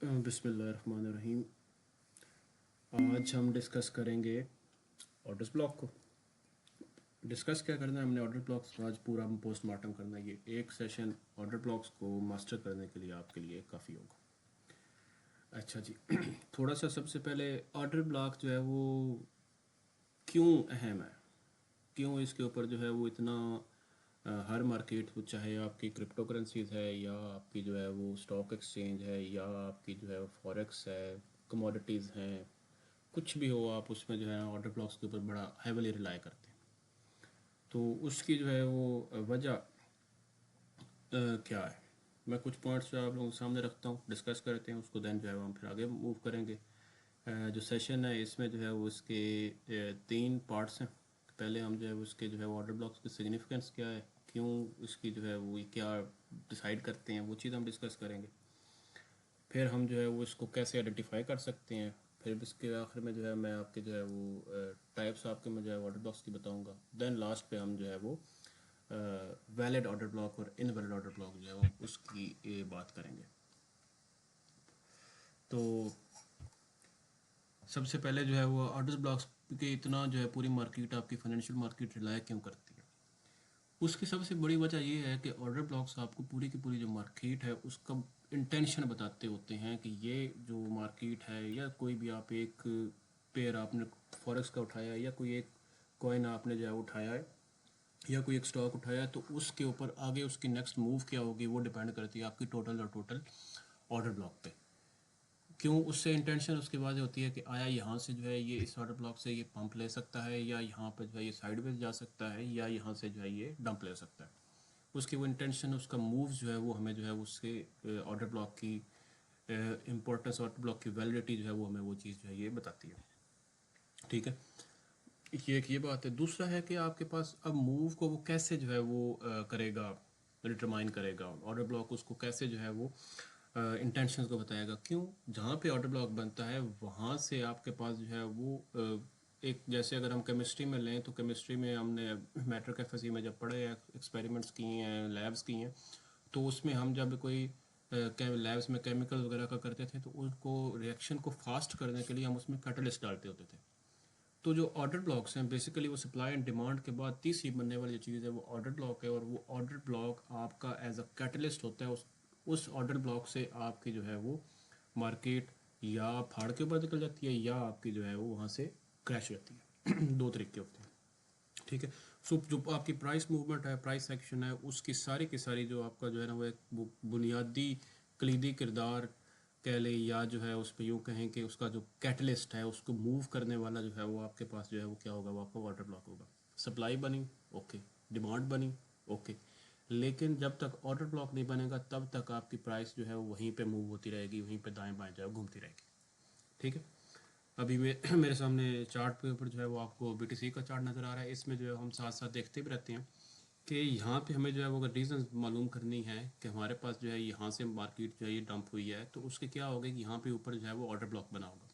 बिस्मिल्लाहिर्रहमानिर्रहीम। आज हम डिस्कस करेंगे ऑर्डर्स ब्लॉक को। डिस्कस क्या करना है हमने, ऑर्डर ब्लॉक्स को आज पूरा हम पोस्टमार्टम करना है। ये एक सेशन ऑर्डर ब्लॉक्स को मास्टर करने के लिए आपके लिए काफ़ी होगा। अच्छा जी। थोड़ा सा सबसे पहले ऑर्डर ब्लॉक जो है वो क्यों अहम है, क्यों इसके ऊपर जो है वो इतना हर मार्केट, चाहे आपकी क्रिप्टो करेंसीज है या आपकी जो है वो स्टॉक एक्सचेंज है या आपकी जो है फॉरेक्स है, कमोडिटीज़ हैं, कुछ भी हो आप उसमें जो है ऑर्डर ब्लॉक्स के ऊपर बड़ा हैवली रिलाई करते हैं। तो उसकी जो है वो वजह क्या है, मैं कुछ पॉइंट्स जो आप लोगों के सामने रखता हूँ, डिस्कस करते हैं उसको, देन जो है वो हम फिर आगे मूव करेंगे। जो सेशन है इसमें जो है वो इसके तीन पार्ट्स हैं। पहले हम जो है उसके जो है ऑर्डर ब्लॉक्स की सिग्निफिकेंस क्या है, क्यों इसकी जो है वो क्या डिसाइड करते हैं, वो चीज़ हम डिस्कस करेंगे। फिर हम जो है वो इसको कैसे आइडेंटिफाई कर सकते हैं। फिर इसके आखिर में जो है मैं आपके जो है वो टाइप्स आपके मैं जो है ऑर्डर ब्लॉक्स की बताऊंगा। देन लास्ट पे हम जो है वो वैलिड ऑर्डर ब्लॉक और इनवैलिड ऑर्डर ब्लॉक जो है वो उसकी बात करेंगे। तो सबसे पहले जो है वो ऑर्डर ब्लॉक्स के इतना जो है पूरी मार्केट, आपकी फाइनेंशियल मार्केट रिलाय क्यों करती है, उसकी सबसे बड़ी वजह ये है कि ऑर्डर ब्लॉक्स आपको पूरी की पूरी जो मार्केट है उसका इंटेंशन बताते होते हैं कि ये जो मार्केट है, या कोई भी आप एक पेयर आपने फॉरेक्स का उठाया है या कोई एक कॉइन आपने जो है उठाया है या कोई एक स्टॉक उठाया है, तो उसके ऊपर आगे उसकी नेक्स्ट मूव क्या होगी वो डिपेंड करती है आपकी टोटल ऑर्डर ब्लॉक पे। क्यों उससे इंटेंशन उसके बाद होती है कि आया यहाँ से जो है ये इस ऑर्डर ब्लॉक से ये पंप ले सकता है, या यहाँ पर जो है ये साइडवेज जा सकता है, या यहाँ से जो है ये डंप ले सकता है। उसकी वो इंटेंशन, उसका मूव जो है वो हमें जो है उसके ऑर्डर ब्लॉक की इम्पोर्टेंस, ऑर्डर ब्लॉक की वैलिडिटी जो है वो हमें वो चीज़ जो है ये बताती है। ठीक है, ये बात है। दूसरा है कि आपके पास अब मूव को वो कैसे जो है वो करेगा, डिटरमाइन करेगा ऑर्डर ब्लॉक, उसको कैसे जो है वो इंटेंशंस को बताएगा। क्यों, जहाँ पे ऑर्डर ब्लॉक बनता है वहाँ से आपके पास जो है वो एक, जैसे अगर हम केमिस्ट्री में लें तो केमिस्ट्री में हमने मैटर कैफेसी में जब पढ़े, एक्सपेरिमेंट्स किए हैं, लैब्स की हैं, तो उसमें हम जब कोई लैब्स में केमिकल वगैरह का करते थे तो उनको रिएक्शन को फास्ट करने के लिए हम उसमें कैटलिस्ट डालते होते थे। तो जो ऑर्डर ब्लॉक्स हैं बेसिकली वो सप्लाई एंड डिमांड के बाद तीसरी बनने वाली जो चीज़ है वो ऑर्डर ब्लॉक है, और वो ऑर्डर ब्लॉक आपका एज अ कैटलिस्ट होता है। उस ऑर्डर ब्लॉक से आपकी जो है वो मार्केट या फाड़ के ऊपर निकल जाती है, या आपकी जो है वो वहाँ से क्रैश हो जाती है। दो तरीके होते हैं। ठीक है। सो जो आपकी प्राइस मूवमेंट है, प्राइस एक्शन है, उसकी सारी की सारी जो आपका जो है ना वो एक बुनियादी कलीदी किरदार कह ले, या जो है उस पर यूँ कहें कि उसका जो कैटलिस्ट है, उसको मूव करने वाला जो है वो आपके पास जो है वो क्या होगा, वो आपका वाटर ब्लॉक होगा। सप्लाई बनी, ओके, डिमांड बनी, ओके, लेकिन जब तक ऑर्डर ब्लॉक नहीं बनेगा तब तक आपकी प्राइस जो है वो वहीं पे मूव होती रहेगी, वहीं पे दाएं बाएं जो है घूमती रहेगी। ठीक है। अभी मेरे सामने चार्ट पे ऊपर जो है वो आपको बीटीसी का चार्ट नज़र आ रहा है। इसमें जो है हम साथ साथ देखते भी रहते हैं कि यहाँ पे हमें जो है वो अगर रीज़न मालूम करनी है कि हमारे पास जो है यहाँ से मार्केट जो है ये डंप हुई है, तो उसके क्या होगा कि यहाँ पे ऊपर जो है वो ऑर्डर ब्लॉक बना होगा।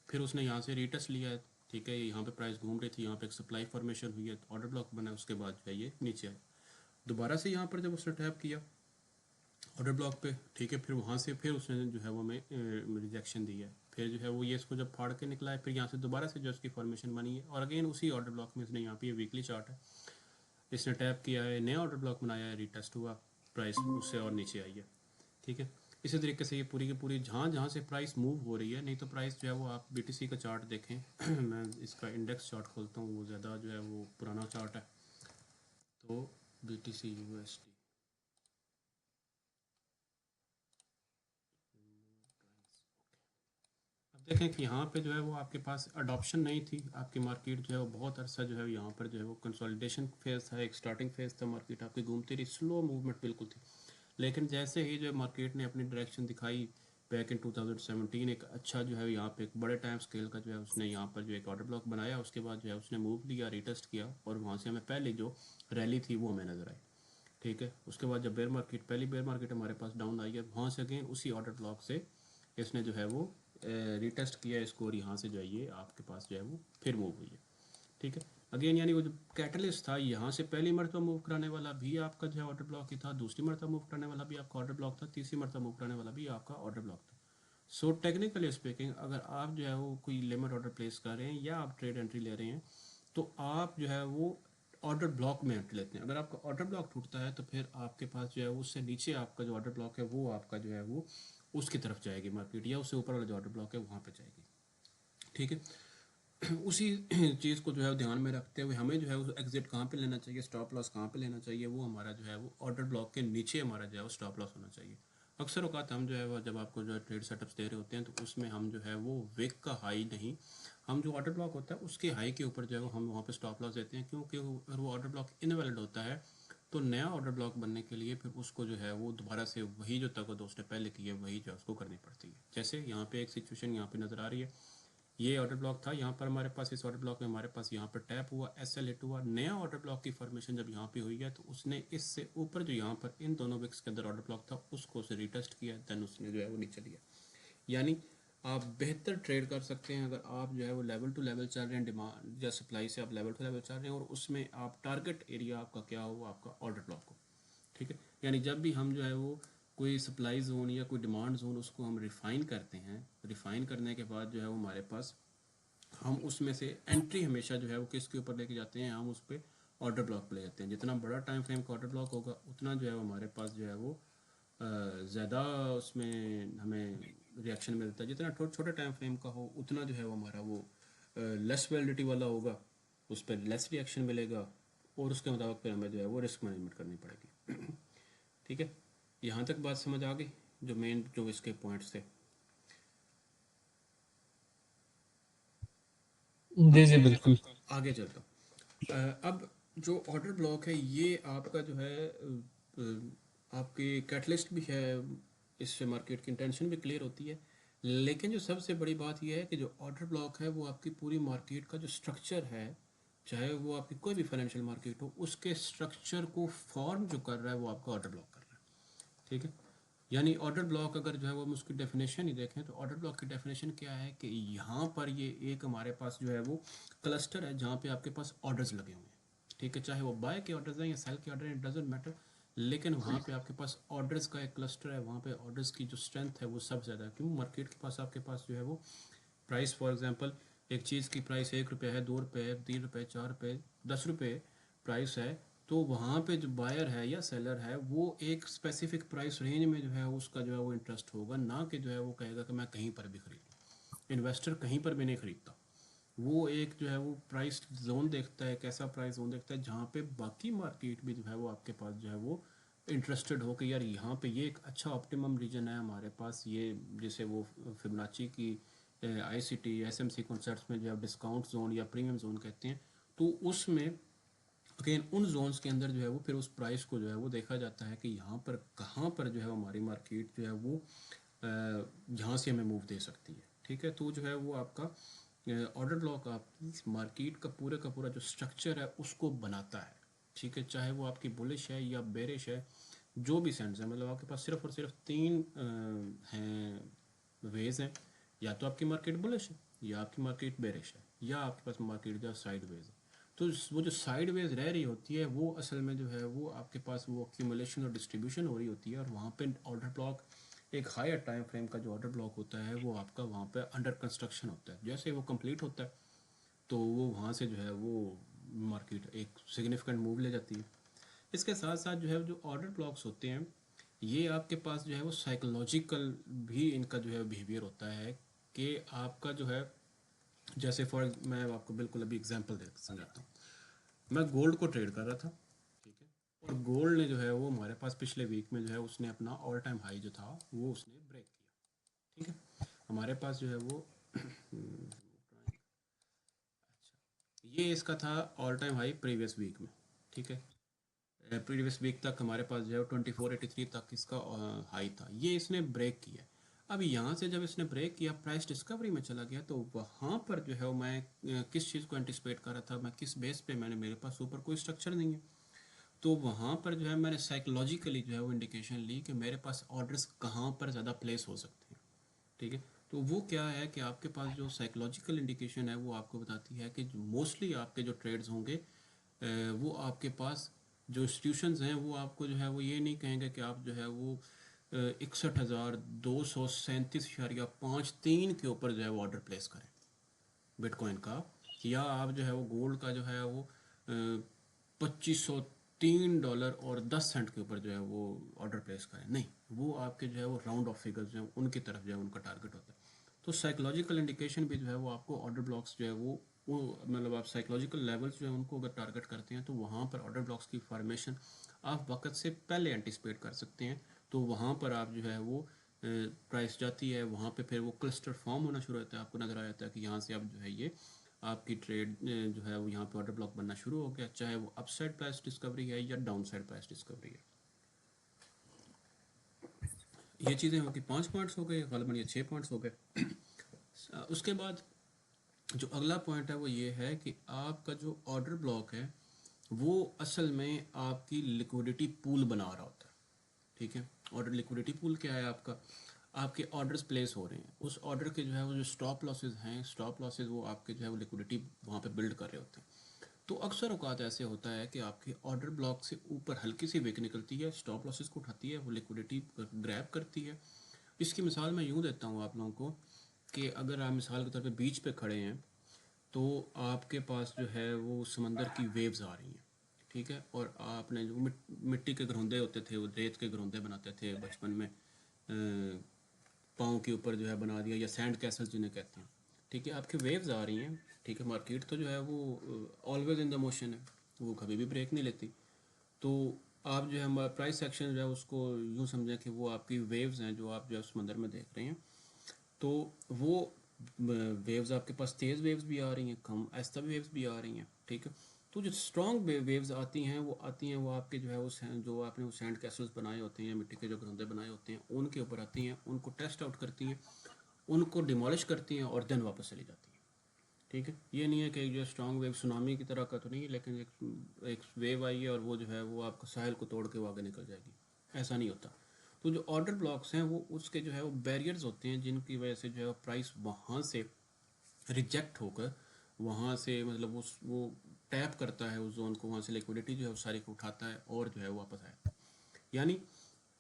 फिर उसने यहाँ से रीटेस्ट लिया है, ठीक है, यहाँ पे प्राइस घूम रही थी, यहाँ पे एक सप्लाई फॉर्मेशन हुई है, तो ऑर्डर ब्लॉक बना है, उसके बाद जो है ये नीचे आया। दोबारा से यहाँ पर जब उसने टैप किया ऑर्डर ब्लॉक पे, ठीक है, फिर वहाँ से फिर उसने जो है वो हमें रिजेक्शन दी है। फिर जो है वो ये इसको जब फाड़ के निकला है, फिर यहाँ से दोबारा से जो इसकी फॉर्मेशन बनी है, और अगेन उसी ऑर्डर ब्लॉक में इसने, यहाँ पे ये वीकली चार्ट है, इसने टैप किया है, नया ऑर्डर ब्लॉक बनाया है, रीटेस्ट हुआ, प्राइस उससे और नीचे आई है। ठीक है। इसी तरीके से ये पूरी की पूरी जहाँ जहाँ से प्राइस मूव हो रही है, नहीं तो प्राइस जो है वो आप बीटीसी का चार्ट देखें। मैं इसका इंडेक्स चार्ट खोलता हूँ, वो ज़्यादा जो है वो पुराना चार्ट है। तो बीटीसी यूएसडी, अब देखें कि यहाँ पे जो है वो आपके पास अडॉप्शन नहीं थी, आपकी मार्केट जो है वो बहुत अरसा जो है यहाँ पर जो है वो कंसोलिडेशन फेज़ था, एक स्टार्टिंग फेज़ था, मार्केट आपकी घूमती रही, स्लो मूवमेंट बिल्कुल थी। लेकिन जैसे ही जो मार्केट ने अपनी डायरेक्शन दिखाई बैक इन 2017, एक अच्छा जो है यहाँ पे एक बड़े टाइम स्केल का जो है उसने यहाँ पर जो एक ऑर्डर ब्लॉक बनाया, उसके बाद जो है उसने मूव लिया, रिटेस्ट किया, और वहाँ से हमें पहले जो रैली थी वो हमें नज़र आई। ठीक है। उसके बाद जब बेयर मार्केट, पहली बेयर मार्केट हमारे पास डाउन आई है, वहाँ से अगेन उसी ऑर्डर ब्लॉक से इसने जो है वो रिटेस्ट किया इसको, और यहाँ से जो है ये आपके पास जो है वो फिर मूव हुई है। ठीक है। अगेन यानी वो जो कैटलिस्ट था, यहाँ से पहली मरतबा मूव कराने वाला भी आपका जो है ऑर्डर ब्लॉक ही था, दूसरी मरतबा मूव कराने वाला भी आपका ऑर्डर ब्लॉक था, तीसरी मरतबा मूव कराने वाला भी आपका ऑर्डर ब्लॉक था। सो टेक्निकली स्पीकिंग, अगर आप जो है वो कोई लिमिट ऑर्डर प्लेस कर रहे हैं या आप ट्रेड एंट्री ले रहे हैं, तो आप जो है वो ऑर्डर ब्लॉक में एंट्री लेते हैं। अगर आपका ऑर्डर ब्लॉक टूटता है तो फिर आपके पास जो है उससे नीचे आपका जो ऑर्डर ब्लॉक है वो आपका जो है वो उसकी तरफ जाएगी मार्केट, या उससे ऊपर वाला जो ऑर्डर ब्लॉक है वहाँ पे जाएगी। ठीक है। उसी चीज़ को जो है ध्यान में रखते हुए हमें जो है वो एग्जिट कहाँ पे लेना चाहिए, स्टॉप लॉस कहाँ पे लेना चाहिए, वो हमारा जो है वो ऑर्डर ब्लॉक के नीचे हमारा जो है वो स्टॉप लॉस होना चाहिए। अक्सर औकात हम जो है वो जब आपको जो है ट्रेड सेटअप्स दे रहे होते हैं तो उसमें हम जो है वो विक का हाई नहीं, हम जो ऑर्डर ब्लॉक होता है उसके हाई के ऊपर जो है वो हम वहाँ पे स्टॉप लॉस देते हैं, क्योंकि अगर वो ऑर्डर ब्लॉक इनवैलिड होता है तो नया ऑर्डर ब्लॉक बनने के लिए फिर उसको जो है वो दोबारा से वही जो तक दो स्टेप पहले की है वही जो है उसको करनी पड़ती है। जैसे यहाँ पे एक सिचुएशन यहाँ पे नज़र आ रही है, ये ऑर्डर ब्लॉक था, यहाँ पर हमारे पास इस ऑर्डर ब्लॉक में हमारे पास यहाँ पर टैप हुआ, SL हिट हुआ, नया ऑर्डर ब्लॉक की फॉर्मेशन जब यहाँ पे हुई है तो उसने इससे ऊपर जो यहाँ पर इन दोनों विक्स के अंदर ऑर्डर ब्लॉक था उसको उसे रिटेस्ट किया, देन उसने जो है वो नीचे लिया। यानी आप बेहतर ट्रेड कर सकते हैं अगर आप जो है वो लेवल टू लेवल चल रहे हैं, डिमांड या सप्लाई से आप लेवल टू लेवल चल रहे हैं और उसमें आप टारगेट एरिया आपका क्या हो, आपका ऑर्डर ब्लॉक हो। ठीक है। यानी जब भी हम जो है वो कोई सप्लाई जोन या कोई डिमांड जोन उसको हम रिफाइन करते हैं, रिफाइन करने के बाद जो है वो हमारे पास हम उसमें से एंट्री हमेशा जो है वो किसके ऊपर लेके जाते हैं, हम उस पर ऑर्डर ब्लॉक पे ले जाते हैं। जितना बड़ा टाइम फ्रेम का ऑर्डर ब्लॉक होगा उतना जो है हमारे पास जो है वो ज़्यादा उसमें हमें रिएक्शन मिलता है, जितना छोटे टाइम फ्रेम का हो उतना जो है वो हमारा वो लेस वैलिडिटी वाला होगा, उस पर लेस रिएक्शन मिलेगा और उसके मुताबिक फिर हमें जो है वो रिस्क मैनेजमेंट करनी पड़ेगी। ठीक है, यहाँ तक बात समझ आ गई, जो मेन जो इसके पॉइंट्स थे। जी जी बिल्कुल। आगे चलता हूँ। अब जो ऑर्डर ब्लॉक है ये आपका जो है आपकी कैटलिस्ट भी है, इससे मार्केट की इंटेंशन भी क्लियर होती है। लेकिन जो सबसे बड़ी बात यह है कि जो ऑर्डर ब्लॉक है वो आपकी पूरी मार्केट का जो स्ट्रक्चर है, चाहे वो आपकी कोई भी फाइनेंशियल मार्केट हो, उसके स्ट्रक्चर को फॉर्म जो कर रहा है वो आपका ऑर्डर ब्लॉक कर रहा है। ठीक है। यानी ऑर्डर ब्लॉक अगर जो है वो हम उसकी डेफिनेशन ही देखें तो ऑर्डर ब्लॉक की डेफिनेशन क्या है कि यहाँ पर ये एक हमारे पास जो है वो क्लस्टर है जहाँ पे आपके पास ऑर्डर्स लगे हुए हैं। ठीक है, चाहे वो बाय के ऑर्डर्स हैं या सेल के ऑर्डर हैं, इट डजेंट मैटर, लेकिन वहाँ पे आपके पास ऑर्डर्स का एक क्लस्टर है, वहाँ पे ऑर्डर्स की जो स्ट्रेंथ है वो सबसे ज़्यादा है। क्यों? मार्केट के पास आपके पास जो है वो प्राइस, फॉर एग्जांपल एक चीज़ की प्राइस 1 रुपये है, 2 रुपये है, 3 रुपये, 4 रुपये, 10 रुपये प्राइस है, तो वहाँ पे जो बायर है या सेलर है वो एक स्पेसिफिक प्राइस रेंज में जो है उसका जो है वो इंटरेस्ट होगा, ना कि जो है वो कहेगा कि मैं कहीं पर भी खरीद लूँ। इन्वेस्टर कहीं पर भी नहीं खरीदता, वो एक जो है वो प्राइस जोन देखता है, कैसा प्राइस जोन देखता है जहाँ पे बाकी मार्केट भी जो है वो आपके पास जो है वो इंटरेस्टेड हो कि यार यहाँ पे ये एक अच्छा ऑप्टिमम रीजन है हमारे पास, ये जैसे वो फिबोनाची की ICT SMC कॉन्सेप्ट्स में जो है डिस्काउंट जोन या प्रीमियम जोन कहते हैं, तो उसमें अगेन उन जोन्स के अंदर जो है वो फिर उस प्राइस को जो है वो देखा जाता है कि यहाँ पर कहाँ पर जो है हमारी मार्केट जो है वो यहाँ से हमें मूव दे सकती है। ठीक है, तो जो है वो आपका ऑर्डर ब्लॉक आपकी मार्केट का पूरा जो स्ट्रक्चर है उसको बनाता है। ठीक है, चाहे वो आपकी बुलिश है या बेरिश है, जो भी सेंस है, मतलब आपके पास सिर्फ और सिर्फ तीन हैं वेज हैं, या तो आपकी मार्केट बुलिश है, या आपकी मार्केट बेरिश है, या आपके पास मार्केट जो साइड वेज है। तो वो जो साइड वेज रह रही होती है वो असल में जो है वो आपके पास वो एक्यूमुलेशन और डिस्ट्रीब्यूशन हो रही होती है, और वहाँ पे ऑर्डर ब्लॉक एक हायर टाइम फ्रेम का जो ऑर्डर ब्लॉक होता है वो आपका वहाँ पे अंडर कंस्ट्रक्शन होता है। जैसे वो कंप्लीट होता है तो वो वहाँ से जो है वो मार्केट एक सिग्निफिकेंट मूव ले जाती है। इसके साथ साथ जो है जो ऑर्डर ब्लॉक्स होते हैं ये आपके पास जो है वो साइकोलॉजिकल भी इनका जो है बिहेवियर होता है कि आपका जो है, जैसे फॉर मैं आपको बिल्कुल अभी एग्जांपल दे समझाता हूँ। मैं गोल्ड को ट्रेड कर रहा था, ठीक है, और गोल्ड ने जो है वो हमारे पास पिछले वीक में जो है उसने अपना ऑल टाइम हाई जो था वो उसने ब्रेक किया। ठीक है, हमारे पास जो है वो ये इसका था all time high previous week में। ठीक है, प्रीवियस वीक तक हमारे पास जो है 2483 तक इसका हाई था, ये इसने ब्रेक किया। अब यहाँ से जब इसने ब्रेक किया प्राइस डिस्कवरी में चला गया, तो वहाँ पर जो है मैं किस चीज़ को एंटिसिपेट कर रहा था, मैं किस बेस पे, मैंने मेरे पास ऊपर कोई स्ट्रक्चर नहीं है, तो वहाँ पर जो है मैंने साइकोलॉजिकली जो है वो इंडिकेशन ली कि मेरे पास ऑर्डर्स कहाँ पर ज़्यादा प्लेस हो सकते हैं। ठीक है, तो वो क्या है कि आपके पास जो साइकोलॉजिकल इंडिकेशन है वो आपको बताती है कि मोस्टली आपके जो ट्रेड्स होंगे वो आपके पास जो इंस्टीट्यूशंस हैं वो आपको जो है वो ये नहीं कहेंगे कि आप जो है वो 61,237.53 के ऊपर जो है वो ऑर्डर प्लेस करें बिटकॉइन का, या आप जो है वो गोल्ड का जो है वो $2503 और 10 सेंट के ऊपर जो है वो ऑर्डर प्लेस करें। नहीं, वो आपके जो है वो राउंड ऑफ फिगर्स जो है उनकी तरफ जो है उनका टारगेट होता है। तो साइकोलॉजिकल इंडिकेशन भी जो है वो आपको ऑर्डर ब्लॉक्स जो है वो मतलब आप साइकोलॉजिकल लेवल्स जो है उनको अगर टारगेट करते हैं तो वहाँ पर ऑर्डर ब्लॉक्स की फॉर्मेशन आप वक्त से पहले एंटिसिपेट कर सकते हैं। तो वहाँ पर आप जो है वो प्राइस जाती है, वहाँ पे फिर वो क्लस्टर फॉर्म होना शुरू होता है, आपको नज़र आ जाता है कि यहाँ से अब जो है ये आपकी ट्रेड जो है वो यहाँ पे ऑर्डर ब्लॉक बनना शुरू हो गया, चाहे वो अपसाइड प्राइस डिस्कवरी है या डाउन साइड प्राइस डिस्कवरी है। ये चीज़ें होगी 5 पॉइंट्स हो गए, गालिबन ये 6 पॉइंट्स हो गए। उसके बाद जो अगला पॉइंट है वो ये है कि आपका जो ऑर्डर ब्लॉक है वो असल में आपकी लिक्विडिटी पूल बना रहा होता है। ठीक है, ऑर्डर लिक्विडिटी पूल क्या है आपका, आपके ऑर्डर्स प्लेस हो रहे हैं, उस ऑर्डर के जो है वो जो स्टॉप लॉसेस हैं, स्टॉप लॉसेस वो आपके जो है वो लिक्विडिटी वहाँ पे बिल्ड कर रहे होते हैं। तो अक्सर औकात ऐसे होता है कि आपके ऑर्डर ब्लॉक से ऊपर हल्की सी विक निकलती है, स्टॉप लॉसेस को उठाती है, वो लिक्विडिटी ग्रैब करती है। इसकी मिसाल मैं यूँ देता हूँ आप लोगों को कि अगर आप मिसाल के तौर पे बीच पे खड़े हैं तो आपके पास जो है वो समंदर की वेव्स आ रही हैं। ठीक है, और आपने जो मिट्टी के घरौंदे होते थे, वो रेत के घरौंदे बनाते थे बचपन में, पाँव के ऊपर जो है बना दिया, या सैंड कैसल जिन्हें कहते हैं। ठीक है, आपकी वेव्स आ रही हैं। ठीक है, मार्केट तो जो है वो ऑलवेज इन द मोशन है, वो कभी भी ब्रेक नहीं लेती। तो आप जो है प्राइस सेक्शन जो है उसको यूँ समझें कि वो आपकी वेव्स हैं जो आप जो है समंदर में देख रहे हैं। तो वो वेव्स आपके पास तेज़ वेव्स भी आ रही हैं, कम आहिस्ता वेव्स भी आ रही हैं। ठीक है, तो जो स्ट्रॉन्ग वेव्स आती हैं वो आपके जो है वो जो आपने वो सैंड कैसल्स बनाए होते हैं, मिट्टी के जो घरौंदे बनाए होते हैं उनके ऊपर आती हैं, उनको टेस्ट आउट करती हैं, उनको डिमोलिश करती हैं और देन वापस चली जाती हैं। ठीक है, ये नहीं है कि जो स्ट्रॉन्ग वेव सुनामी की तरह का तो नहीं है, लेकिन एक वेव आई है और वो जो है वो आपका साहिल को तोड़ के वो आगे निकल जाएगी, ऐसा नहीं होता। तो जो ऑर्डर ब्लॉक्स हैं वो उसके जो है वो बैरियर्स होते हैं जिनकी वजह से जो है प्राइस वहाँ से रिजेक्ट होकर वहाँ से मतलब उस वो टैप करता है उस जोन को, वहाँ से लिक्विडिटी जो है वो सारी को उठाता है और जो है वापस आया। यानी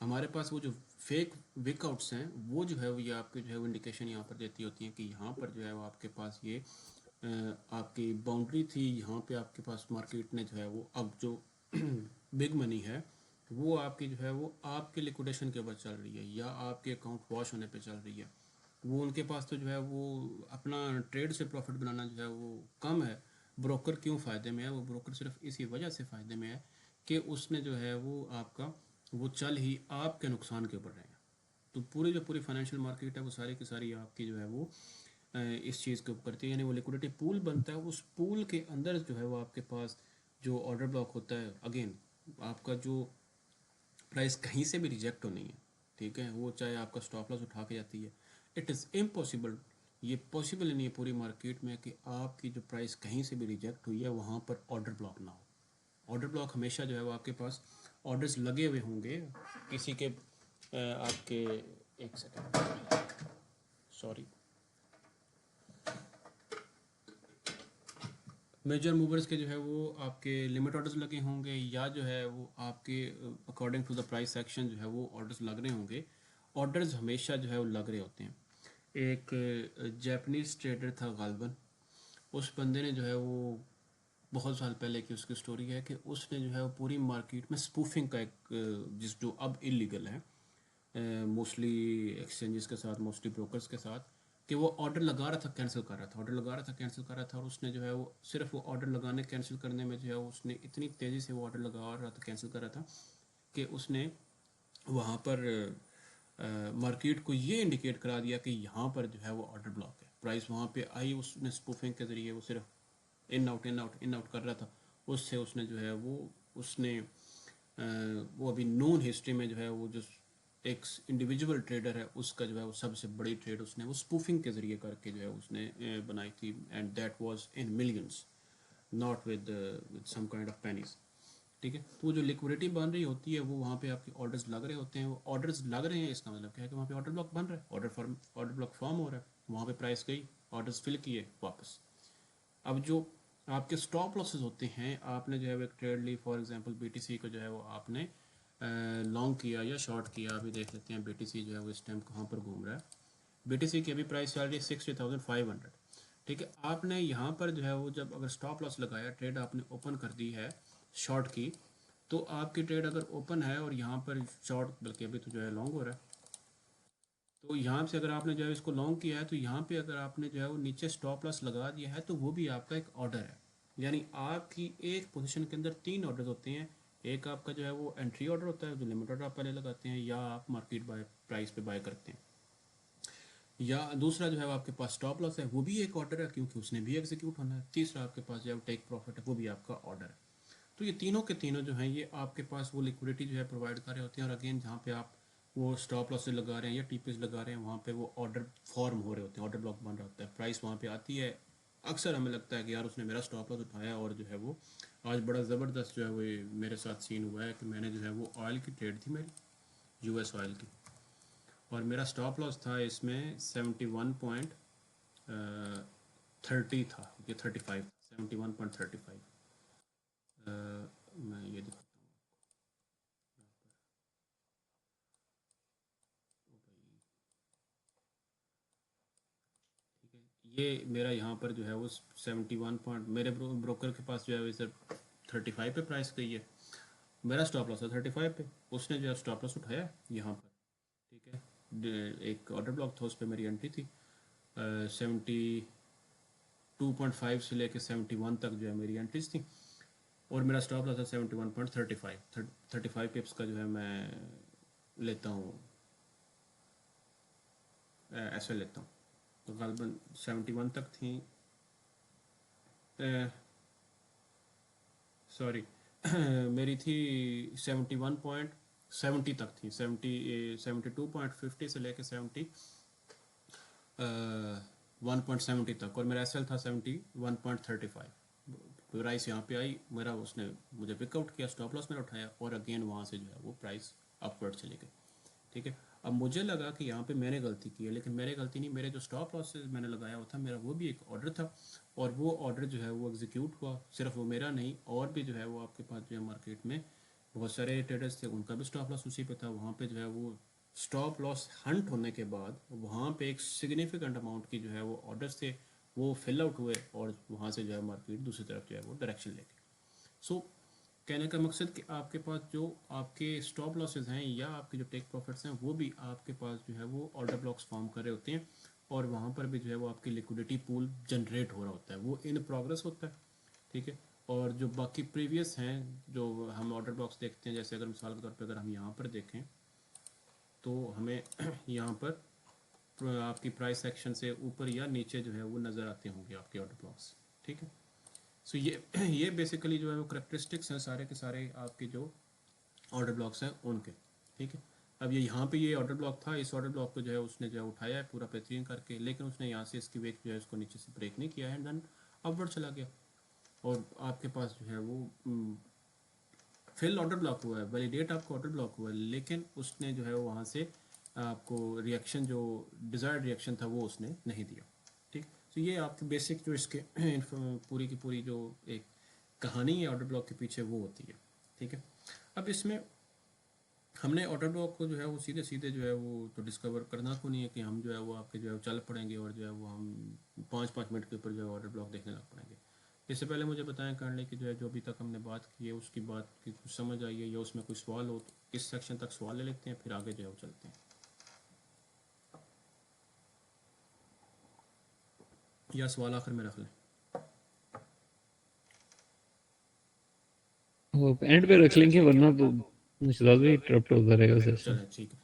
हमारे पास वो जो फेक विकआउट्स हैं वो जो है वो ये आपके जो है वो इंडिकेशन यहाँ पर देती होती हैं कि यहाँ पर जो है वो आपके पास ये आपकी बाउंड्री थी, यहाँ पे आपके पास मार्केट ने जो है वो अब जो बिग मनी है वो आपकी जो है वो आपके लिक्विडेशन के ऊपर चल रही है या आपके अकाउंट वॉश होने पे चल रही है। वो उनके पास तो जो है वो अपना ट्रेड से प्रॉफिट बनाना जो है वो कम है। ब्रोकर क्यों फ़ायदे में है, वो ब्रोकर सिर्फ इसी वजह से फ़ायदे में है कि उसने जो है वो आपका वो चल ही आपके नुकसान के ऊपर रहेगा। तो पूरी जो पूरी फाइनेंशियल मार्केट है वो सारी की सारी आपकी जो है वो इस चीज़ के ऊपर करती है, यानी वो लिक्विडिटी पूल बनता है, उस पूल के अंदर जो है वो आपके पास जो ऑर्डर ब्लॉक होता है, अगेन आपका जो प्राइस कहीं से भी रिजेक्ट होनी है। ठीक है, वो चाहे आपका स्टॉप लॉस उठा के जाती है, इट इज़ इम्पॉसिबल, ये पॉसिबल नहीं है पूरी मार्केट में कि आपकी जो प्राइस कहीं से भी रिजेक्ट हुई है वहाँ पर ऑर्डर ब्लॉक ना हो। ऑर्डर ब्लॉक हमेशा जो है वो आपके पास ऑर्डर्स लगे हुए होंगे किसी के आपके, एक सेकेंड सॉरी, मेजर मूवर्स के जो है वो आपके लिमिट ऑर्डर्स लगे होंगे, या जो है वो आपके according to the price section जो है वो ऑर्डर्स लग रहे होंगे। ऑर्डर्स हमेशा जो है वो लग रहे होते हैं। एक जापानीज़ ट्रेडर था गालिबन, उस बंदे ने जो है वो बहुत साल पहले की उसकी स्टोरी है कि उसने जो है वो पूरी मार्केट में स्पूफिंग का एक जिस जो अब इलीगल है मोस्टली एक्सचेंजेस के साथ, मोस्टली ब्रोकर्स के साथ, कि वो ऑर्डर लगा रहा था कैंसिल कर रहा था, ऑर्डर लगा रहा था कैंसिल कर रहा था, और उसने जो है वो सिर्फ वो ऑर्डर लगाने कैंसिल करने में जो है उसने इतनी तेज़ी से वो ऑर्डर लगा रहा था, कैंसिल कर रहा था कि उसने वहाँ पर मार्केट को ये इंडिकेट करा दिया कि यहाँ पर जो है वो ऑर्डर ब्लॉक है। प्राइस वहाँ पे आई, उसने स्पूफिंग के ज़रिए वो सिर्फ in out in out in out कर रहा था, उससे उसने जो है वो उसने वो अभी नोन हिस्ट्री में जो है वो जो एक इंडिविजुअल ट्रेडर है उसका जो है वो सबसे बड़ी ट्रेड उसने वो स्पूफिंग के ज़रिए करके जो है उसने बनाई थी, and that was in millions, not with some kind of pennies. ठीक है, तो वो जो लिक्विडिटी बन रही होती है वो वहाँ पे आपके ऑर्डर्स लग रहे होते हैं, वो ऑर्डर्स लग रहे हैं इसका मतलब क्या है कि वहाँ पे ऑर्डर ब्लॉक बन रहा है, ऑर्डर ब्लॉक फॉर्म हो रहा है, वहाँ पे प्राइस गई, ऑर्डर्स फिल किए वापस। अब जो आपके स्टॉप लॉसेस होते हैं, आपने जो है वो एक ट्रेड ली, फॉर एग्जांपल बीटीसी को जो है वो आपने लॉन्ग किया या शॉर्ट किया, अभी देख लेते हैं BTC जो है वो इस टाइम कहाँ पर घूम रहा है। BTC की अभी प्राइस चल रही है 60,500। ठीक है, आपने यहाँ पर जो है वो जब अगर स्टॉप लॉस लगाया, ट्रेड आपने ओपन कर दी है शॉर्ट की, तो आपकी ट्रेड अगर ओपन है और यहाँ पर शॉर्ट, बल्कि अभी तो जो है लॉन्ग हो रहा है, तो यहाँ से अगर आपने जो है इसको लॉन्ग किया है, तो यहाँ पे अगर आपने जो है वो नीचे स्टॉप लॉस लगा दिया है, तो वो भी आपका एक ऑर्डर है। यानी आपकी एक पोजीशन के अंदर 3 ऑर्डर होते हैं। एक आपका जो है वो एंट्री ऑर्डर होता है, जो लिमिट ऑर्डर आप पहले लगाते हैं, या आप मार्केट बाय प्राइस पे बाय करते हैं, या दूसरा जो है वो आपके पास स्टॉप लॉस है, वो भी एक ऑर्डर है क्योंकि उसने भी एग्जीक्यूट होना है। तीसरा आपके पास जो है टेक प्रॉफिट है, वो भी आपका ऑर्डर है। तो ये तीनों के तीनों जो हैं ये आपके पास वो लिक्विडिटी जो है प्रोवाइड कर रहे होते हैं। और अगेन जहाँ पे आप वो स्टॉप लॉस लगा रहे हैं या टीपीएस लगा रहे हैं, वहाँ पे वो ऑर्डर फॉर्म हो रहे होते हैं, ऑर्डर ब्लॉक बन रहा होता है, प्राइस वहाँ पे आती है। अक्सर हमें लगता है कि यार उसने मेरा स्टॉप लॉस उठाया, और जो है वो आज बड़ा ज़बरदस्त जो है वो मेरे साथ सीन हुआ है कि मैंने जो है वो ऑयल की ट्रेड थी मेरी, US ऑयल की, और मेरा स्टॉप लॉस था इसमें 71.30 था, ये 35, 71.35। मैं ये दिखाता हूँ। ठीक है, ये मेरा यहाँ पर जो है वो 71 पॉइंट, मेरे ब्रोकर के पास जो है वो सर 35 पे प्राइस गई है। मेरा स्टॉप लॉस है 35 पे, उसने जो है स्टॉप लॉस उठाया यहाँ पर। ठीक है, एक ऑर्डर ब्लॉक था, उस पर मेरी एंट्री थी 72.5 से लेकर 71 तक जो है मेरी एंट्रीज थी, और मेरा स्टॉप लॉस था 71.35। 35 पिप्स का जो है मैं लेता हूँ, ऐसे लेता हूँ। तो गलबन 71 तक थी, सॉरी मेरी थी 71.70 तक थी, 72.50 से लेके 1.70 तक, और मेरा SL था 71.35। प्राइस यहाँ पे आई, मेरा उसने मुझे पिकआउट किया, स्टॉप लॉस मेरा उठाया, और अगेन वहाँ से जो है वो प्राइस अपवर्ड चली गई। ठीक है, अब मुझे लगा कि यहाँ पे मैंने गलती की है, लेकिन मेरी गलती नहीं, मेरे जो स्टॉप लॉस मैंने लगाया हुआ था, मेरा वो भी एक ऑर्डर था, और वो ऑर्डर जो है वो एग्जीक्यूट हुआ। सिर्फ वो मेरा नहीं, और भी जो है वो आपके पास जो है मार्केट में बहुत सारे ट्रेडर्स थे, उनका भी स्टॉप लॉस उसी पे था। वहाँ पे जो है वो स्टॉप लॉस हंट होने के बाद वहाँ पे एक सिग्निफिकेंट अमाउंट की जो है वो ऑर्डर्स थे, वो फिल आउट हुए, और वहाँ से जो है मार्केट दूसरी तरफ जो है वो डायरेक्शन लेके। सो कहने का मकसद कि आपके पास जो आपके स्टॉप लॉसेस हैं या आपके जो टेक प्रॉफिट्स हैं, वो भी आपके पास जो है वो ऑर्डर ब्लॉक्स फॉर्म कर रहे होते हैं, और वहाँ पर भी जो है वो आपकी लिक्विडिटी पूल जनरेट हो रहा होता है, वो इन प्रोग्रेस होता है। ठीक है, और जो बाकी प्रीवियस हैं जो हम ऑर्डर ब्लॉक्स देखते हैं, जैसे अगर मिसाल के तौर पर अगर हम यहाँ पर देखें, तो हमें यहाँ पर आपकी प्राइस सेक्शन से ऊपर या नीचे जो है वो नज़र आते होंगे आपके ऑर्डर ब्लॉक्स। ठीक है, सो ये बेसिकली जो है वो करेक्टरिस्टिक्स हैं सारे के सारे आपके जो ऑर्डर ब्लॉक्स हैं उनके। ठीक है, अब ये यहाँ पे ये ऑर्डर ब्लॉक था, इस ऑर्डर ब्लॉक को जो है उसने जो है उठाया है पूरा बेहतरीन करके, लेकिन उसने यहाँ से इसकी वेक जो है उसको नीचे से ब्रेक नहीं किया है, एंड देन अपवर्ड चला गया, और आपके पास जो है वो फिल ऑर्डर ब्लॉक हुआ है, वैलिडेट आपका ऑर्डर ब्लॉक हुआ है, लेकिन उसने जो है वहाँ से आपको रिएक्शन, जो डिज़ायर्ड रिएक्शन था वो उसने नहीं दिया। ठीक, तो ये आपकी बेसिक जो इसके पूरी की पूरी जो एक कहानी है ऑर्डर ब्लॉक के पीछे वो होती है। ठीक है, अब इसमें हमने ऑर्डर ब्लॉक को जो है वो सीधे सीधे जो है वो तो डिस्कवर करना को नहीं है कि हम जो है वो आपके जो है चल पड़ेंगे और जो है वो हम 5-5 मिनट के ऊपर जो है ऑर्डर ब्लॉक देखने लग पड़ेंगे। इससे पहले मुझे बताएं करने की जो है जो अभी तक हमने बात की है उसकी बात की कुछ समझ आई है, या उसमें कोई सवाल हो तो इस सेक्शन तक सवाल ले लेते हैं, फिर आगे जो है वो चलते हैं, या सवाल आखिर में रख लें। वो एंड पे रख लेंगे, वरना तो ज़्यादा ही इंटरप्ट होता रहेगा सेशन। चलें ठीक है,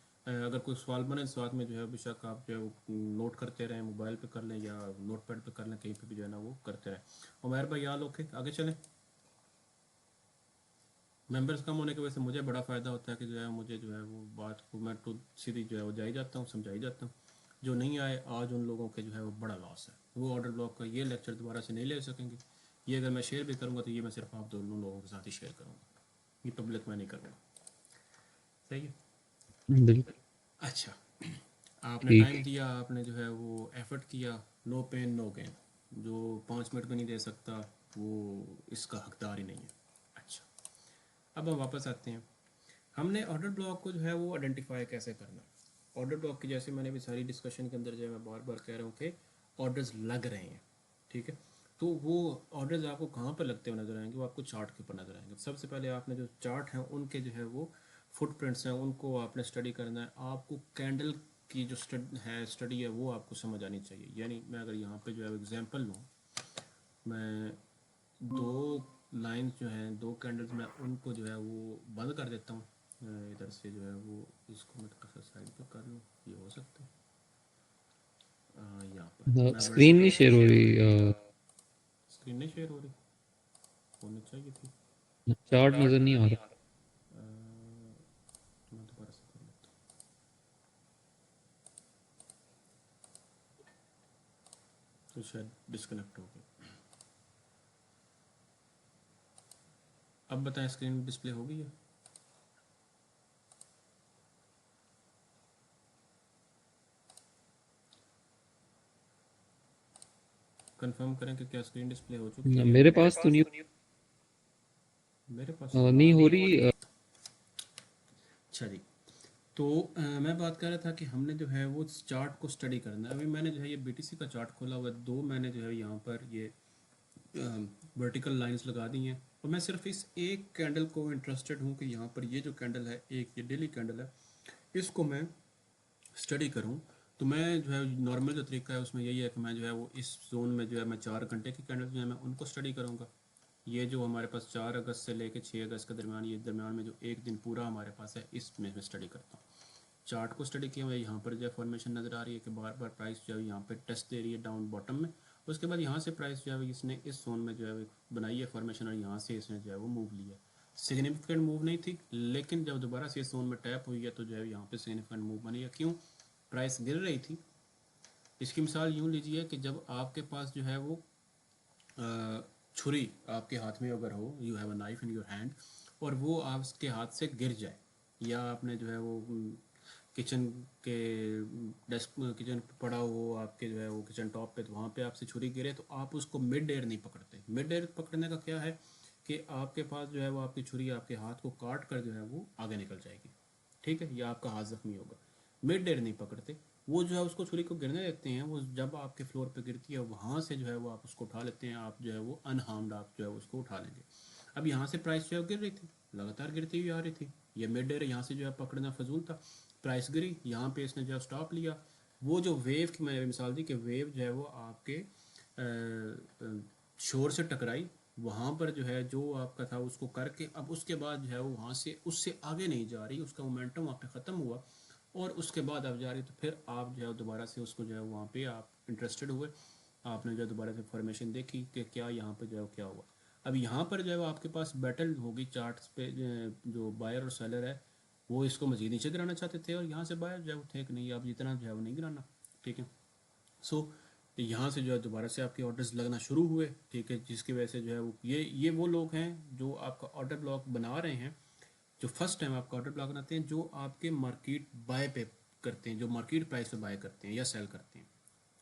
अगर कोई सवाल बने साथ में जो है बेशक आप जो है वो नोट करते रहें, मोबाइल पे कर लें या नोट पैड पे कर लें, कहीं पे भी जो है ना वो करते रहें। उमैर भाई याद ओके, आगे चलें। मेंबर्स कम होने की वजह से मुझे बड़ा फ़ायदा होता है कि जो है मुझे जो है वो बात को मैं तो सीधी जो है वो जाई जाता हूँ, समझाई जाता हूँ। जो नहीं आए आज उन लोगों के जो है वो बड़ा लॉस है, वो ऑर्डर ब्लॉक का ये लेक्चर दोबारा से नहीं ले सकेंगे। ये अगर मैं शेयर भी करूँगा तो ये मैं सिर्फ आप दोनों लोगों के साथ ही शेयर करूँगा, ये पब्लिक में नहीं करूँगा। सही है, बिल्कुल अच्छा। आपने ठीक टाइम है। दिया, आपने जो है वो एफर्ट किया, नो पेन नो गेन। जो 5 मिनट भी नहीं दे सकता वो इसका हकदार ही नहीं है। अच्छा, अब हम वापस आते हैं। हमने ऑर्डर ब्लॉक को जो है वो आइडेंटिफाई कैसे करना। ऑर्डर ब्लॉक की जैसे मैंने भी सारी डिस्कशन के अंदर जो है मैं बार बार कह रहा हूँ कि ऑर्डर्स लग रहे हैं, ठीक है। तो वो ऑर्डर्स आपको कहाँ पर लगते हुए नजर आएंगे, वो आपको चार्ट के ऊपर नजर आएंगे। सबसे पहले आपने जो चार्ट हैं उनके जो है वो फुटप्रिंट्स हैं उनको आपने स्टडी करना है। आपको कैंडल की जो स्टडी है वो आपको समझ आनी चाहिए। यानी मैं अगर यहाँ पे जो है एग्जांपल लूँ, मैं दो लाइंस जो हैं, दो कैंडल्स, मैं उनको जो है वो बंद कर देता हूँ। इधर से जो है वो इसको मैं थोड़ा सा साइड पे कर लूँ, ये हो सकता है। यहाँ पर मैं स्क्रीन नहीं वर्टिकल शेयर हो रही, स्क्रीन नहीं शेयर हो रही, होनी चाहिए थी। चार्ट नजर नहीं आ रहा। मैं दोबारा से कर लेता हूँ, तो शायद डिस्कनेक्ट हो गया। अब बताएं, स्क्रीन डिस्प्ले हो गई है? कंफर्म करें कि क्या स्क्रीन डिस्प्ले हो चुकी है। मेरे पास तो नहीं मेरे पास तो नहीं हो रही। अच्छा जी। तो मैं बात कर रहा था कि हमने जो है वो चार्ट को स्टडी करना है। अभी मैंने जो है ये बीटीसी का चार्ट खोला हुआ है, दो मैंने जो है यहाँ पर ये वर्टिकल लाइंस लगा दी हैं, और मैं सिर्फ इस एक कैंडल को इंटरेस्टेड हूँ कि यहाँ पर ये जो कैंडल है, एक ये डेली कैंडल है, इसको मैं स्टडी करूँ। तो मैं जो है नॉर्मल जो तरीका है उसमें यही है कि मैं जो है वो इस जोन में जो है मैं 4 घंटे की कैंडल जो है मैं उनको स्टडी करूँगा। ये जो हमारे पास 4 अगस्त से लेकर 6 अगस्त के दरमियान, ये दरमियान में जो एक दिन पूरा हमारे पास है, इसमें मैं स्टडी करता हूँ। चार्ट को स्टडी किया हुआ है, यहाँ पर जो है फॉर्मेशन नज़र आ रही है कि बार बार प्राइस जो है यहाँ पे टेस्ट दे रही है डाउन बॉटम में। उसके बाद यहाँ से प्राइस जो है इसने इस जोन में जो है बनाई है फॉर्मेशन, और यहाँ से इसने जो है वो मूव लिया। सिग्निफिकेंट मूव नहीं थी, लेकिन जब दोबारा से इस जोन में टैप हुई है तो जो है यहाँ पे सिग्निफिकेंट मूव बनी है। क्यों? प्राइस गिर रही थी। इसकी मिसाल यूँ लीजिए कि जब आपके पास जो है वो छुरी आपके हाथ में अगर हो, you have a knife in your hand, और वो आपके हाथ से गिर जाए, या आपने जो है वो किचन के डेस्क किचन पे पड़ा हो आपके जो है वो किचन टॉप पे, तो वहाँ पे आपसे छुरी गिरे तो आप उसको मिड एयर नहीं पकड़ते। मिड एयर पकड़ने का क्या है कि आपके पास जो है वो आपकी छुरी आपके हाथ को काट कर जो है वो आगे निकल जाएगी, ठीक है, या आपका हाथ जख्मी होगा। मिड एयर नहीं पकड़ते, वो जो है उसको छुरी को गिरने देते हैं। वो जब आपके फ्लोर पे गिरती है वहाँ से जो है वो आप उसको उठा लेते हैं, आप जो है वो अनहार्म्ड आप जो है उसको उठा लेंगे। अब यहाँ से प्राइस जो है गिर रही थी, लगातार गिरती हुई आ रही थी, ये मिड एयर यहाँ से जो है पकड़ना फजूल था। प्राइस गिरी, यहाँ पे इसने जो है स्टॉप लिया। वो जो वेव की मैंने मिसाल दी कि वेव जो है वो आपके शोर से टकराई, वहाँ पर जो है जो आपका था उसको करके, अब उसके बाद जो है वो वहाँ से उससे आगे नहीं जा रही, उसका मोमेंटम वहाँ पे ख़त्म हुआ, और उसके बाद आप जा रही, तो फिर आप जो है दोबारा से उसको जो है वहाँ पे आप इंटरेस्टेड हुए, आपने जो है दोबारा से फॉर्मेशन देखी कि क्या यहाँ पे जो है क्या हुआ। अब यहाँ पर जो है आपके पास बैटल होगी चार्ट्स पे, जो बायर और सेलर है वो इसको मजीद नीचे गिराना चाहते थे, और यहाँ से बायर जो है वो थे कि नहीं, आप जितना जो है वो नहीं गिराना, ठीक है। सो यहाँ से जो है दोबारा से आपके ऑर्डर्स लगना शुरू हुए, ठीक है, जिसकी वजह से जो है वो ये वो लोग हैं जो आपका ऑर्डर ब्लॉक बना रहे हैं, जो फर्स्ट टाइम आपका ऑर्डर ब्लॉक बनाते हैं, जो आपके मार्केट बाय पे करते हैं, जो मार्केट प्राइस पे बाय करते हैं या सेल करते हैं,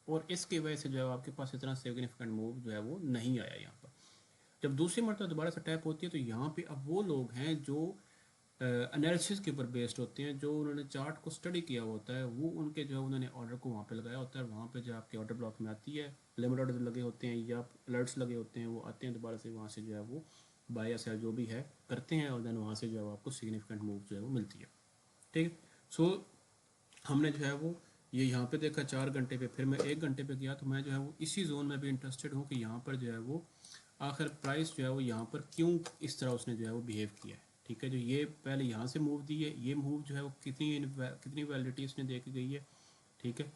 और इसकी वजह से जो है आपके पास इतना सिग्निफिकेंट मूव जो है वो नहीं आया यहाँ पर। जब दूसरी मरतबा दोबारा से टैप होती है तो यहाँ पे अब वो लोग हैं जो एनालिसिस के ऊपर बेस्ड होते हैं, जो उन्होंने चार्ट को स्टडी किया होता है, वो उनके जो है उन्होंने ऑर्डर को वहाँ पे लगाया होता है। वहाँ पे जो आपके ऑर्डर ब्लॉक में आती है, लिमिट ऑर्डर लगे होते हैं या अलर्ट्स लगे होते हैं, वो आते हैं दोबारा से वहाँ से जो है वो बाय या सेल जो भी है करते हैं, और देन वहाँ से जो है आपको सिग्निफिकेंट मूव जो है वो मिलती है, ठीक है। सो हमने जो है वो ये यहाँ पे देखा 4 घंटे पे, फिर मैं 1 घंटे पे गया, तो मैं जो है वो इसी जोन में भी इंटरेस्टेड हूँ कि यहाँ पर जो है वो आखिर प्राइस जो है वो यहाँ पर क्यों इस तरह उसने जो है वो बिहेव किया है, ठीक है। जो ये पहले यहाँ से मूव दी है, ये मूव जो है वो कितनी वैलिडिटी इसने दे के गई है, ठीक है।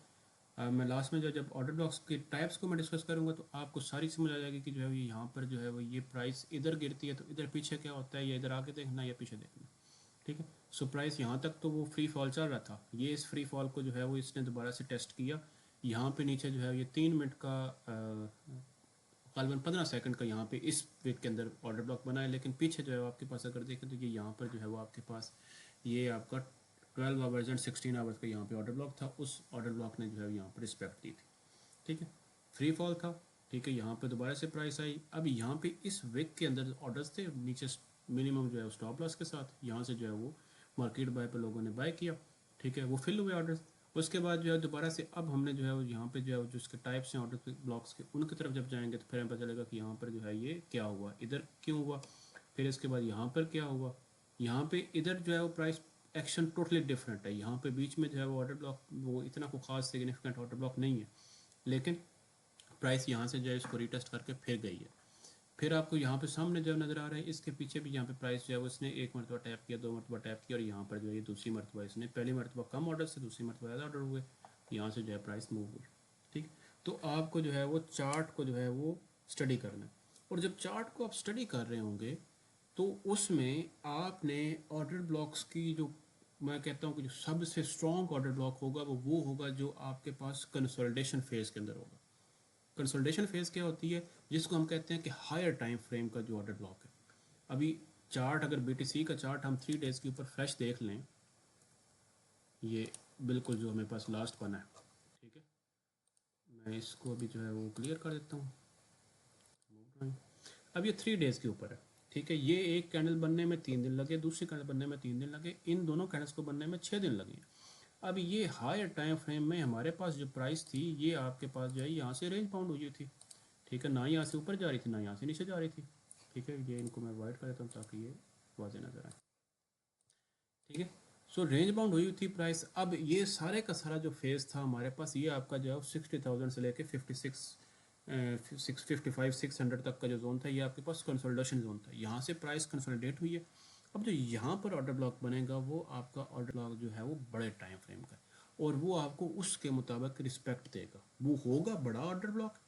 मैं लास्ट में जब ऑर्डर ब्लॉक्स के टाइप्स को मैं डिस्कस करूँगा तो आपको सारी समझ आ जाएगी कि जो है यहाँ पर जो है वो ये प्राइस इधर गिरती है तो इधर पीछे क्या होता है, या इधर आगे देखना या पीछे देखना, ठीक है। सो प्राइस यहाँ तक तो वो फ्री फॉल चल रहा था, ये इस फ्री फॉल को जो है वो इसने दोबारा से टेस्ट किया। यहाँ पे नीचे जो है ये 3 मिनट का करीबन 15 सेकंड का यहाँ पे इस वीक के अंदर ऑर्डर ब्लॉक बना है, लेकिन पीछे जो है आपके पास अगर देखें तो ये यहाँ पर जो है वो आपके पास ये आपका 12 आवर्स एंड 16 आवर्स का यहाँ पे ऑर्डर ब्लॉक था, उस ऑर्डर ब्लॉक ने जो है यहाँ पर रिस्पेक्ट दी थी, ठीक है। फ्री फॉल था, ठीक है। यहाँ पे दोबारा से प्राइस आई, अब यहाँ पे इस वीक के अंदर ऑर्डर्स थे नीचे मिनिमम जो है स्टॉप लॉस के साथ, यहाँ से जो है वो मार्केट बाय पे लोगों ने बाय किया, ठीक है, वो फिल हुए ऑर्डर्स। उसके बाद जो है दोबारा से अब हमने जो है वो यहाँ पे जो है जो उसके टाइप्स हैं ऑर्डर ब्लॉक्स के, उनकी तरफ जब जाएंगे तो फिर हमें पता चलेगा कि यहाँ पर जो है ये क्या हुआ, इधर क्यों हुआ, फिर इसके बाद यहाँ पर क्या हुआ, यहाँ पे इधर जो है वो प्राइस एक्शन टोटली डिफरेंट है। यहाँ पे बीच में जो है वो ऑर्डर ब्लॉक वो इतना कोई खास सिग्निफिकेंट ऑर्डर ब्लॉक नहीं है, लेकिन प्राइस यहाँ से जो है इसको रिटेस्ट करके फिर गई है। फिर आपको यहाँ पे सामने जो नज़र आ रहा है इसके पीछे भी यहाँ पे प्राइस जो है उसने एक मरतबा टैप किया, दो मरतबा टैप किया, और यहाँ पर जो है ये दूसरी मरतबा इसने पहली मरतबा कम ऑर्डर से दूसरी मरतबा ज़्यादा ऑर्डर हुए, यहाँ से जो है प्राइस मूव हुई। ठीक, तो आपको जो है वो चार्ट को जो है वो स्टडी करना है, और जब चार्ट को आप स्टडी कर रहे होंगे तो उसमें आपने ऑर्डर ब्लॉक्स की जो मैं कहता हूँ कि जो सबसे स्ट्रॉन्ग ऑर्डर ब्लॉक होगा वो होगा जो आपके पास कंसोलिडेशन फेज़ के अंदर होगा। कंसोलिडेशन फेज़ क्या होती है, जिसको हम कहते हैं कि हायर टाइम फ्रेम का जो ऑर्डर ब्लॉक है। अभी चार्ट अगर BTC का चार्ट हम 3 डेज़ के ऊपर फ्रेश देख लें, ये बिल्कुल जो हमें पास लास्ट बना है, ठीक है, मैं इसको अभी जो है वो क्लियर कर देता हूँ। अब ये 3 डेज़ के ऊपर है, ठीक है, ये एक कैंडल बनने में 3 दिन लगे, दूसरी कैंडल बनने में 3 दिन लगे, इन दोनों कैंडल्स को बनने में 6 दिन लगे। अब ये हायर टाइम फ्रेम में हमारे पास जो प्राइस थी ये आपके पास जो है यहाँ से रेंज बाउंड हुई थी, ठीक है, ना यहाँ से ऊपर जा रही थी ना यहाँ से नीचे जा रही थी, ठीक है, ये इनको मैं अवॉइड कर देता हूँ ताकि ये वाज़ेह नज़र आए, ठीक है। सो रेंज बाउंड हुई थी प्राइस। अब ये सारे का सारा जो फेज़ था हमारे पास, ये आपका जो है 60,000 से लेके 600 तक का जो जोन था ये आपके पास कंसोलिडेशन जोन था, यहाँ से प्राइस कंसोलिडेट हुई है। अब जो यहाँ पर ऑर्डर ब्लॉक बनेगा वो आपका ऑर्डर ब्लॉक जो है वो बड़े टाइम फ्रेम का है, और वो आपको उसके मुताबिक रिस्पेक्ट देगा, वो होगा बड़ा ऑर्डर ब्लॉक,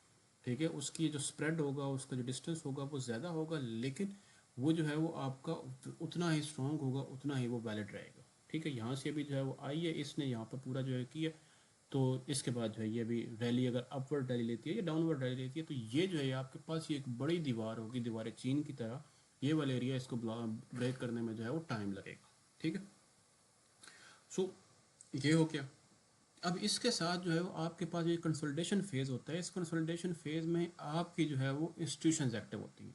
ठीक है, उसकी जो स्प्रेड होगा उसका जो डिस्टेंस होगा वो ज़्यादा होगा, लेकिन वो जो है वो आपका उतना ही स्ट्रॉन्ग होगा, उतना ही वो वैलिड रहेगा, ठीक है। यहाँ से भी जो है वो आई है, इसने यहाँ पर पूरा जो है किया, तो इसके बाद जो है ये भी रैली अगर अपवर्ड रैली लेती है या डाउनवर्ड रैली लेती है तो ये जो है आपके पास ये एक बड़ी दीवार होगी, दीवार चीन की तरह, ये वाला एरिया इसको ब्रेक करने में जो है वो टाइम लगेगा, ठीक है। सो ये हो गया। अब इसके साथ जो है वो आपके पास ये कंसोलिडेशन फेज़ होता है, इस कंसोलिडेशन फेज़ में आपकी जो है वो इंस्टीट्यूशंस एक्टिव होती हैं,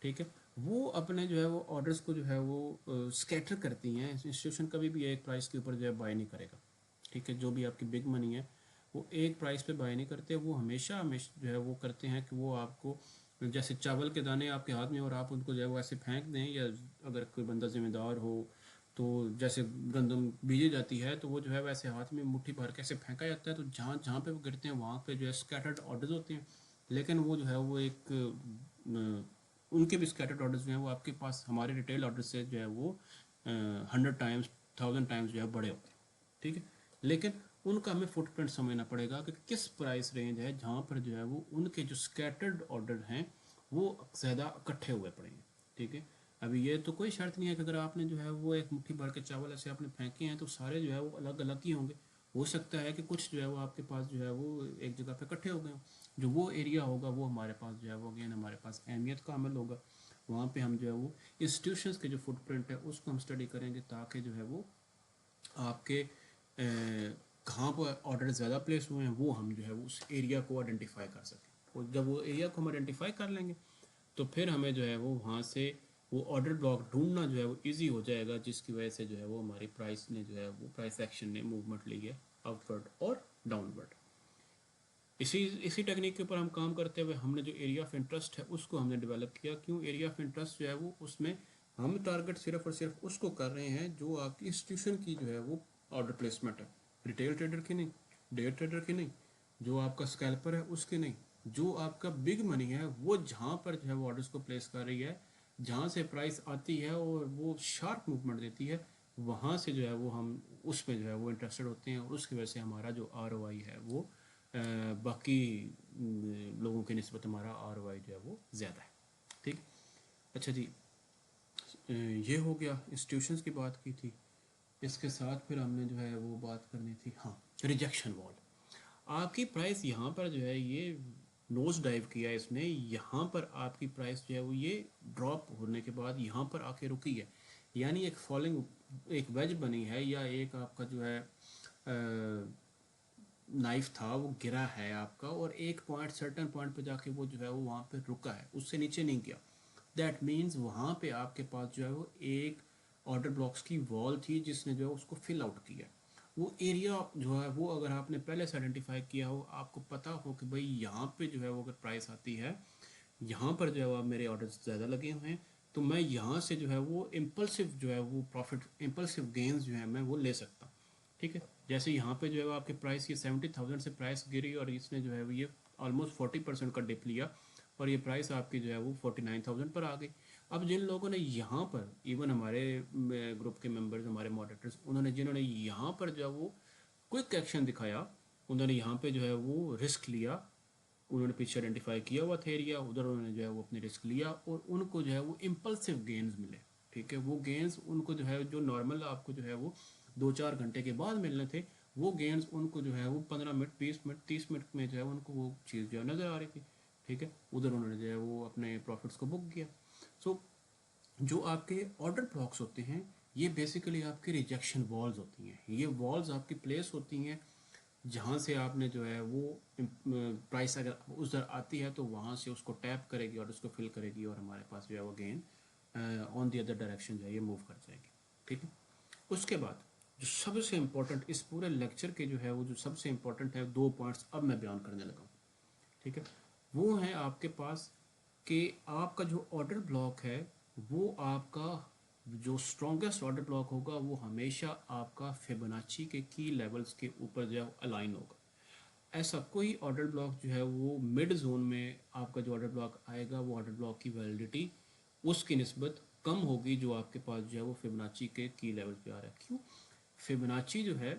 ठीक है, वो अपने जो है वो ऑर्डर्स को जो है वो स्कैटर करती हैं। इंस्टीट्यूशन कभी भी एक प्राइस के ऊपर जो है बाय नहीं करेगा, ठीक है, जो भी आपकी बिग मनी है वो एक प्राइस पे बाय नहीं करते, वो हमेशा हमेशा जो है वो करते हैं कि वो आपको जैसे चावल के दाने आपके हाथ में और आप उनको जो है वो ऐसे फेंक दें, या अगर कोई बंदा जिम्मेदार हो तो जैसे गंदम बीजी जाती है तो वो जो है वैसे हाथ में मुट्ठी भर के ऐसे फेंका जाता है, तो जहाँ जहाँ पे वो गिरते हैं वहाँ पे जो है स्कैटर्ड ऑर्डर्स होते हैं, लेकिन वो जो है वो एक उनके भी स्कैटर्ड ऑर्डर्स जो हैं वो आपके पास हमारे रिटेल ऑर्डर से जो है वो 100 टाइम्स 1000 टाइम्स जो है बड़े होते हैं, ठीक है, लेकिन उनका हमें फुटप्रिंट समझना पड़ेगा कि किस प्राइस रेंज है जहाँ पर जो है वो उनके जो स्कैटर्ड ऑर्डर हैं वो ज़्यादा इकट्ठे हुए पड़े हैं, ठीक है। अभी ये तो कोई शर्त नहीं है कि अगर आपने जो है वो एक मुट्ठी भर के चावल ऐसे आपने फेंके हैं तो सारे जो है वो अलग अलग ही होंगे, हो सकता है कि कुछ जो है वो आपके पास जो है वो एक जगह पे इकट्ठे हो गए हों, जो वो एरिया होगा वो हमारे पास जो है वो अगेन हमारे पास अहमियत का अमल होगा, वहाँ पे हम जो है वो इंस्टीट्यूशंस के जो फुटप्रिंट है उसको हम स्टडी करेंगे ताकि जो है वो आपके कहाँ पर ऑर्डर ज़्यादा प्लेस हुए हैं वो हम जो है वो उस एरिया को आइडेंटिफाई कर सकें, और जब वो एरिया को हम आइडेंटिफाई कर लेंगे तो फिर हमें जो है वो वहाँ से वो ऑर्डर ब्लॉक ढूंढना जो है वो इजी हो जाएगा, जिसकी वजह से जो है वो हमारी प्राइस ने जो है वो प्राइस एक्शन ने मूवमेंट ली है अपवर्ड और डाउनवर्ड। इसी टेक्निक के ऊपर हम काम करते हुए हमने जो एरिया ऑफ इंटरेस्ट है उसको हमने डेवलप किया। क्यों एरिया ऑफ इंटरेस्ट जो है वो उसमें हम टारगेट सिर्फ और सिर्फ उसको कर रहे हैं जो आपकी इंस्टीट्यूशन की जो है वो ऑर्डर प्लेसमेंट है, रिटेल ट्रेडर की नहीं, डे ट्रेडर की नहीं, जो आपका स्कैल्पर है उसकी नहीं, जो आपका बिग मनी है वो जहाँ पर जो है वो ऑर्डर्स को प्लेस कर रही है, जहाँ से प्राइस आती है और वो शार्प मूवमेंट देती है, वहाँ से जो है वो हम उसमें जो है वो इंटरेस्टेड होते हैं, और उसकी वजह से हमारा जो ROI है वो बाकी लोगों के निस्बत हमारा ROI जो है वो ज़्यादा है, ठीक। अच्छा जी, ये हो गया इंस्टीट्यूशंस की बात की थी। इसके साथ फिर हमने जो है वो बात करनी थी, हाँ, रिजेक्शन वॉल। आपकी प्राइस यहाँ पर जो है ये नोज डाइव किया इसने, यहाँ पर आपकी प्राइस जो है वो ये ड्रॉप होने के बाद यहाँ पर आके रुकी है, यानी एक फॉलिंग एक वेज बनी है, या एक आपका जो है नाइफ था वो गिरा है आपका, और एक पॉइंट सर्टन पॉइंट पे जाके वो जो है वो वहाँ पे रुका है, उससे नीचे नहीं गया। दैट मीन्स वहाँ पे आपके पास जो है वो एक ऑर्डर ब्लॉक्स की वॉल थी जिसने जो है उसको फिल आउट किया। वो एरिया जो है वो अगर आपने पहले से आइडेंटिफाई किया हो, आपको पता हो कि भाई यहाँ पे जो है वो अगर प्राइस आती है, यहाँ पर जो है मेरे ऑर्डर ज़्यादा लगे हुए हैं, तो मैं यहाँ से जो है वो इम्पल्सिव जो है वो प्रॉफिट, इम्पल्सिव गेंस जो है मैं वो ले सकता हूँ। ठीक है, जैसे यहाँ पे जो है आपके प्राइस ये 70,000 से प्राइस गिरी और इसने जो है वो ये ऑलमोस्ट 40% का डिप लिया और ये प्राइस आपकी जो है वो 49,000 पर आ गई। अब जिन लोगों ने यहाँ पर, इवन हमारे ग्रुप के मेंबर्स, हमारे मॉडरेटर्स, उन्होंने जिन्होंने यहाँ पर जो है वो क्विक एक्शन दिखाया, उन्होंने यहाँ पे जो है वो रिस्क लिया, उन्होंने पीछे आइडेंटिफाई किया हुआ था एरिया, उधर उन्होंने जो है वो अपने रिस्क लिया और उनको जो है वो इम्पल्सिव गेंस मिले। ठीक है, वो गेंस उनको जो है, जो नॉर्मल आपको जो है वो 2-4 घंटे के बाद मिलने थे, वो गेंस उनको जो है वो 15 मिनट, 20 मिनट, 30 मिनट में जो है उनको वो चीज़ जो है नज़र आ रही थी। ठीक है, उधर उन्होंने जो है वो अपने प्रॉफिट्स को बुक किया। सो जो आपके ऑर्डर ब्लॉक्स होते हैं, ये बेसिकली आपके रिजेक्शन वॉल्स होती हैं। ये वॉल्स आपकी प्लेस होती हैं जहाँ से आपने जो है वो प्राइस अगर उधर आती है तो वहाँ से उसको टैप करेगी और उसको फिल करेगी और हमारे पास जो है वो gain on the other direction जो है ये मूव कर जाएगी। ठीक है, उसके बाद जो सबसे इम्पोर्टेंट इस पूरे लेक्चर के जो है वो जो सबसे इम्पोर्टेंट है, 2 पॉइंट्स अब मैं बयान करने लगा हूँ। ठीक है, वो है आपके पास कि आपका जो ऑर्डर ब्लॉक है वो आपका जो स्ट्रॉन्गेस्ट ऑर्डर ब्लॉक होगा वो हमेशा आपका फिबोनाची के की लेवल्स के ऊपर जो है अलाइन होगा। ऐसा कोई ऑर्डर ब्लॉक जो है वो मिड जोन में आपका जो ऑर्डर ब्लॉक आएगा, वो ऑर्डर ब्लॉक की वैलिडिटी उसकी निस्बत कम होगी जो आपके पास जो है वो फिबोनाची के की लेवल पे आ रहा है। क्यों? फिबोनाची जो है,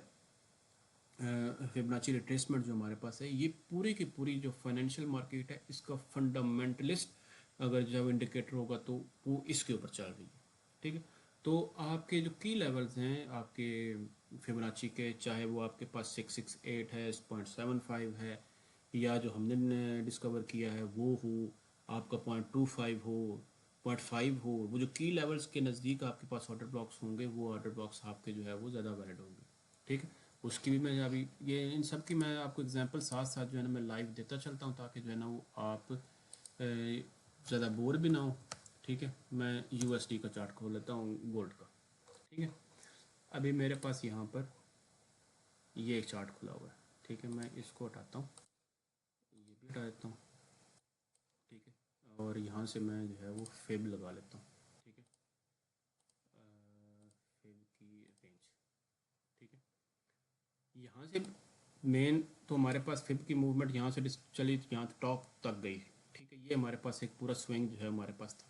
फिबोनाची रिट्रेसमेंट जो हमारे पास है, ये पूरी की पूरी जो फाइनेंशियल मार्केट है इसका फंडामेंटलिस्ट अगर जब इंडिकेटर होगा तो वो इसके ऊपर चल रही है। ठीक है, तो आपके जो की लेवल्स हैं आपके फिबोनाची के, चाहे वो आपके पास 668 है, 0.75 है, या जो हमने डिस्कवर किया है वो हो, आपका 0.25 हो, 0.5 हो, वो जो की लेवल्स के नज़दीक आपके पास ऑर्डर ब्लॉक्स होंगे, वो ऑर्डर ब्लॉक्स आपके जो है वो ज़्यादा वैलिड होंगे। ठीक है, उसकी भी मैं अभी ये इन सब की मैं आपको एग्जांपल साथ साथ जो है ना मैं लाइव देता चलता हूँ ताकि जो है ना वो आप ज़्यादा बोर भी ना हो। ठीक है, मैं यूएसडी का चार्ट खोल लेता हूँ गोल्ड का। ठीक है, अभी मेरे पास यहाँ पर ये एक चार्ट खुला हुआ है। ठीक है, मैं इसको हटाता हूँ, ये भी हटा देता हूँ। ठीक है, और यहाँ से मैं जो है वो फेब लगा लेता हूँ। ठीक है, फेब की रेंज। ठीक है, यहाँ से मेन तो हमारे पास फिब की मूवमेंट यहाँ से चली यहाँ टॉप तक गई। ठीक है, ये हमारे पास एक पूरा स्विंग जो है हमारे पास था।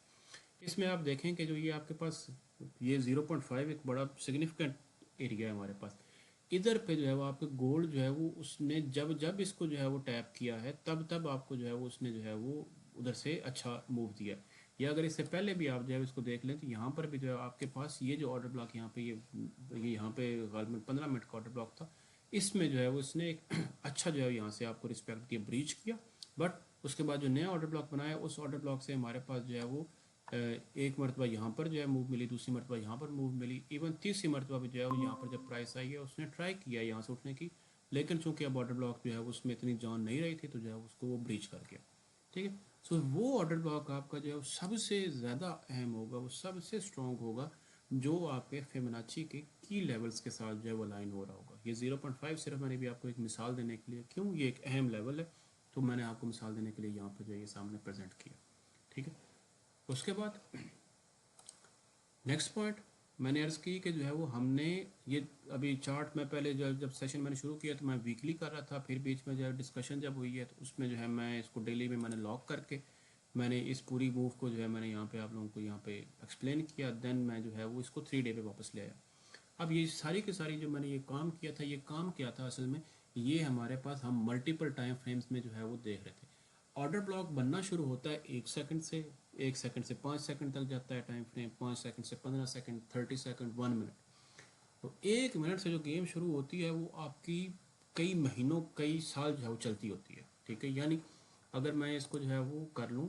इसमें आप देखें कि जो ये आपके पास ये 0.5 एक बड़ा सिग्निफिकेंट एरिया है हमारे पास। इधर पे जो है वो आपके गोल्ड जो है वो उसने जब जब इसको जो है वो टैप किया है तब तब आपको जो है वो उसने जो है वो उधर से अच्छा मूव दिया। या अगर इससे पहले भी आप जो है इसको देख लें तो यहाँ पर भी जो है आपके पास ये जो ऑर्डर ब्लॉक यहाँ पे ये यहाँ पे गालमन 15 मिनट का ऑर्डर ब्लॉक था, इसमें जो है वो इसने एक अच्छा जो है यहाँ से आपको रिस्पेक्ट किया, ब्रीच किया। बट उसके बाद जो नया ऑर्डर ब्लॉक बनाया उस ऑर्डर ब्लॉक से हमारे पास जो है वो एक मरतबा यहाँ पर जो है मूव मिली, दूसरी मरतबा यहाँ पर मूव मिली, इवन तीसरी मरतबा भी जो है वो यहाँ पर जब प्राइस आई है उसने ट्राई किया यहाँ से उठने की, लेकिन चूंकि अब ऑर्डर ब्लॉक जो है उसमें इतनी जान नहीं रही थी तो जो है उसको वो ब्रीच कर गया। ठीक है, सो वो ऑर्डर ब्लॉक आपका जो है सबसे ज़्यादा अहम होगा, वो सबसे स्ट्रॉन्ग होगा जो आपके फिबोनाची के की लेवल्स के साथ जो है वो लाइन हो रहा होगा। ये 0.5 सिर्फ मैंने भी आपको एक मिसाल देने के लिए, क्यों ये एक अहम लेवल है तो मैंने आपको मिसाल देने के लिए यहाँ पर जो है ये सामने प्रेजेंट किया। ठीक है, उसके बाद नेक्स्ट पॉइंट मैंने अर्ज़ की कि जो है वो हमने ये अभी चार्ट में पहले जब सेशन मैंने शुरू किया तो मैं वीकली कर रहा था, फिर बीच में जो है डिस्कशन जब हुई है तो उसमें जो है मैं इसको डेली में मैंने लॉक करके मैंने इस पूरी मूव को जो है मैंने यहाँ पे आप लोगों को यहाँ पे एक्सप्लेन किया, देन मैं जो है वो इसको 3 डे पे वापस ले आया। अब ये सारी की सारी जो मैंने ये काम किया था, ये काम क्या था असल में, ये हमारे पास हम मल्टीपल टाइम फ्रेम्स में जो है वो देख रहे थे। ऑर्डर ब्लॉक बनना शुरू होता है 1 सेकंड से, 1 सेकंड से 5 सेकंड तक जाता है टाइम फ्रेम, 5 सेकंड से 15 सेकंड, 30 सेकंड, 1 मिनट। तो 1 मिनट से जो गेम शुरू होती है वो आपकी कई महीनों कई साल जो है वो चलती होती है। ठीक है, यानी अगर मैं इसको जो है वो कर लूँ,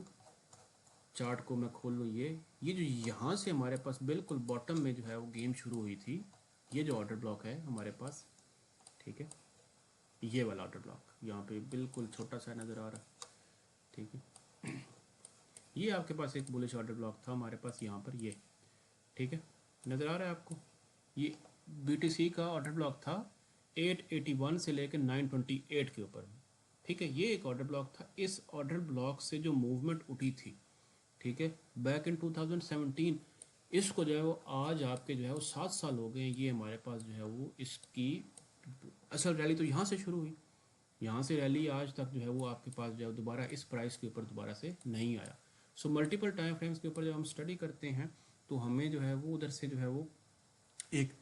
चार्ट को मैं खोल लूँ, ये जो यहाँ से हमारे पास बिल्कुल बॉटम में जो है वो गेम शुरू हुई थी, ये जो ऑर्डर ब्लॉक है हमारे पास, ठीक है, ये वाला ऑर्डर ब्लॉक यहाँ पे बिल्कुल छोटा सा नज़र आ रहा है। ठीक है, ये आपके पास एक बुलिश ऑर्डर ब्लॉक था हमारे पास यहाँ पर ये। ठीक है, नज़र आ रहा है आपको? ये BTC का ऑर्डर ब्लॉक था 881 से लेकर 928 के ऊपर, ठीक है। ये एक ऑर्डर ब्लॉक था। इस ऑर्डर ब्लॉक से जो मूवमेंट उठी थी, ठीक है, बैक इन 2017, इसको जो है वो आज आपके जो है वो 7 साल हो गए, ये हमारे पास जो है वो इसकी असल रैली तो यहाँ से शुरू हुई, यहाँ से रैली आज तक जो है वो आपके पास जो है दोबारा इस प्राइस के ऊपर दोबारा से नहीं आया। सो मल्टीपल टाइम फ्रेम्स के ऊपर जब हम स्टडी करते हैं तो हमें जो है वो उधर से जो है वो एक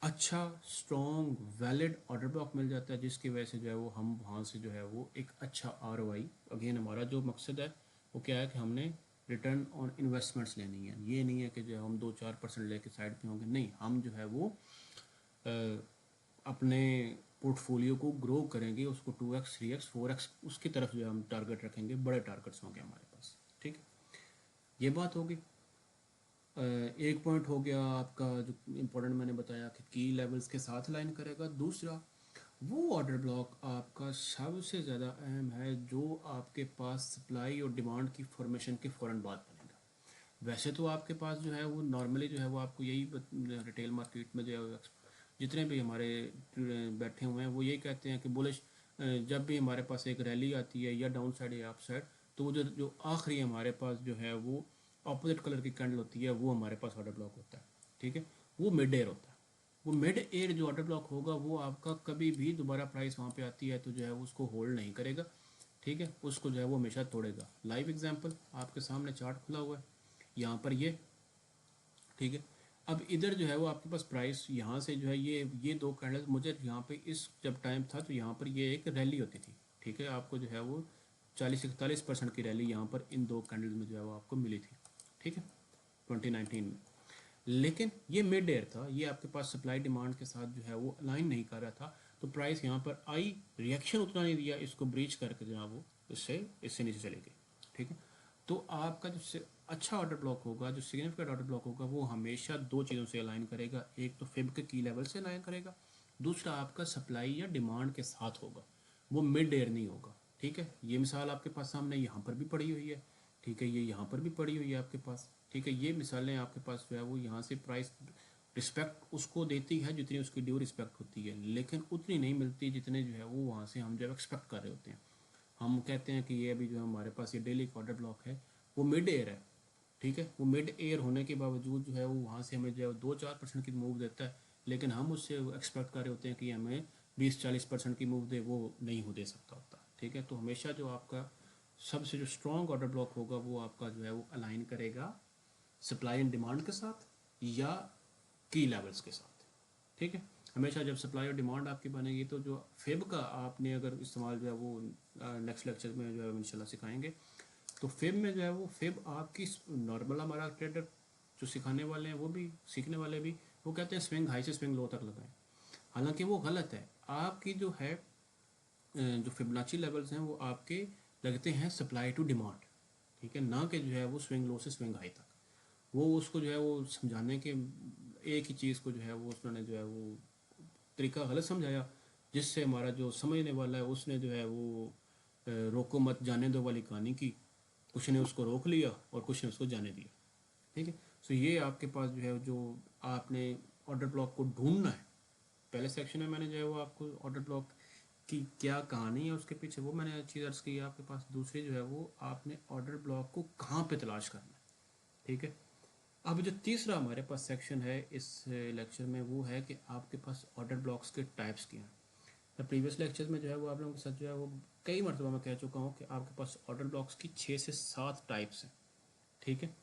अच्छा स्ट्रॉन्ग वैलिड ऑर्डर ब्लॉक मिल जाता है, जिसकी वजह से जो है वो हम वहाँ से जो है वो एक अच्छा ROI, अगेन हमारा जो मकसद है वो क्या है कि हमने रिटर्न ऑन इन्वेस्टमेंट्स लेनी है। ये नहीं है कि जो है हम 2-4% लेके साइड पे होंगे, नहीं, हम जो है वो अपने पोर्टफोलियो को ग्रो करेंगे, उसको 2x 3x 4x उसकी तरफ जो है हम टारगेट रखेंगे, बड़े टारगेट्स होंगे हमारे पास, ठीक है। ये बात होगी। एक पॉइंट हो गया आपका जो इम्पोर्टेंट मैंने बताया कि की लेवल्स के साथ लाइन करेगा। दूसरा, वो ऑर्डर ब्लॉक आपका सबसे ज़्यादा अहम है जो आपके पास सप्लाई और डिमांड की फॉर्मेशन के फ़ौरन बाद बनेगा। वैसे तो आपके पास जो है वो नॉर्मली जो है वो आपको यही रिटेल मार्केट में जो है जितने भी हमारे बैठे हुए हैं वो यही कहते हैं कि बुलिश जब भी हमारे पास एक रैली आती है या डाउन साइड या अप साइड, तो वो जो आखिरी हमारे पास जो है वो ऑपोजिट कलर की कैंडल होती है, वो हमारे पास ऑर्डर ब्लॉक होता है, ठीक है। वो मिड एयर होता है। वो मिड एयर जो ऑर्डर ब्लॉक होगा वो आपका कभी भी दोबारा प्राइस वहाँ पे आती है तो जो है वो उसको होल्ड नहीं करेगा, ठीक है, उसको जो है वो हमेशा तोड़ेगा। लाइव एग्जांपल आपके सामने चार्ट खुला हुआ है यहाँ पर ये, ठीक है। अब इधर जो है वो आपके पास प्राइस यहाँ से जो है ये दो कैंडल्स मुझे यहाँ पे इस जब टाइम था तो यहाँ पर ये एक रैली होती थी, ठीक है, आपको जो है वो 40-41% की रैली यहाँ पर इन दो कैंडल्स में जो है वो आपको मिली थी, ठीक है, 2019 में। लेकिन ये मिड एयर था, ये आपके पास सप्लाई डिमांड के साथ जो है वो अलाइन नहीं कर रहा था, तो प्राइस यहाँ पर आई, रिएक्शन उतना नहीं दिया, इसको ब्रीच करके जो है वो इससे नीचे चले गई, ठीक है। तो आपका जो अच्छा ऑर्डर ब्लॉक होगा, जो सिग्निफिकेंट ऑर्डर ब्लॉक होगा, वो हमेशा दो चीज़ों से अलाइन करेगा। एक तो फिब के की लेवल से अलाइन करेगा, दूसरा आपका सप्लाई या डिमांड के साथ होगा, वो मिड एयर नहीं होगा, ठीक है। ये मिसाल आपके पास सामने यहाँ पर भी पड़ी हुई है, ठीक है, ये यहाँ पर भी पड़ी हुई है आपके पास, ठीक है। ये मिसालें आपके पास जो है वो यहाँ से प्राइस रिस्पेक्ट उसको देती है जितनी उसकी ड्यू रिस्पेक्ट होती है, लेकिन उतनी नहीं मिलती जितने जो है वो वहाँ से हम जब एक्सपेक्ट कर रहे होते हैं। हम कहते हैं कि ये अभी जो हमारे पास ये डेली ऑर्डर ब्लॉक है वो मिड एयर है, ठीक है। वो मिड एयर होने के बावजूद जो है वो वहाँ से हमें जो है 2-4% की मूव देता है, लेकिन हम उससे एक्सपेक्ट कर रहे होते हैं कि हमें 20-40% की मूव दे, वो नहीं हो दे सकता होता, ठीक है। तो हमेशा जो आपका सबसे जो स्ट्रॉन्ग ऑर्डर ब्लॉक होगा वो आपका जो है वो अलाइन करेगा सप्लाई एंड डिमांड के साथ या की लेवल्स के साथ, ठीक है। हमेशा जब सप्लाई और डिमांड आपकी बनेगी तो जो फेब का आपने अगर इस्तेमाल जो है वो नेक्स्ट लेक्चर में जो है इंशाल्लाह सिखाएंगे, तो फेब में जो है वो फेब आपकी नॉर्मल हमारा ट्रेडर जो सिखाने वाले हैं वो भी सीखने वाले भी वो कहते हैं स्विंग हाई से स्विंग लो तक लगाएं, हालांकि वो गलत है। आपकी जो है जो फिबोनाची लेवल्स हैं वो आपके लगते हैं सप्लाई टू डिमांड, ठीक है, ना कि जो है वो स्विंग लो से स्विंग हाई तक। वो उसको जो है वो समझाने के एक ही चीज़ को जो है वो उसने जो है वो तरीका गलत समझाया, जिससे हमारा जो समझने वाला है उसने जो है वो रोको मत जाने दो वाली कहानी की, कुछ ने उसको रोक लिया और कुछ ने उसको जाने दिया, ठीक है। सो ये आपके पास जो है जो आपने ऑर्डर ब्लॉक को ढूंढना है। पहले सेक्शन में मैंने जो है वो आपको ऑर्डर ब्लॉक की क्या कहानी है उसके पीछे वो मैंने अच्छी अर्ज की आपके पास। दूसरी जो है वो आपने ऑर्डर ब्लॉक को कहाँ पे तलाश करना है, ठीक है। अब जो तीसरा हमारे पास सेक्शन है इस लेक्चर में वो है कि आपके पास ऑर्डर ब्लॉक्स के टाइप्स क्या हैं। मैं प्रीवियस लेक्चर्स में जो है वो आप लोगों के साथ जो है वो कई मरतबा मैं कह चुका हूँ कि आपके पास ऑर्डर ब्लॉक्स की 6 से 7 टाइप्स हैं, ठीक है।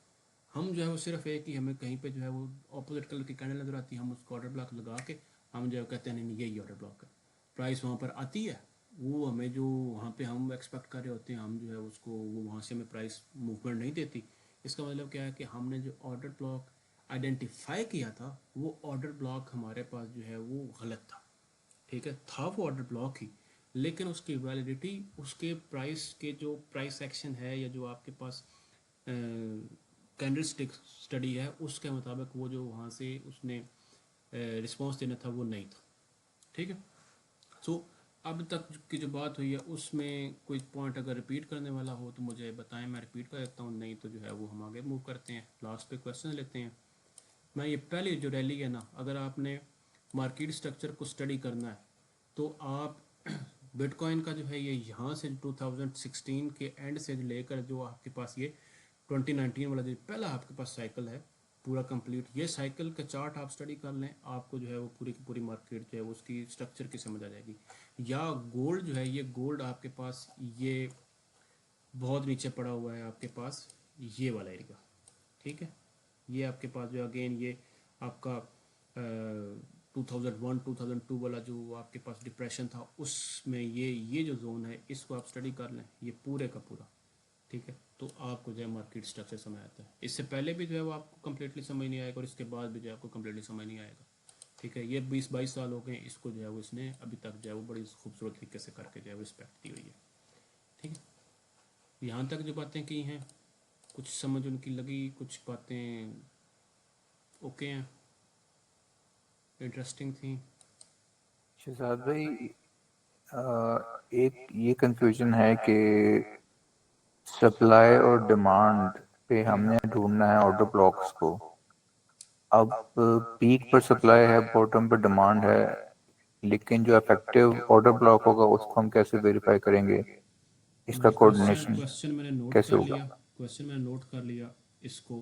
हम जो है वो सिर्फ एक ही हमें कहीं पे जो है वो ऑपोजिट कलर की कैंडल नजर आती है, हम उसको ऑर्डर ब्लॉक लगा के हम जो है कहते हैं नहीं यही ऑर्डर ब्लॉक है। प्राइस वहाँ पर आती है, वो हमें जो वहाँ पे हम एक्सपेक्ट कर रहे होते हैं हम जो है उसको वो वहाँ से हमें प्राइस मूवमेंट नहीं देती। इसका मतलब क्या है कि हमने जो ऑर्डर ब्लॉक आइडेंटिफाई किया था वो ऑर्डर ब्लॉक हमारे पास जो है वो गलत था, ठीक है। था वो ऑर्डर ब्लॉक ही, लेकिन उसकी वैलिडिटी उसके प्राइस के जो प्राइस एक्शन है या जो आपके पास कैंडल स्टिक स्टडी है उसके मुताबिक वो जो वहाँ से उसने रिस्पॉन्स देना था वो नहीं था, ठीक है। सो अब तक की जो बात हुई है उसमें कोई पॉइंट अगर रिपीट करने वाला हो तो मुझे बताएं, मैं रिपीट कर देता हूँ, नहीं तो जो है वो हम आगे मूव करते हैं, लास्ट पे क्वेश्चन लेते हैं। मैं ये पहले जो रैली है ना, अगर आपने मार्केट स्ट्रक्चर को स्टडी करना है तो आप बिटकॉइन का जो है ये यहाँ से 2016 के एंड से लेकर जो आपके पास ये 2019 वाला जो पहला आपके पास साइकिल है पूरा कंप्लीट, ये साइकिल का चार्ट आप स्टडी कर लें, आपको जो है वो पूरी की पूरी मार्केट जो है वो उसकी स्ट्रक्चर की समझ आ जाएगी। या गोल्ड जो है, ये गोल्ड आपके पास ये बहुत नीचे पड़ा हुआ है आपके पास ये वाला एरिया, ठीक है। ये आपके पास जो अगेन ये आपका 2001-2002 वाला जो आपके पास डिप्रेशन था, उसमें ये जो जोन है इसको आप स्टडी कर लें, ये पूरे का पूरा, ठीक है। तो आपको जो है मार्केट स्ट्रक्चर समझ आता है। इससे पहले भी जो है वो आपको कम्प्लीटली समझ नहीं आएगा और इसके बाद भी जो है आपको कम्प्लीटली समझ नहीं आएगा, ठीक है। ये 20-22 साल हो गए इसको जो है वो इसने अभी तक जो है वो बड़ी खूबसूरत तरीके से करके जो है वो रिस्पेक्ट दी हुई है, ठीक है। यहाँ तक जो बातें की हैं कुछ समझ उनकी लगी, कुछ बातें ओके हैं, इंटरेस्टिंग थी। शहजाद भाई, एक ये कंफ्यूजन है कि सप्लाई और डिमांड पे हमने ढूंढना है ऑर्डर ब्लॉक्स को। अब पीक पर सप्लाई है, बॉटम पर डिमांड है, लेकिन जो इफेक्टिव ऑर्डर ब्लॉक होगा उसको हम कैसे वेरीफाई करेंगे? इसका कोऑर्डिनेशन क्वेश्चन मैंने नोट कैसे कर होगा? लिया, क्वेश्चन मैंने नोट कर लिया, इसको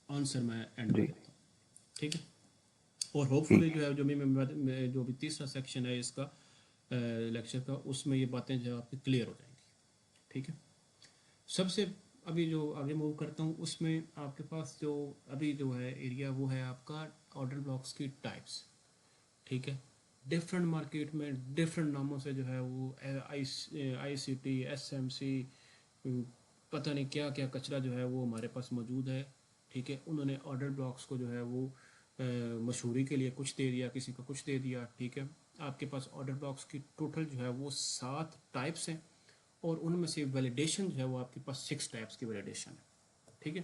आंसर मैं एंड में जी देता हूँ, ठीक है। और होपफुली ठीक। जो है जो जो भी तीसरा सेक्शन है इसका लेक्चर का, उसमें ये बातें जो है आपकी क्लियर हो जाएंगी, ठीक है। सबसे अभी जो आगे मूव करता हूँ उसमें आपके पास जो अभी जो है एरिया वो है आपका ऑर्डर ब्लॉक्स की टाइप्स, ठीक है। डिफरेंट मार्केट में डिफरेंट नामों से जो है वो ICT SMC पता नहीं क्या क्या कचरा जो है वो हमारे पास मौजूद है, ठीक है। उन्होंने ऑर्डर ब्लॉक्स को जो है वो मशहूरी के लिए कुछ दे दिया, किसी को कुछ दे दिया, ठीक है। आपके पास ऑर्डर ब्लॉक्स की टोटल जो है वो 7 टाइप्स हैं और उनमें से वैलिडेशन जो है वो आपके पास 6 टाइप्स की वैलिडेशन है, ठीक है।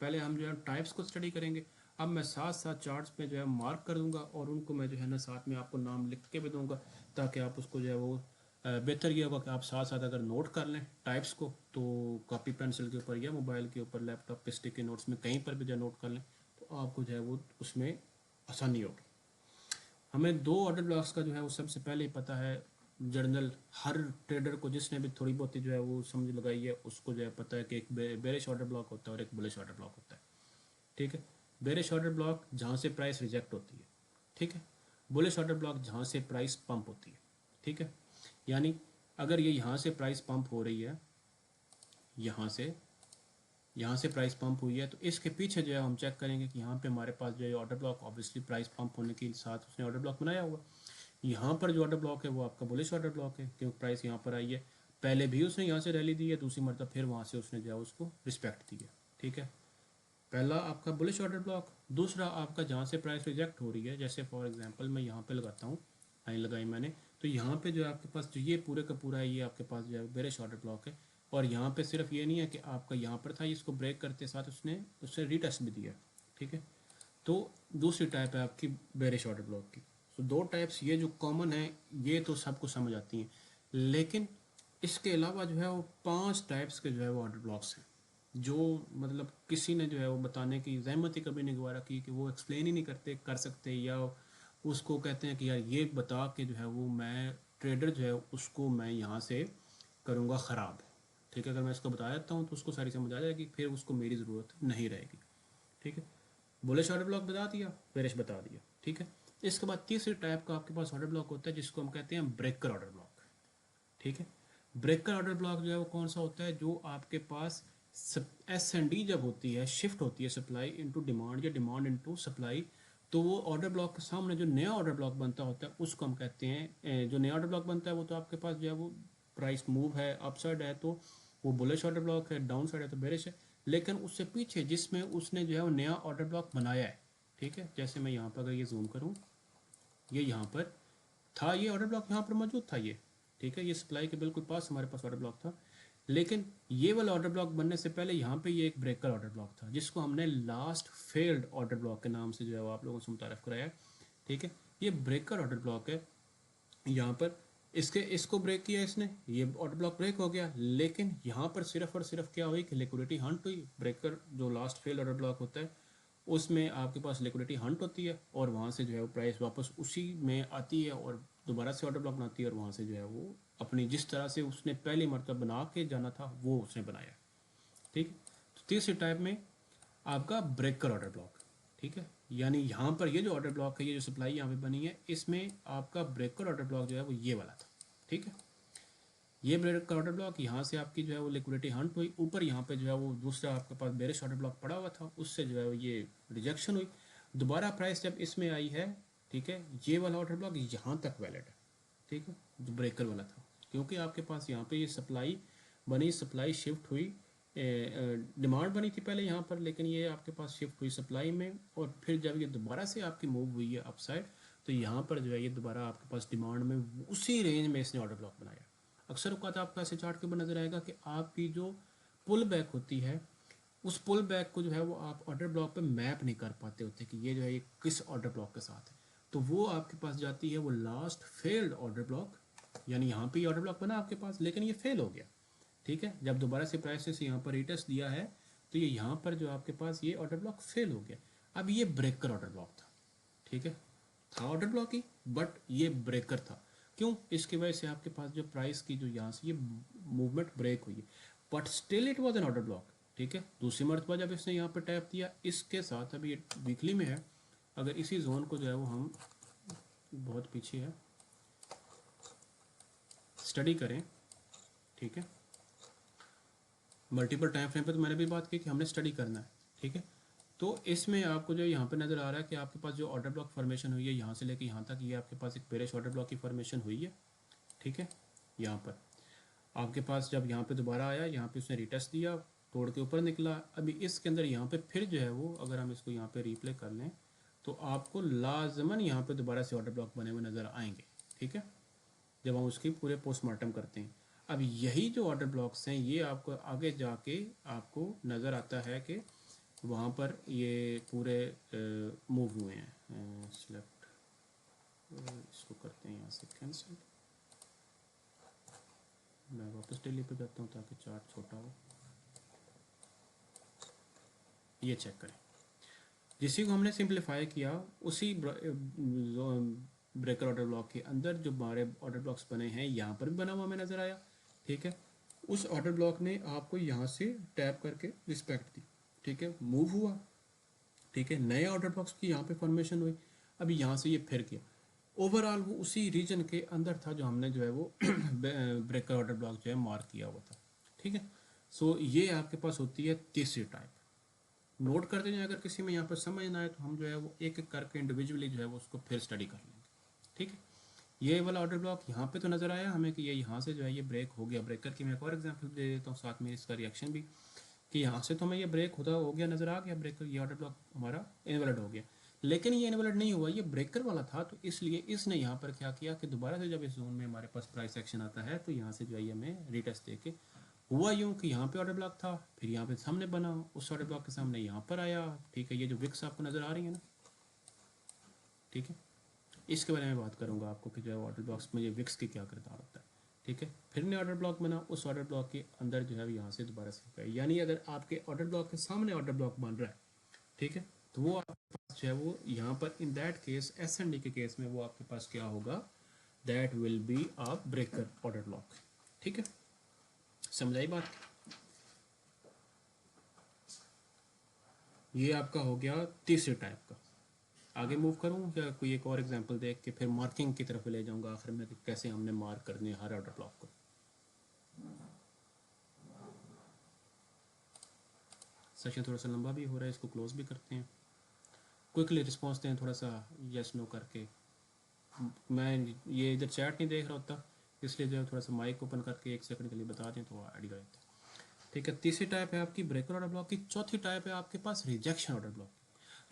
पहले हम जो है टाइप्स को स्टडी करेंगे। अब मैं साथ साथ चार्ट्स पे जो है मार्क कर दूंगा और उनको मैं जो है ना साथ में आपको नाम लिख के भी दूंगा ताकि आप उसको जो है वो बेहतर ये होगा कि आप साथ साथ अगर नोट कर लें टाइप्स को तो कॉपी पेंसिल के ऊपर या मोबाइल के ऊपर लैपटॉप पे स्टिकी नोट्स में कहीं पर भी जो नोट कर लें तो आपको जो है वो उसमें आसानी होगी। हमें 2 ऑर्डर ब्लॉक्स का जो है वो सबसे पहले ही पता है, जर्नल हर ट्रेडर को जिसने भी थोड़ी बहुत जो है वो समझ लगाई है उसको जो है पता है कि एक बेरिश ऑर्डर ब्लॉक होता है और एक बुलिश ऑर्डर ब्लॉक होता है, ठीक है। बेरिश ऑर्डर ब्लॉक जहाँ से प्राइस रिजेक्ट होती है, ठीक है। बुलिश ऑर्डर ब्लॉक जहाँ से प्राइस पंप होती है, ठीक है। यानी अगर ये यहाँ से प्राइस पंप हो रही है, यहाँ से प्राइस पंप हुई है तो इसके पीछे जो है हम चेक करेंगे कि यहाँ पे हमारे पास जो है order block obviously price pump होने के साथ उसने ऑर्डर ब्लॉक बनाया होगा। यहाँ पर जो ऑर्डर ब्लॉक है वो आपका बुलिश ऑर्डर ब्लॉक है क्योंकि प्राइस यहाँ पर आई है, पहले भी उसने यहाँ से रैली दी है, दूसरी मरतब फिर वहाँ से उसने जो है उसको रिस्पेक्ट दी है, ठीक है। पहला आपका बुलिश ऑर्डर ब्लॉक। दूसरा आपका जहाँ से प्राइस रिजेक्ट हो रही है, जैसे फॉर एग्जांपल मैं यहाँ पे लगाता हूँ, लाइन लगाई मैंने, तो यहाँ पे जो है आपके पास जो ये पूरे का पूरा है ये आपके पास जो है बेरिश ऑर्डर ब्लॉक है। और यहाँ पे सिर्फ ये नहीं है कि आपका यहाँ पर था, इसको ब्रेक करते साथ उसने उससे रीटेस्ट भी दिया, ठीक है। तो दूसरी टाइप है आपकी बेरिश ऑर्डर ब्लॉक की। तो 2 टाइप्स ये जो कॉमन है ये तो सबको समझ आती हैं, लेकिन इसके अलावा जो है वो 5 टाइप्स के जो है वो ऑर्डर ब्लॉक्स हैं जो मतलब किसी ने जो है वो बताने की जहमत ही कभी नहीं गवारा की कि वो एक्सप्लेन ही नहीं करते कर सकते, या उसको कहते हैं कि यार ये बता के जो है वो मैं ट्रेडर जो है उसको मैं यहाँ से करूँगा ख़राब, ठीक है। अगर मैं इसको बता देता हूँ तो उसको सारी समझ आ जाएगी, फिर उसको मेरी ज़रूरत नहीं रहेगी, ठीक है। बुलिश ऑर्डर ब्लॉक बता दिया, बेरिश बता दिया, ठीक है। इसके बाद तीसरी टाइप का आपके पास ऑर्डर ब्लॉक होता है जिसको हम कहते हैं ब्रेकर ऑर्डर ब्लॉक, ठीक है। ब्रेकर ऑर्डर ब्लॉक जो है वो कौन सा होता है, जो आपके पास S&D जब होती है, शिफ्ट होती है सप्लाई इनटू डिमांड या डिमांड इनटू सप्लाई, तो वो ऑर्डर ब्लॉक के सामने जो नया ऑर्डर ब्लॉक बनता होता है उसको हम कहते हैं, जो नया ऑर्डर ब्लॉक बनता है वो तो आपके पास जो है वो प्राइस मूव है, अपसाइड है तो वो बुलिश ऑर्डर ब्लॉक है, डाउन साइड है तो बेरिश है। लेकिन उससे पीछे जिसमें उसने जो है वो नया ऑर्डर ब्लॉक बनाया है, ठीक है। जैसे मैं यहाँ पर अगर ये जूम करूँ, ये यहाँ पर था, ये ऑर्डर ब्लॉक यहाँ पर मौजूद था ये, ठीक है। ये सप्लाई के बिल्कुल पास हमारे पास ऑर्डर ब्लॉक था, लेकिन ये वाला ऑर्डर ब्लॉक बनने से पहले यहाँ पे ये एक ब्रेकर ऑर्डर ब्लॉक था जिसको हमने लास्ट फेल्ड ऑर्डर ब्लॉक के नाम से जो है वो आप लोगों से मुतारफ कराया, ठीक है। ये ब्रेकर ऑर्डर ब्लॉक है, यहाँ पर इसको ब्रेक किया इसने, ये ऑर्डर ब्लॉक ब्रेक हो गया, लेकिन यहाँ पर सिर्फ और सिर्फ क्या हुई कि लिक्विडिटी हंट हुई। ब्रेकर जो लास्ट फेल्ड ऑर्डर ब्लॉक होता है उसमें आपके पास लिक्विडिटी हंट होती है और वहाँ से जो है वो प्राइस वापस उसी में आती है और दोबारा से ऑर्डर ब्लॉक बनाती है और वहाँ से जो है वो अपनी जिस तरह से उसने पहली मरतबा बना के जाना था वो उसने बनाया। ठीक है, तो तीसरे टाइप में आपका ब्रेकर ऑर्डर ब्लॉक। ठीक है, यानी यहाँ पर ये जो ऑर्डर ब्लॉक है, ये जो सप्लाई यहाँ पे बनी है, इसमें आपका ब्रेकर ऑर्डर ब्लॉक जो है वो ये वाला था। ठीक है, ये ब्रेकर ऑर्डर ब्लॉक यहाँ से आपकी जो है वो लिक्विडिटी हंट हुई, ऊपर यहाँ पे जो है वो दूसरा आपके पास बेरिश ऑर्डर ब्लॉक पड़ा हुआ था, उससे जो है वो ये रिजेक्शन हुई, दोबारा प्राइस जब इसमें आई है। ठीक है, ये वाला ऑर्डर ब्लॉक यहाँ तक वैलिड है। ठीक है, जो ब्रेकर वाला था, क्योंकि आपके पास यहाँ पे ये सप्लाई बनी, सप्लाई शिफ्ट हुई, डिमांड बनी थी पहले यहाँ पर, लेकिन ये आपके पास शिफ्ट हुई सप्लाई में, और फिर जब ये दोबारा से आपकी मूव हुई है अपसाइड, तो यहाँ पर जो है ये दोबारा आपके पास डिमांड में उसी रेंज में इसने ऑर्डर ब्लॉक बनाया। अक्सर औकात आपको ऐसे चार्ट के ऊपर नजर आएगा कि आपकी जो पुल बैक होती है, उस पुल बैक को जो है वो आप ऑर्डर ब्लॉक पे मैप नहीं कर पाते होते कि ये जो है ये किस ऑर्डर ब्लॉक के साथ है, तो वो आपके पास जाती है वो लास्ट फेल्ड ऑर्डर ब्लॉक। यानी यहाँ पे ऑर्डर ब्लॉक बना आपके पास, लेकिन ये फेल हो गया। ठीक है, जब दोबारा से प्राइसेस यहाँ पर रिटेस्ट दिया है, तो ये यहाँ पर जो आपके पास ये ऑर्डर ब्लॉक फेल हो गया। अब ये ब्रेकर ऑर्डर ब्लॉक था। ठीक है, था ऑर्डर ब्लॉक ही, बट ये ब्रेकर था। क्यों? इसकी वजह से आपके पास जो प्राइस की जो यहाँ से ये मूवमेंट ब्रेक हुई है, but still it was an order block. ठीक है, दूसरी मरतबा जब इसने यहाँ पर टैप दिया, इसके साथ अभी ये वीकली में है, अगर इसी जोन को जो है वो हम बहुत पीछे है स्टडी करें। ठीक है, मल्टीपल टाइम फ्रेम पे तो मैंने भी बात की कि हमने स्टडी करना है। ठीक है, तो इसमें आपको जो यहाँ पे नज़र आ रहा है कि आपके पास जो ऑर्डर ब्लॉक फॉर्मेशन हुई है यहाँ से लेके यहाँ तक, ये आपके पास एक बेरिश ऑर्डर ब्लॉक की फॉर्मेशन हुई है। ठीक है, यहाँ पर आपके पास जब यहाँ पे दोबारा आया, यहाँ पे उसने रिटेस्ट दिया, तोड़ के ऊपर निकला। अभी इसके अंदर यहाँ पे फिर जो है वो, अगर हम इसको यहाँ पे रिप्ले कर लें, तो आपको लाजमन यहाँ पे दोबारा से ऑर्डर ब्लॉक बने हुए नज़र आएंगे। ठीक है, जब हम उसकी पूरे पोस्टमार्टम करते हैं। अब यही जो ऑर्डर ब्लॉक्स हैं, ये आपको आगे जाके आपको नज़र आता है कि वहाँ पर ये पूरे मूव हुए हैं। सिलेक्ट, इसको करते हैं यहाँ से कैंसिल। मैं वापस डेली पे जाता हूँ ताकि चार्ट छोटा हो। ये चेक करें, जिसी को हमने सिंप्लीफाई किया, उसी ब्रेकर ऑर्डर ब्लॉक के अंदर जो हमारे ऑर्डर ब्लॉक्स बने हैं, यहाँ पर भी बना हुआ हमें नज़र आया। ठीक है, उस ऑर्डर ब्लॉक ने आपको यहाँ से टैप करके रिस्पेक्ट दी। ठीक है, मूव हुआ। ठीक है, नए ऑर्डर ब्लॉक्स की यहाँ पे फॉर्मेशन हुई। अभी यहाँ से ये फिर किया, ओवरऑल वो उसी रीजन के अंदर था जो हमने जो है वो ब्रेकर ऑर्डर ब्लॉक जो है मार्क किया हुआ था। ठीक है, सो ये आपके पास होती है तीसरी टाइप। नोट करते जाए, अगर किसी में यहाँ पर समझ ना आए तो हम जो है वो एक एक करके इंडिविजुअली जो है वो उसको फिर स्टडी कर लेंगे। ठीक है, ये वाला ऑर्डर ब्लॉक यहाँ पे तो नज़र आया हमें कि ये यहाँ से जो है ये ब्रेक हो गया। ब्रेकर की मैं एक और एग्जांपल दे देता हूँ साथ में इसका रिएक्शन भी, कि यहाँ से तो हमें ये ब्रेक होता हो गया, नज़र आ गया ब्रेकर, ये ऑर्डर ब्लॉक हमारा इनवैलिड हो गया। लेकिन ये इनवैलिड नहीं हुआ, ये ब्रेकर वाला था, तो इसलिए इसने यहाँ पर क्या किया कि दोबारा से जब इस जोन में हमारे पास प्राइस एक्शन आता है, तो यहाँ से जो है हमें रिटेस्ट दे के, हुआ यूँ कि यहाँ पे ऑर्डर ब्लॉक था, फिर यहाँ पे सामने बना, उस ऑर्डर ब्लॉक के सामने यहाँ पर आया। ठीक है, ये जो विक्स आपको नज़र आ रही है ना, ठीक है, इसके बारे में बात करूँगा आपको कि जो है ऑर्डर ब्लॉक्स में ये विक्स की क्या किरदार होता है। ठीक है, फिर ने ऑर्डर ब्लॉक बना, उस ऑर्डर ब्लॉक के अंदर जो है यहाँ से दोबारा से गए, यानी अगर आपके ऑर्डर ब्लॉक के सामने ऑर्डर ब्लॉक बन रहा है, ठीक है, तो वो आपके पास जो है वो यहाँ पर इन दैट केस S&D के केस में वो आपके पास क्या होगा, that will be a breaker order block. ठीक है, समझाई बात? ये आपका हो गया तीसरे टाइप का। आगे मूव करूँ या कोई एक और एग्जांपल देख के फिर मार्किंग की तरफ ले जाऊंगा आखिर में कि कैसे हमने मार्क करने हर ऑर्डर ब्लॉक को। सेशन थोड़ा सा लंबा भी हो रहा है, इसको क्लोज भी करते हैं। क्विकली रिस्पॉन्स दें थोड़ा सा यस नो करके। मैं ये इधर चैट नहीं देख रहा होता, इसलिए जो है थोड़ा सा माइक ओपन करके 1 सेकंड के लिए बता दें तो आइडिया रहता है। ठीक है, तीसरी टाइप है आपकी ब्रेकर ऑर्डर ब्लॉक की। चौथी टाइप है आपके पास रिजेक्शन ऑर्डर ब्लॉक।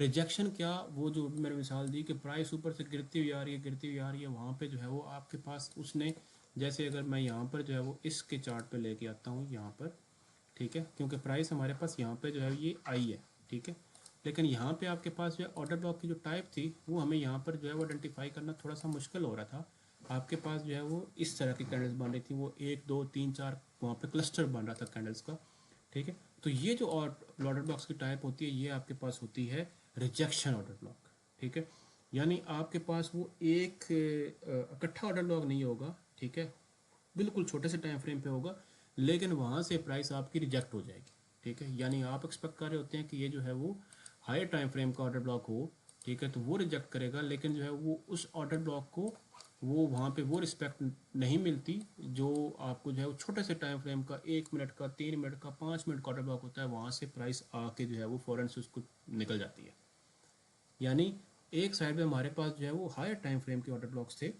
रिजेक्शन क्या, वो जो मैंने मिसाल दी कि प्राइस ऊपर से गिरती हुई आ रही है, गिरती हुई आ रही है, वहाँ पे जो है वो आपके पास उसने, जैसे अगर मैं यहाँ पर जो है वो इसके चार्ट पे लेके आता हूँ यहाँ पर, ठीक है, क्योंकि प्राइस हमारे पास यहाँ पे जो है ये आई है, ठीक है, लेकिन यहाँ पे आपके पास जो है ऑर्डर ब्लॉक की जो टाइप थी वो हमें यहाँ पर जो है वो आइडेंटिफाई करना थोड़ा सा मुश्किल हो रहा था। आपके पास जो है वो इस तरह की कैंडल्स बन रही थी, वो 1 2 3 4 वहाँ पे क्लस्टर बन रहा था कैंडल्स का। ठीक है, तो ये जो ऑर्डर ब्लॉक्स की टाइप होती है, ये आपके पास होती है रिजेक्शन ऑर्डर ब्लॉक। ठीक है, यानी आपके पास वो एक इकट्ठा ऑर्डर ब्लॉक नहीं होगा, ठीक है, बिल्कुल छोटे से टाइम फ्रेम पे होगा, लेकिन वहाँ से प्राइस आपकी रिजेक्ट हो जाएगी। ठीक है, यानी आप एक्सपेक्ट कर रहे होते हैं कि ये जो है वो हायर टाइम फ्रेम का ऑर्डर ब्लॉक हो, ठीक है, तो वो रिजेक्ट करेगा, लेकिन जो है वो उस ऑर्डर ब्लॉक को वो वहाँ पे वो रिस्पेक्ट नहीं मिलती जो आपको जो है वो छोटे से टाइम फ्रेम का 1 मिनट का, 3 मिनट का, 5 मिनट का ऑर्डर ब्लॉक होता है, वहाँ से प्राइस आके जो है वो फ़ौरन से उसको निकल जाती है। यानी एक साइड पे हमारे पास जो है वो हायर टाइम फ्रेम के ऑर्डर ब्लॉक्स थे,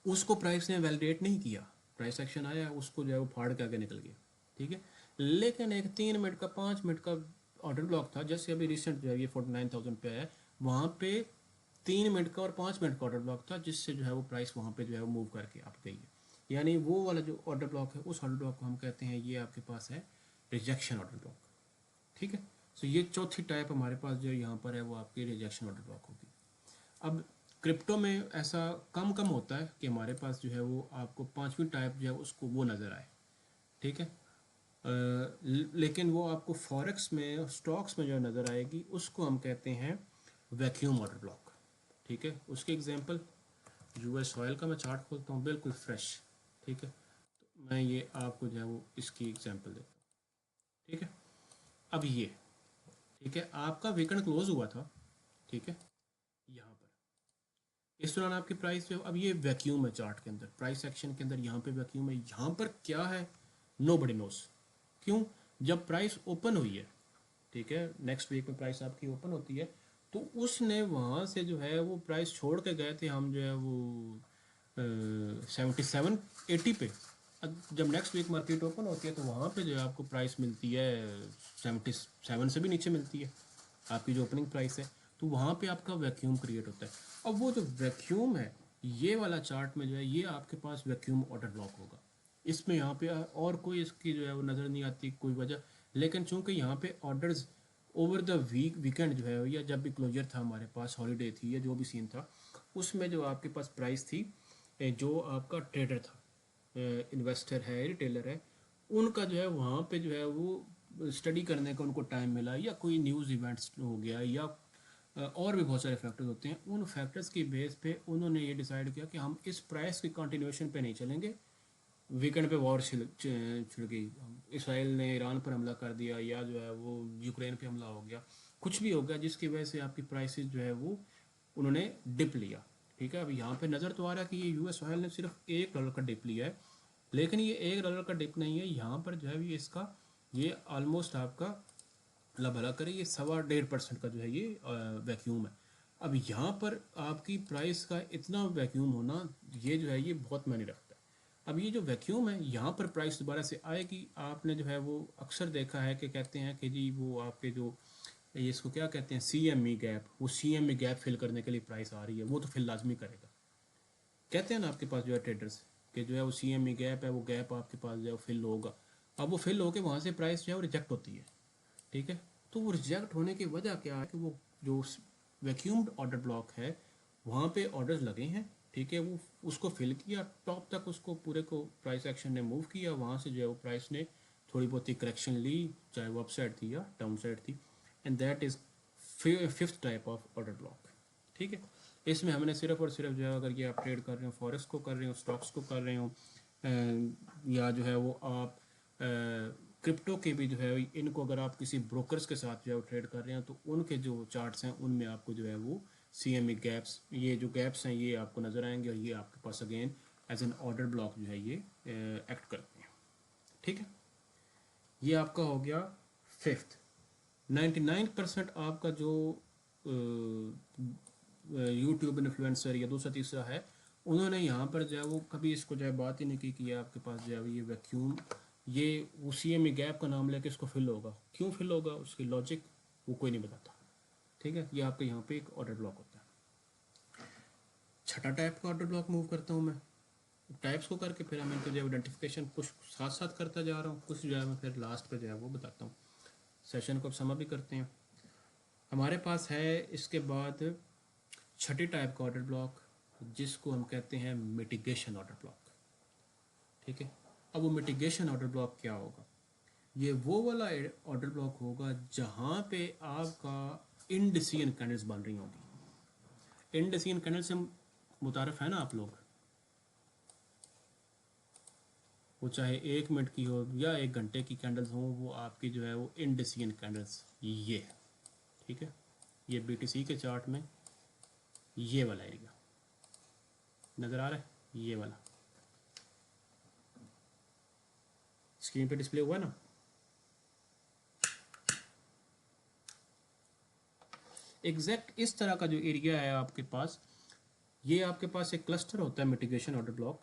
उसको प्राइस ने वैलिडेट नहीं किया, प्राइस एक्शन आया, उसको जो है वो फाड़ के आगे निकल गया। ठीक है, लेकिन एक 3 मिनट का, 5 मिनट का ऑर्डर ब्लॉक था, जैसे अभी रिसेंट जो है ये 49,000 पे आया, वहाँ पे 3 मिनट का और 5 मिनट का ऑर्डर ब्लॉक था, जिससे जो है वो प्राइस वहाँ पे जो है वो मूव करके आप गई है। यानी वो वाला जो ऑर्डर ब्लॉक है, उस ऑर्डर ब्लॉक को हम कहते हैं ये आपके पास है रिजेक्शन ऑर्डर ब्लॉक। ठीक है, सो ये चौथी टाइप हमारे पास जो यहाँ पर है वो आपकी रिजेक्शन ऑर्डर ब्लॉक होगी। अब क्रिप्टो में ऐसा कम कम होता है कि हमारे पास जो है वो आपको पांचवी टाइप जो है उसको वो नज़र आए। ठीक है, लेकिन वो आपको फॉरेक्स में, स्टॉक्स में जो नज़र आएगी उसको हम कहते हैं वैक्यूम ऑर्डर ब्लॉक। ठीक है, उसके एग्जांपल यूएस ऑयल का मैं चार्ट खोलता हूँ बिल्कुल फ्रेश। ठीक है, तो मैं ये आपको जो है वो इसकी एग्जांपल देता हूँ। ठीक है, अब ये, ठीक है, आपका वीकेंड क्लोज हुआ था, ठीक है, यहाँ पर इस दौरान आपकी प्राइस जो, अब ये वैक्यूम है चार्ट के अंदर, प्राइस एक्शन के अंदर यहाँ पे वैक्यूम है, यहाँ पर क्या है नो बडी नोस। क्यों? जब प्राइस ओपन हुई है, ठीक है, नेक्स्ट वीक में प्राइस आपकी ओपन होती है, तो उसने वहाँ से जो है वो प्राइस छोड़ के गए थे हम जो है वो 77-80 पे। अब जब नेक्स्ट वीक मार्केट ओपन होती है तो वहाँ पे जो है आपको प्राइस मिलती है 77 से भी नीचे मिलती है आपकी जो ओपनिंग प्राइस है, तो वहाँ पे आपका वैक्यूम क्रिएट होता है। अब वो जो वैक्यूम है, ये वाला चार्ट में जो है ये आपके पास वैक्यूम ऑर्डर ब्लॉक होगा। इसमें यहाँ पे और कोई इसकी जो है वो नज़र नहीं आती कोई वजह, लेकिन चूंकि यहाँ पे ऑर्डर्स ओवर द वीकेंड जो है, या जब भी क्लोजर था हमारे पास, हॉलीडे थी या जो भी सीन था, उसमें जो आपके पास प्राइस थी, जो आपका ट्रेडर था, इन्वेस्टर है, रिटेलर है, उनका जो है वहाँ पे जो है वो स्टडी करने का उनको टाइम मिला, या कोई न्यूज़ इवेंट्स हो गया, या और भी बहुत सारे फैक्टर्स होते हैं, उन फैक्टर्स की बेस पे उन्होंने ये डिसाइड किया कि हम इस प्राइस की कंटिन्यूएशन पे नहीं चलेंगे। वीकेंड पे वॉर छिड़ गई, इसराइल ने ईरान पर हमला कर दिया, या जो है वो यूक्रेन पे हमला हो गया, कुछ भी हो गया जिसकी वजह से आपकी प्राइसेस जो है वो उन्होंने डिप लिया। ठीक है, अब यहाँ पे नज़र तो आ रहा है कि ये यूएस ऑयल ने सिर्फ $1 का डिप लिया है, लेकिन ये $1 का डिप नहीं है, यहाँ पर जो है ये इसका ये ऑलमोस्ट आपका अल्लाह भला करे ये 1.25% का जो है ये वैक्यूम है। अब यहाँ पर आपकी प्राइस का इतना वैक्यूम होना, ये जो है ये बहुत मायने रखता है। अब ये जो वैक्यूम है, यहाँ पर प्राइस दोबारा से आएगी। आपने जो है वो अक्सर देखा है कि कहते हैं कि जी वो आपके जो ये इसको क्या कहते हैं CME गैप, वो CME गैप फिल करने के लिए प्राइस आ रही है, वो तो फिल लाजमी करेगा। कहते हैं ना आपके पास जो है ट्रेडर्स कि जो है वो CME गैप है, वो गैप आपके पास जो है फिल होगा। अब वो फिल होके वहाँ से प्राइस जो है वो रिजेक्ट होती है। ठीक है, तो वो रिजेक्ट होने की वजह क्या है कि वो जो वैक्यूम्ड ऑर्डर ब्लॉक है वहाँ पे ऑर्डर्स लगे हैं, ठीक है, वो उसको फिल किया टॉप तक, उसको पूरे को प्राइस एक्शन ने मूव किया, वहाँ से जो है वो प्राइस ने थोड़ी बहुत ही करेक्शन ली, चाहे वो अप साइड थी या डाउन साइड थी, and that is fifth type of order block. ठीक है, इसमें हमने सिर्फ और सिर्फ जो है अगर ये आप ट्रेड कर रहे हो, फॉरेक्स को कर रहे हो, स्टॉक्स को कर रहे हो, या जो है वो आप क्रिप्टो के भी जो है इनको अगर आप किसी ब्रोकर्स के साथ जो है वो ट्रेड कर रहे हैं, तो उनके जो चार्ट्स हैं उनमें आपको जो है वो CME गैप्स, ये जो गैप्स हैं ये आपको नज़र आएंगे, और ये आपके पास again as an order block जो है ये एक्ट करते हैं। ठीक है, ये आपका हो गया फिफ्थ। 99% आपका जो यूट्यूब इन्फ्लुएंसर या दूसरा तीसरा है, उन्होंने यहाँ पर जो है वो कभी इसको जो है बात ही नहीं की कि आपके पास जो है ये वैक्यूम, ये वो CME गैप का नाम लेके इसको फिल होगा, क्यों फिल होगा उसकी लॉजिक वो कोई नहीं बताता। ठीक है, ये आपके यहाँ पे एक ऑर्डर ब्लॉक होता है। छठा टाइप का ऑर्डर ब्लॉक मूव करता हूँ मैं, टाइप्स को करके फिर मैं इनको जो है आइडेंटिफिकेशन कुछ साथ साथ करता जा रहा हूँ, कुछ जो है मैं फिर लास्ट पे जो है वो बताता हूँ। सेशन को अब समा भी करते हैं। हमारे पास है इसके बाद छठी टाइप का ऑर्डर ब्लॉक, जिसको हम कहते हैं मिटिगेशन ऑर्डर ब्लॉक। ठीक है, अब वो मिटिगेशन ऑर्डर ब्लॉक क्या होगा? ये वो वाला ऑर्डर ब्लॉक होगा जहाँ पे आपका इंडिसियन कैंडल्स बन रही होंगी। इंडिसियन कैंडल से मुतारफ है ना आप लोग, वो चाहे 1 मिनट की हो या 1 घंटे की कैंडल्स हो, वो आपकी जो है वो इंडिसियन कैंडल्स ये है। ठीक है, ये BTC के चार्ट में ये वाला एरिया नज़र आ रहा है, ये वाला स्क्रीन पे डिस्प्ले हुआ ना। एग्जैक्ट इस तरह का जो एरिया है आपके पास, ये आपके पास एक क्लस्टर होता है मिटिगेशन ऑर्डर ब्लॉक।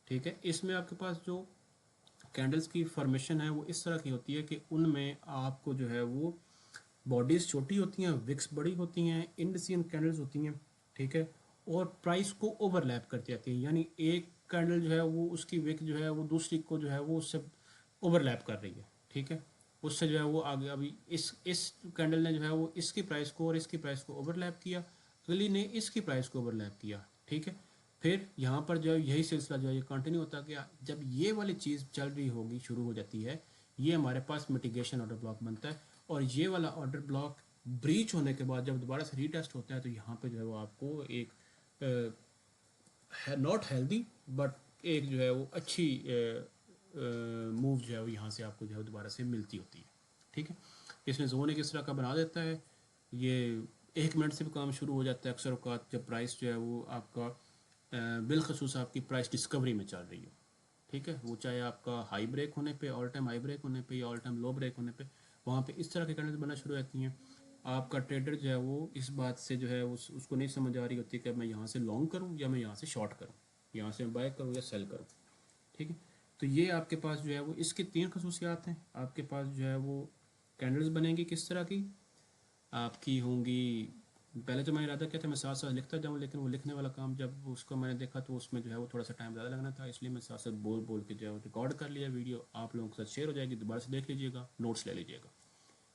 ठीक है, इसमें आपके पास जो कैंडल्स की फॉर्मेशन है वो इस तरह की होती है कि उनमें आपको जो है वो बॉडीज़ छोटी होती हैं, विक्स बड़ी होती हैं, इंडिसियन कैंडल्स होती हैं। ठीक है, और प्राइस को ओवरलैप करती जाती है, यानी एक कैंडल जो है वो उसकी विक जो है वो दूसरी को जो है वो उससे ओवरलैप कर रही है। ठीक है, उससे जो है वो आगे अभी इस कैंडल ने जो है वो इसकी प्राइस को और इसकी प्राइस को ओवरलैप किया, अगली ने इसकी प्राइस को ओवरलैप किया। ठीक है, फिर यहाँ पर जो है यही सिलसिला जो है ये कंटिन्यू होता गया। जब ये वाली चीज़ चल रही होगी, शुरू हो जाती है, ये हमारे पास मिटिगेशन ऑर्डर ब्लॉक बनता है। और ये वाला ऑर्डर ब्लॉक ब्रीच होने के बाद जब दोबारा से रीटेस्ट होता है तो यहाँ पे जो है वो आपको एक नॉट हेल्दी बट एक जो है वो अच्छी मूव जो है वो यहाँ से आपको जो है दोबारा से मिलती होती है। ठीक है, इसमें जोन एक इस तरह का बना देता है, ये 1 मिनट से भी काम शुरू हो जाता है अक्सर औकात जब प्राइस जो है वो आपका बिलखसूस आपकी प्राइस डिस्कवरी में चल रही हो। ठीक है, वो चाहे आपका हाई ब्रेक होने पे, ऑल टाइम हाई ब्रेक होने पे या ऑल टाइम लो ब्रेक होने पे, वहाँ पे इस तरह के कैंडल्स बनना शुरू हो जाती हैं। आपका ट्रेडर जो है वो इस बात से जो है उसको नहीं समझ आ रही होती कि मैं यहाँ से लॉन्ग करूँ या मैं यहाँ से शॉर्ट करूँ, यहाँ से बाय करूँ या सेल करूँ। ठीक है, तो ये आपके पास जो है वो इसकी 3 खसूसियात हैं। आपके पास जो है वो कैंडल्स बनेंगी किस तरह की आपकी होंगी। पहले तो मैं इरादा किया था मैं साथ साथ लिखता जाऊँ, लेकिन वो लिखने वाला काम जब उसको मैंने देखा तो उसमें जो है वो थोड़ा सा टाइम ज़्यादा लगना था, इसलिए मैं साथ साथ बोल बोल के जो है रिकॉर्ड कर लिया। वीडियो आप लोगों के साथ शेयर हो जाएगी, दोबारा से देख लीजिएगा, नोट्स ले लीजिएगा।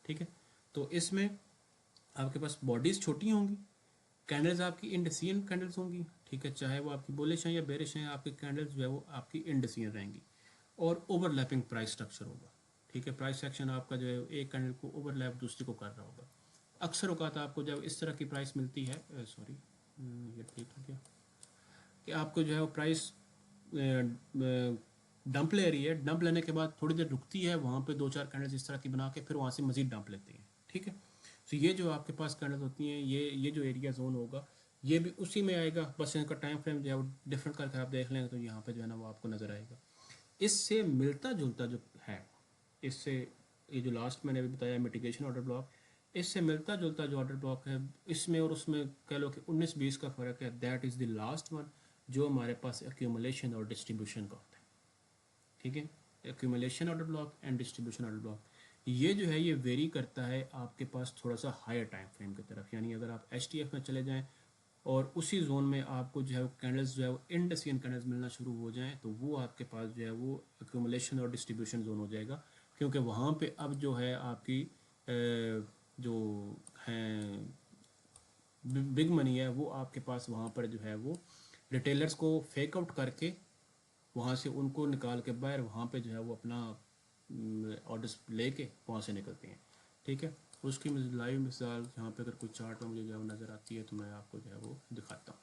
ठीक है, तो इसमें आपके पास बॉडीज़ छोटी होंगी, कैंडल्स आपकी इंडिसियन कैंडल्स होंगी। ठीक है, चाहे वो आपकी बुलिश हैं या बेरिश हैं, आपकी कैंडल्स जो है वो आपकी इंडिसियन रहेंगी और ओवरलैपिंग प्राइस स्ट्रक्चर होगा। ठीक है, प्राइस सेक्शन आपका जो है एक कैंडल को ओवरलैप दूसरी को कर रहा होगा। अक्सर औकात आपको जब इस तरह की प्राइस मिलती है, सॉरी ये ठीक हो गया, कि आपको जो है वो प्राइस डंप ले रही है, डंप लेने के बाद थोड़ी देर रुकती है, वहाँ पे 2-4 कैंडल्स इस तरह की बना के फिर वहाँ से मज़ीद डंप लेती है। ठीक है, तो ये जो आपके पास कैंडल्स होती हैं, ये जो एरिया जोन होगा ये भी उसी में आएगा, बस इनका टाइम फ्रेम जो है वो डिफरेंट करके आप देख लेंगे तो यहाँ पे जो है ना वो आपको नज़र आएगा। इससे मिलता जुलता जो है, इससे ये जो लास्ट मैंने अभी बताया मिटिगेशन ऑर्डर ब्लॉक, इससे मिलता जुलता जो ऑर्डर ब्लॉक है इसमें और उसमें कह लो कि 19-20 का फ़र्क है, that is the last one जो हमारे पास एक्यूमुलेशन और डिस्ट्रीब्यूशन का होता है। ठीक है, accumulation order block and distribution order block, ये जो है ये वेरी करता है आपके पास थोड़ा सा हायर टाइम फ्रेम की तरफ। यानी अगर आप HTF में चले जाएँ और उसी जोन में आपको जो है कैंडल्स जो है वो इंडिसियन कैंडल्स मिलना शुरू हो जाएं तो वो आपके पास जो है वो एक्यूमुलेशन और डिस्ट्रीब्यूशन जोन हो जाएगा, क्योंकि वहाँ पे अब जो है आपकी जो हैं बिग मनी है वो आपके पास वहाँ पर जो है वो रिटेलर्स को फेक आउट करके वहाँ से उनको निकाल के बाहर वहाँ पे जो है वो अपना ऑर्डर्स लेके वहाँ से निकलते हैं। ठीक है, उसकी लाइव मिसाल यहाँ पे अगर कोई चार्ट में मुझे जो है वो नज़र आती है तो मैं आपको जो है वो दिखाता हूँ।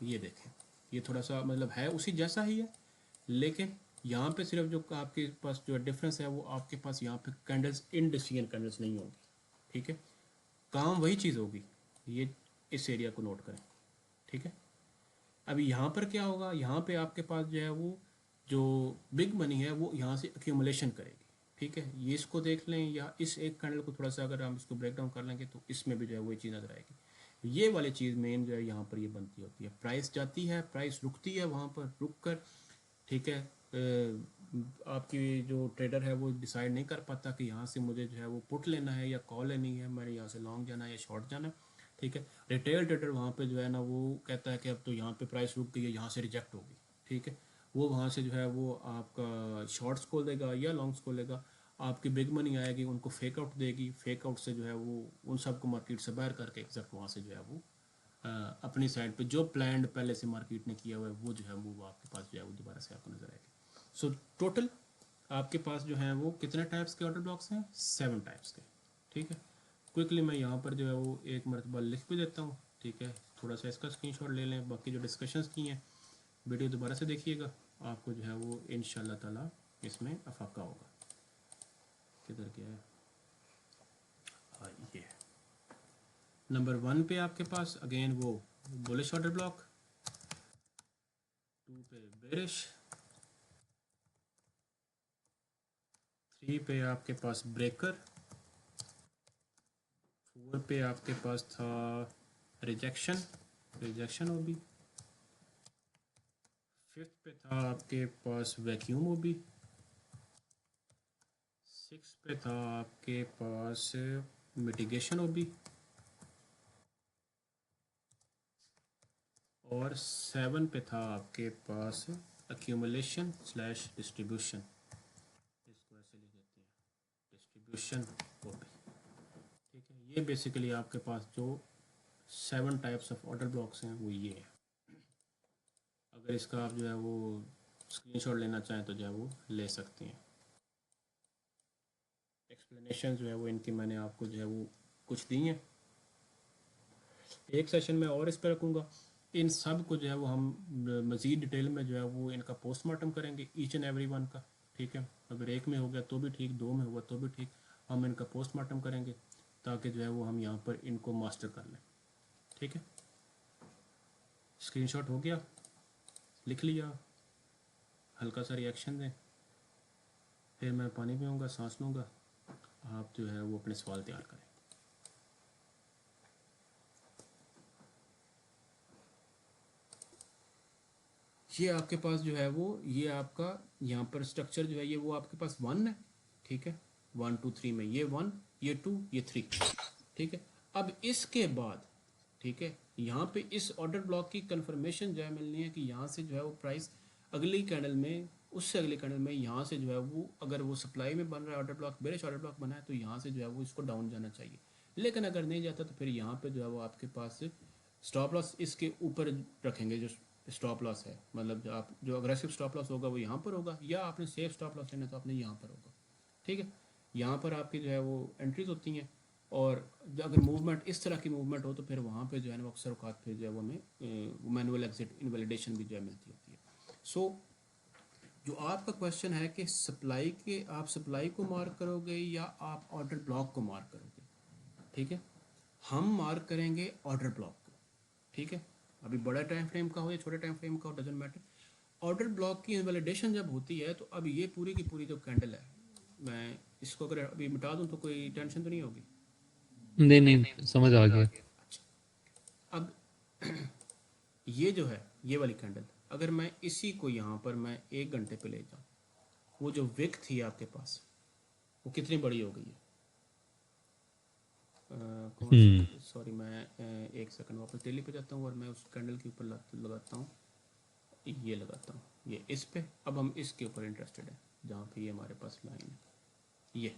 ये देखें, ये थोड़ा सा मतलब है उसी जैसा ही है, लेकिन यहाँ पे सिर्फ जो आपके पास जो डिफरेंस है वो आपके पास यहाँ पे कैंडल्स इंडिसियन कैंडल्स नहीं होंगी। ठीक है, काम वही चीज़ होगी, ये इस एरिया को नोट करें। ठीक है, अभी यहाँ पर क्या होगा, यहाँ पे आपके पास जो है वो जो बिग मनी है वो यहाँ से एक्यूमुलेशन करेगी। ठीक है, ये इसको देख लें या इस एक कैंडल को थोड़ा सा अगर हम इसको ब्रेक डाउन कर लेंगे तो इसमें भी जो है वो चीज़ नज़र आएगी। ये वाली चीज़ मेन जो है यहाँ पर ये बनती होती है, प्राइस जाती है, प्राइस रुकती है वहाँ पर रुक कर। ठीक है, आपकी जो ट्रेडर है वो डिसाइड नहीं कर पाता कि यहाँ से मुझे जो है वो पुट लेना है या कॉल लेनी है, मैंने यहाँ से लॉन्ग जाना है या शॉर्ट जाना है। ठीक है, रिटेल ट्रेडर वहाँ पे जो है ना वो कहता है कि अब तो यहाँ पे प्राइस रुक गई है, यहाँ से रिजेक्ट होगी। ठीक है, वो वहाँ से जो है वो आपका शॉर्ट्स खोल देगा या लॉन्ग्स खोलेगा, आपकी बिग मनी आएगी उनको फेक आउट देगी, फेक आउट से जो है वो उन सबको मार्केट से बाहर करके एग्जैक्ट वहाँ से जो है वो अपनी साइड पे जो प्लान्ड पहले से मार्केट ने किया हुआ है वो जो है वो आपके पास जो है वो दोबारा से आपको नजर आएगी। सो टोटल आपके पास जो है वो कितने टाइप्स के ऑर्डर ब्लॉक्स हैं, 7 टाइप्स के। ठीक है। क्विकली मैं यहाँ पर जो है वो एक मरतबा लिख भी देता हूँ, ठीक है। थोड़ा सा इसका स्क्रीनशॉट ले लें, बाकी जो डिस्कशंस की हैं वीडियो दोबारा से देखिएगा, आपको जो है वो इंशाल्लाह ताला इसमें अफाका होगा। किधर गया है? हाँ, ये नंबर 1 पे आपके पास अगेन वो बुलिश ऑर्डर ब्लॉक, 2 पे बेरिश, 3 पे आपके पास ब्रेकर, 4 पे आपके पास था रिजेक्शन ओबी, 5th पे था आपके पास वैक्यूम ओबी, 6 पे था आपके पास मिटिगेशन ओबी, और 7 पे था आपके पास एक्यूमुलेशन स्लैश डिस्ट्रीब्यूशन, इसको ऐसे लिख देते हैं डिस्ट्रीब्यूशन ओबी, ठीक है। ये बेसिकली आपके पास जो 7 टाइप्स ऑफ ऑर्डर ब्लॉक्स हैं वो ये है। अगर इसका आप जो है वो स्क्रीनशॉट लेना चाहें तो जो है वो ले सकते हैं। एक्सप्लेनेशन जो है वो इनकी मैंने आपको जो है वो कुछ दी हैं। एक सेशन में और इस पर रखूँगा, इन सब को जो है वो हम मज़ीद डिटेल में जो है वो इनका पोस्टमार्टम करेंगे ईच एंड एवरी वन का, ठीक है। अगर एक में हो गया तो भी ठीक, 2 में हुआ तो भी ठीक, हम इनका पोस्टमार्टम करेंगे ताकि जो है वो हम यहाँ पर इनको मास्टर कर लें, ठीक है। स्क्रीनशॉट हो गया, लिख लिया, हल्का सा रिएक्शन दें, फिर मैं पानी पीऊँगा, सांस लूँगा, आप जो है वो अपने सवाल तैयार करें। ये आपके पास जो है वो ये आपका यहाँ पर स्ट्रक्चर जो है ये वो आपके पास 1 है, ठीक है। 1 2 3 में ये 1, ये 2, ये 3, ठीक है। अब इसके बाद, ठीक है, यहाँ पे इस ऑर्डर ब्लॉक की कंफर्मेशन जो है मिलनी है कि यहाँ से जो है वो प्राइस अगली कैंडल में, उससे अगली कैंडल में यहाँ से जो है वो, अगर वो सप्लाई में बन रहा है order block, bearish order block बना है, तो यहाँ से जो है वो इसको डाउन जाना चाहिए। लेकिन अगर नहीं जाता तो फिर यहाँ पे जो है वो आपके पास स्टॉप लॉस इसके ऊपर रखेंगे। जो स्टॉप लॉस है, मतलब जो आप जो अग्रेसिव स्टॉप लॉस होगा वो यहाँ पर होगा, या आपने सेफ स्टॉप लॉस लेना तो आपने यहाँ पर होगा, ठीक है। यहाँ पर आपकी जो है वो एंट्रीज होती हैं, और अगर मूवमेंट इस तरह की मूवमेंट हो तो फिर वहाँ पे जो है ना अक्सर औकात फिर जो है वो हमें मैनुअल एग्जिट इनवैलिडेशन भी जो है मिलती होती है। सो जो आपका क्वेश्चन है कि सप्लाई के, आप सप्लाई को मार्क करोगे या आप ऑर्डर ब्लॉक को मार्क करोगे, ठीक है। हम मार्क करेंगे ऑर्डर ब्लॉक को, ठीक है। अभी बड़ा टाइम फ्रेम का हो या छोटे टाइम फ्रेम का हो, डजेंट मैटर। ऑर्डर ब्लॉक की इनवैलिडेशन जब होती है तो अब ये पूरी की पूरी जो कैंडल है, मैं इसको अगर अभी मिटा दूं तो कोई टेंशन तो नहीं होगी? नहीं नहीं, समझ आ गया। अच्छा, अब ये जो है ये वाली कैंडल, अगर मैं इसी को यहाँ पर मैं 1 घंटे पे ले जाऊँ, वो जो विक थी आपके पास वो कितनी बड़ी हो गई है? कौन सी, सॉरी मैं 1 सेकंड वापस डेली पे जाता हूँ और मैं उस कैंडल के ऊपर लगाता हूँ, ये लगाता हूँ, ये इस पे। अब हम इसके ऊपर इंटरेस्टेड है जहाँ पे ये हमारे पास लाइन है, ये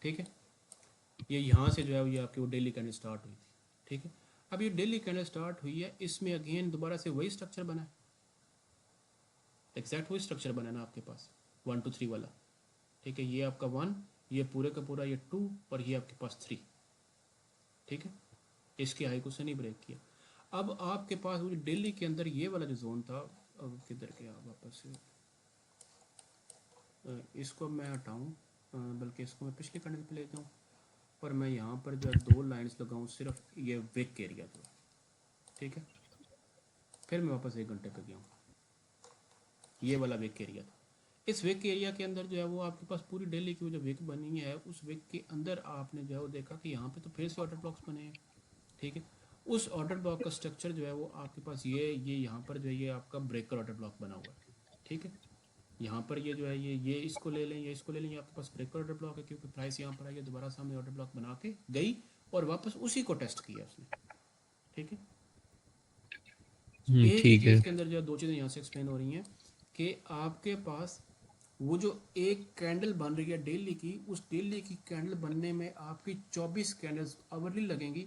ठीक है। ये यहाँ से जो है ये आपकी वो डेली कैंडल स्टार्ट हुई थी, ठीक है। अब ये डेली कैंडल स्टार्ट हुई है, इसमें अगेन दोबारा से वही स्ट्रक्चर बना है, एग्जैक्ट वही स्ट्रक्चर बना है ना आपके पास 1 2 3 वाला, ठीक है। ये आपका 1, ये पूरे का पूरा ये 2, और ये आपके पास 3, ठीक है। इसकी हाई को से नहीं ब्रेक किया। अब आपके पास वो दिल्ली के अंदर ये वाला जो जोन था, अब किधर गया वापस से, इसको मैं हटाऊँ, बल्कि इसको मैं पिछले कैंडल पे ले जाऊँ, और मैं यहाँ पर जो 2 लाइंस लगाऊँ सिर्फ ये विक एरिया को, ठीक है। फिर मैं वापस 1 घंटे पे गया हूँ, ये वाला विक एरिया था। इस विक एरिया के अंदर जो है वो आपके पास पूरी दिल्ली की जो विक बनी है, उस विक के अंदर आपने जो है वो देखा कि यहाँ पे तो फिर से ऑर्डर ब्लॉक्स बने हैं, ठीक है। उस ऑर्डर ब्लॉक का स्ट्रक्चर जो है वो आपके पास ये यहाँ पर जो है ये आपका ब्रेकर ऑर्डर ब्लॉक बना हुआ है, ठीक है। यहाँ पर ये जो है ये इसको ले लें, ये इसको ले लें, ये आपके पास ब्रेकर ऑर्डर ब्लॉक है, क्योंकि प्राइस यहाँ पर आई है, दोबारा सामने ऑर्डर ब्लॉक बना के गई और वापस उसी को टेस्ट किया उसने, ठीक है। एक ही ठीक है। चीज़ के अंदर जो है 2 चीज़ें यहाँ से एक्सप्लेन हो रही हैं कि आपके पास वो जो एक कैंडल बन रही है डेली की, उस डेली की कैंडल बनने में आपकी 24 कैंडल्स आवरली लगेंगी,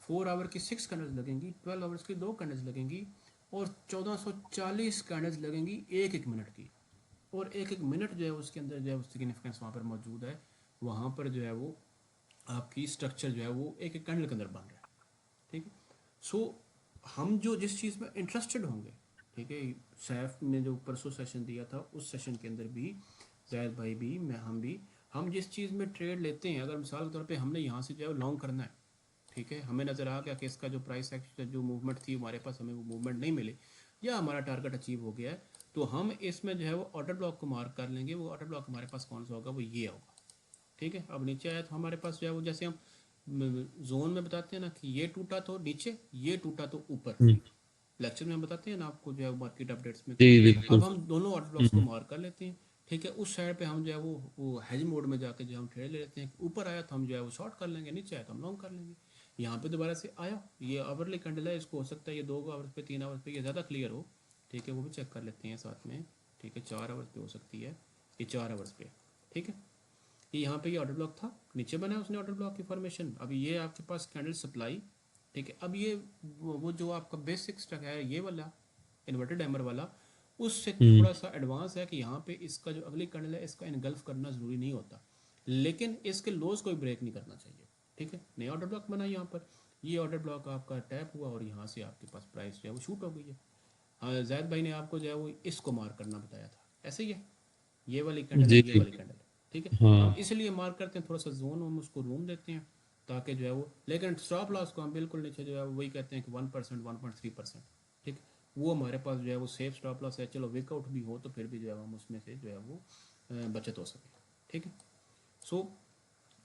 4 आवर की 6 कैंडल्स लगेंगी, 12 आवर्स की 2 कैंडल्स लगेंगी, और 1440 कैंडल्स लगेंगी 1 1 मिनट की। और 1 1 मिनट जो है उसके अंदर जो है सिग्निफिकेंस वहाँ पर मौजूद है। वहाँ पर जो है वो आपकी स्ट्रक्चर जो है वो एक एक कैंडल के अंदर बन रहा है, ठीक है। सो हम जो जिस चीज़ में इंटरेस्टेड होंगे, ठीक है, सैफ ने जो परसों सेशन दिया था उस सेशन के अंदर भी जैद भाई भी मैं हम जिस चीज़ में ट्रेड लेते हैं, अगर मिसाल के तौर पे हमने यहाँ से जो है लॉन्ग करना है, ठीक है, हमें नज़र आ गया कि इसका जो प्राइस एक्शन जो मूवमेंट थी हमारे पास, हमें वो मूवमेंट नहीं मिली या हमारा टारगेट अचीव हो गया है, तो हम इसमें जो है वो ऑर्डर ब्लॉक को मार्क कर लेंगे। वो ऑर्डर ब्लॉक हमारे पास कौन सा होगा, वो ये होगा, ठीक है। अब नीचे आया तो हमारे पास जो है वो जैसे हम जोन में बताते हैं ना कि ये टूटा तो नीचे, ये टूटा तो ऊपर, लेक्चर में हम बताते हैं ना आपको जो है मार्केट अपडेट्स में। जी तो बिल्कुल। अब हम दोनों ऑर्डर ब्लॉक्स को मार्क कर लेते हैं, ठीक है। उस साइड पे हम जो है वो हेज मोड में जाके जो हम ट्रेड ले लेते हैं, ऊपर आया तो हम जो है वो शॉर्ट कर लेंगे, नीचे आया तो हम लॉन्ग कर लेंगे। यहाँ पे दोबारा से आया, ये आवरली कैंडल है, इसको हो सकता है ये 2 आवर्स पे 3 आवर्स पे ये ज़्यादा क्लियर हो, ठीक है, वो भी चेक कर लेते हैं साथ में, ठीक है। 4 आवर्स पे हो सकती है, ये 4 आवर्स पे, ठीक है। ये यहाँ पे ये ऑर्डर ब्लॉक था, नीचे बना है उसने ऑर्डर ब्लॉक की फॉर्मेशन। अब ये आपके पास कैंडल सप्लाई, ठीक है। अब ये वो जो आपका बेसिक स्टक है ये वाला इन्वर्टेड हैमर वाला, उससे थोड़ा सा एडवांस है कि यहाँ पे इसका जो अगली कैंडल है इसका इनगल्फ करना ज़रूरी नहीं होता, लेकिन इसके लोज कोई ब्रेक नहीं करना चाहिए, ठीक है। नया ऑर्डर ब्लॉक बना यहाँ पर, ये ऑर्डर ब्लॉक आपका टैप हुआ और यहाँ से आपके पास प्राइस जो है वो शूट हो गई है। हाँ, जैद भाई ने आपको जो है वो इसको मार्क करना बताया था, ऐसे ही है, ये वाली कैंडल है, जी ये जी। वाली कैंडल है, ठीक है। हम हाँ। इसलिए मार्क करते हैं, थोड़ा सा जोन हम उसको रूम देते हैं ताकि जो है वो, लेकिन स्टॉप लॉस को हम बिल्कुल नीचे जो है वही कहते हैं कि 1%, 1.3%, ठीक है। वो हमारे पास जो है वो सेफ स्टॉप लॉस है, चलो विकआउट भी हो तो फिर भी जो है हम उसमें से जो है वो बचत हो सके, ठीक है। सो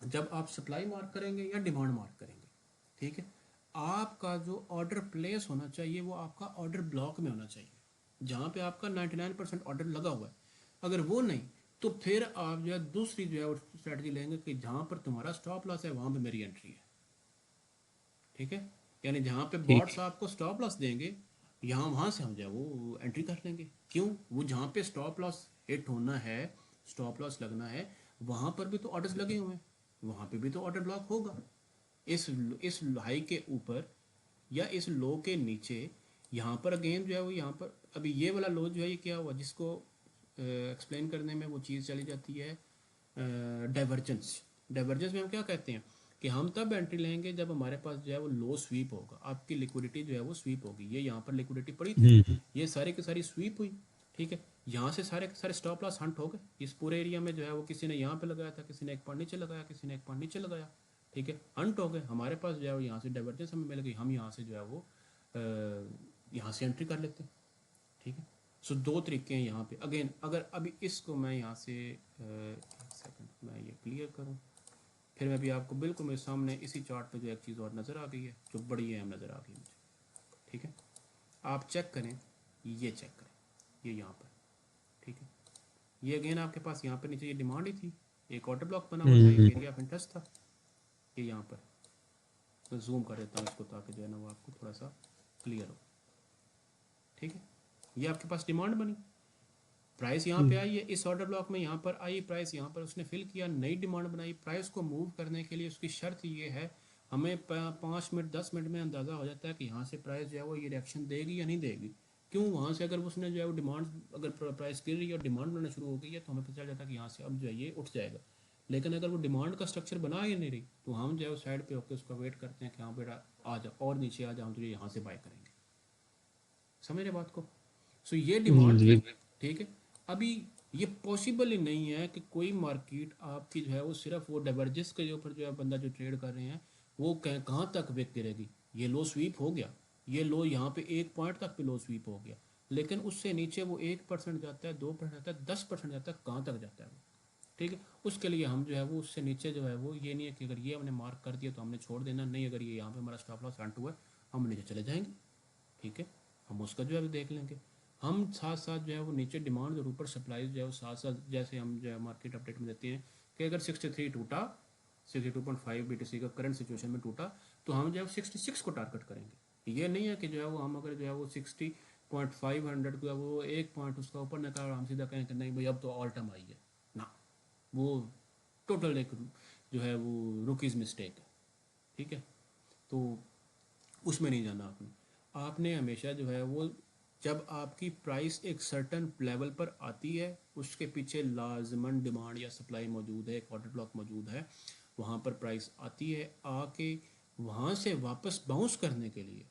जब आप सप्लाई मार्क करेंगे या डिमांड मार्क करेंगे, ठीक है, आपका जो ऑर्डर प्लेस होना चाहिए वो आपका ऑर्डर ब्लॉक में होना चाहिए, जहाँ पे आपका 99% ऑर्डर लगा हुआ है। अगर वो नहीं तो फिर आप जो है दूसरी जो है वो स्ट्रेटजी लेंगे कि जहाँ पर तुम्हारा स्टॉप लॉस है वहाँ पे मेरी एंट्री है, ठीक है। यानी जहाँ पे ठीक बॉट्स है। आपको स्टॉप लॉस देंगे, यहाँ वहाँ से हम जो है वो एंट्री कर लेंगे। क्यों, वो जहाँ पे स्टॉप लॉस हिट होना है, स्टॉप लॉस लगना है, वहाँ पर भी तो ऑर्डर्स लगे हुए हैं, वहाँ पे भी तो ऑर्डर ब्लॉक होगा। इस इस हाई के ऊपर या इस लो के नीचे, यहाँ पर अगेन जो है वो यहाँ पर अभी ये वाला लो जो है ये क्या हुआ, जिसको एक्सप्लेन करने में वो चीज़ चली जाती है डाइवर्जेंस। डाइवर्जेंस में हम क्या कहते हैं कि हम तब एंट्री लेंगे जब हमारे पास जो है वो लो स्वीप होगा, आपकी लिक्विडिटी जो है वो स्वीप होगी। ये यहाँ पर लिक्विडिटी पड़ी थी, ये सारी की सारी स्वीप हुई, ठीक है। यहाँ से सारे के सारे स्टॉप लॉस हंट हो गए इस पूरे एरिया में, जो है वो किसी ने यहाँ पे लगाया था, किसी ने एक पॉइंट नीचे लगाया, किसी ने एक पॉइंट नीचे लगाया, ठीक है, हंट हो गए। हमारे पास जो है वो यहाँ से डाइवर्जेंस हमें मिल गई, हम यहाँ से जो है वो यहाँ से एंट्री कर लेते हैं, ठीक है। सो दो तरीके हैं यहाँ पे। अगेन अगर अभी इसको मैं यहाँ से एक सेकंड मैं ये क्लियर करूँ, फिर मैं भी आपको बिल्कुल मेरे सामने इसी चार्ट पे जो एक चीज़ और नज़र आ गई है जो बड़ी अहम नज़र आ गई मुझे, ठीक है। आप चेक करें, ये चेक करें, ये यहाँ पर, ठीक है। ये अगेन आपके पास यहाँ पर नीचे ये डिमांड ही थी, एक ऑर्डर ब्लॉक बना हुआ था, एक एरिया ऑफ इंटरेस्ट था, ये यहाँ पर मैं जूम कर देता हूँ इसको ताकि जो है ना वो आपको थोड़ा सा क्लियर हो, ठीक है। ये आपके पास डिमांड बनी, प्राइस यहाँ पे आई है इस ऑर्डर ब्लॉक में, यहाँ पर आई प्राइस, यहाँ पर उसने फिल किया, नई डिमांड बनाई। प्राइस को मूव करने के लिए उसकी शर्त ये है, हमें 5 मिनट 10 मिनट में अंदाज़ा हो जाता है कि यहाँ से प्राइस जो है वो ये रिएक्शन देगी या नहीं देगी। क्यों, वहाँ से अगर उसने जो है वो डिमांड, अगर प्राइस गिर रही है और डिमांड बनना शुरू हो गई है तो हमें पता चल जाता है कि यहाँ से अब जो है ये उठ जाएगा। लेकिन अगर वो डिमांड का स्ट्रक्चर बना ही नहीं रही तो हम जो है वो साइड पे होकर उसका वेट करते हैं कि हाँ बेटा आ जा और नीचे आ जा, हम तुझे यहाँ से बाय करेंगे। समझ रहे बात को। सो ये डिमांड थी, ठीक है। अभी ये पॉसिबल ही नहीं है कि कोई मार्केट आपकी जो है वो सिर्फ वो डाइवर्जेंस के ऊपर जो है बंदा जो ट्रेड कर रहे हैं वो कहाँ तक विक गिरेगी। ये लो स्वीप हो गया, ये लो यहाँ पे 1 पॉइंट तक पे लो स्वीप हो गया, लेकिन उससे नीचे वो 1% जाता है, 2% जाता है, 10% जाता है, कहाँ तक जाता है वो, ठीक है। उसके लिए हम जो है वो उससे नीचे जो है वो ये नहीं है कि अगर ये हमने मार्क कर दिया तो हमने छोड़ देना, नहीं, अगर ये यहाँ पे हमारा स्टॉप लॉस हंट हुआ है हम नीचे चले जाएंगे, ठीक है। हम उसका जो है देख लेंगे। हम साथ साथ जो है वो नीचे डिमांड और ऊपर सप्लाई जो है वो साथ साथ, जैसे हम जो है मार्केट अपडेट में देते हैं कि अगर 63 टूटा, 62.5 BTC का करंट सिचुएशन में टूटा तो हम जो है 66 को टारगेट करेंगे। ये नहीं है कि जो है वो हम अगर जो है वो 60.500 को वो 1 पॉइंट उसका ऊपर निकाल हम सीधा कहें कि नहीं भाई अब तो ऑल टाइम आई है ना, वो टोटल एक जो है वो रुकीज़ मिस्टेक है, ठीक है। तो उसमें नहीं जाना आपने। आपने हमेशा जो है वो जब आपकी प्राइस एक सर्टन लेवल पर आती है, उसके पीछे लाजमन डिमांड या सप्लाई मौजूद है, एक ऑर्डर ब्लॉक मौजूद है, वहाँ पर प्राइस आती है, आके वहाँ से वापस बाउंस करने के लिए,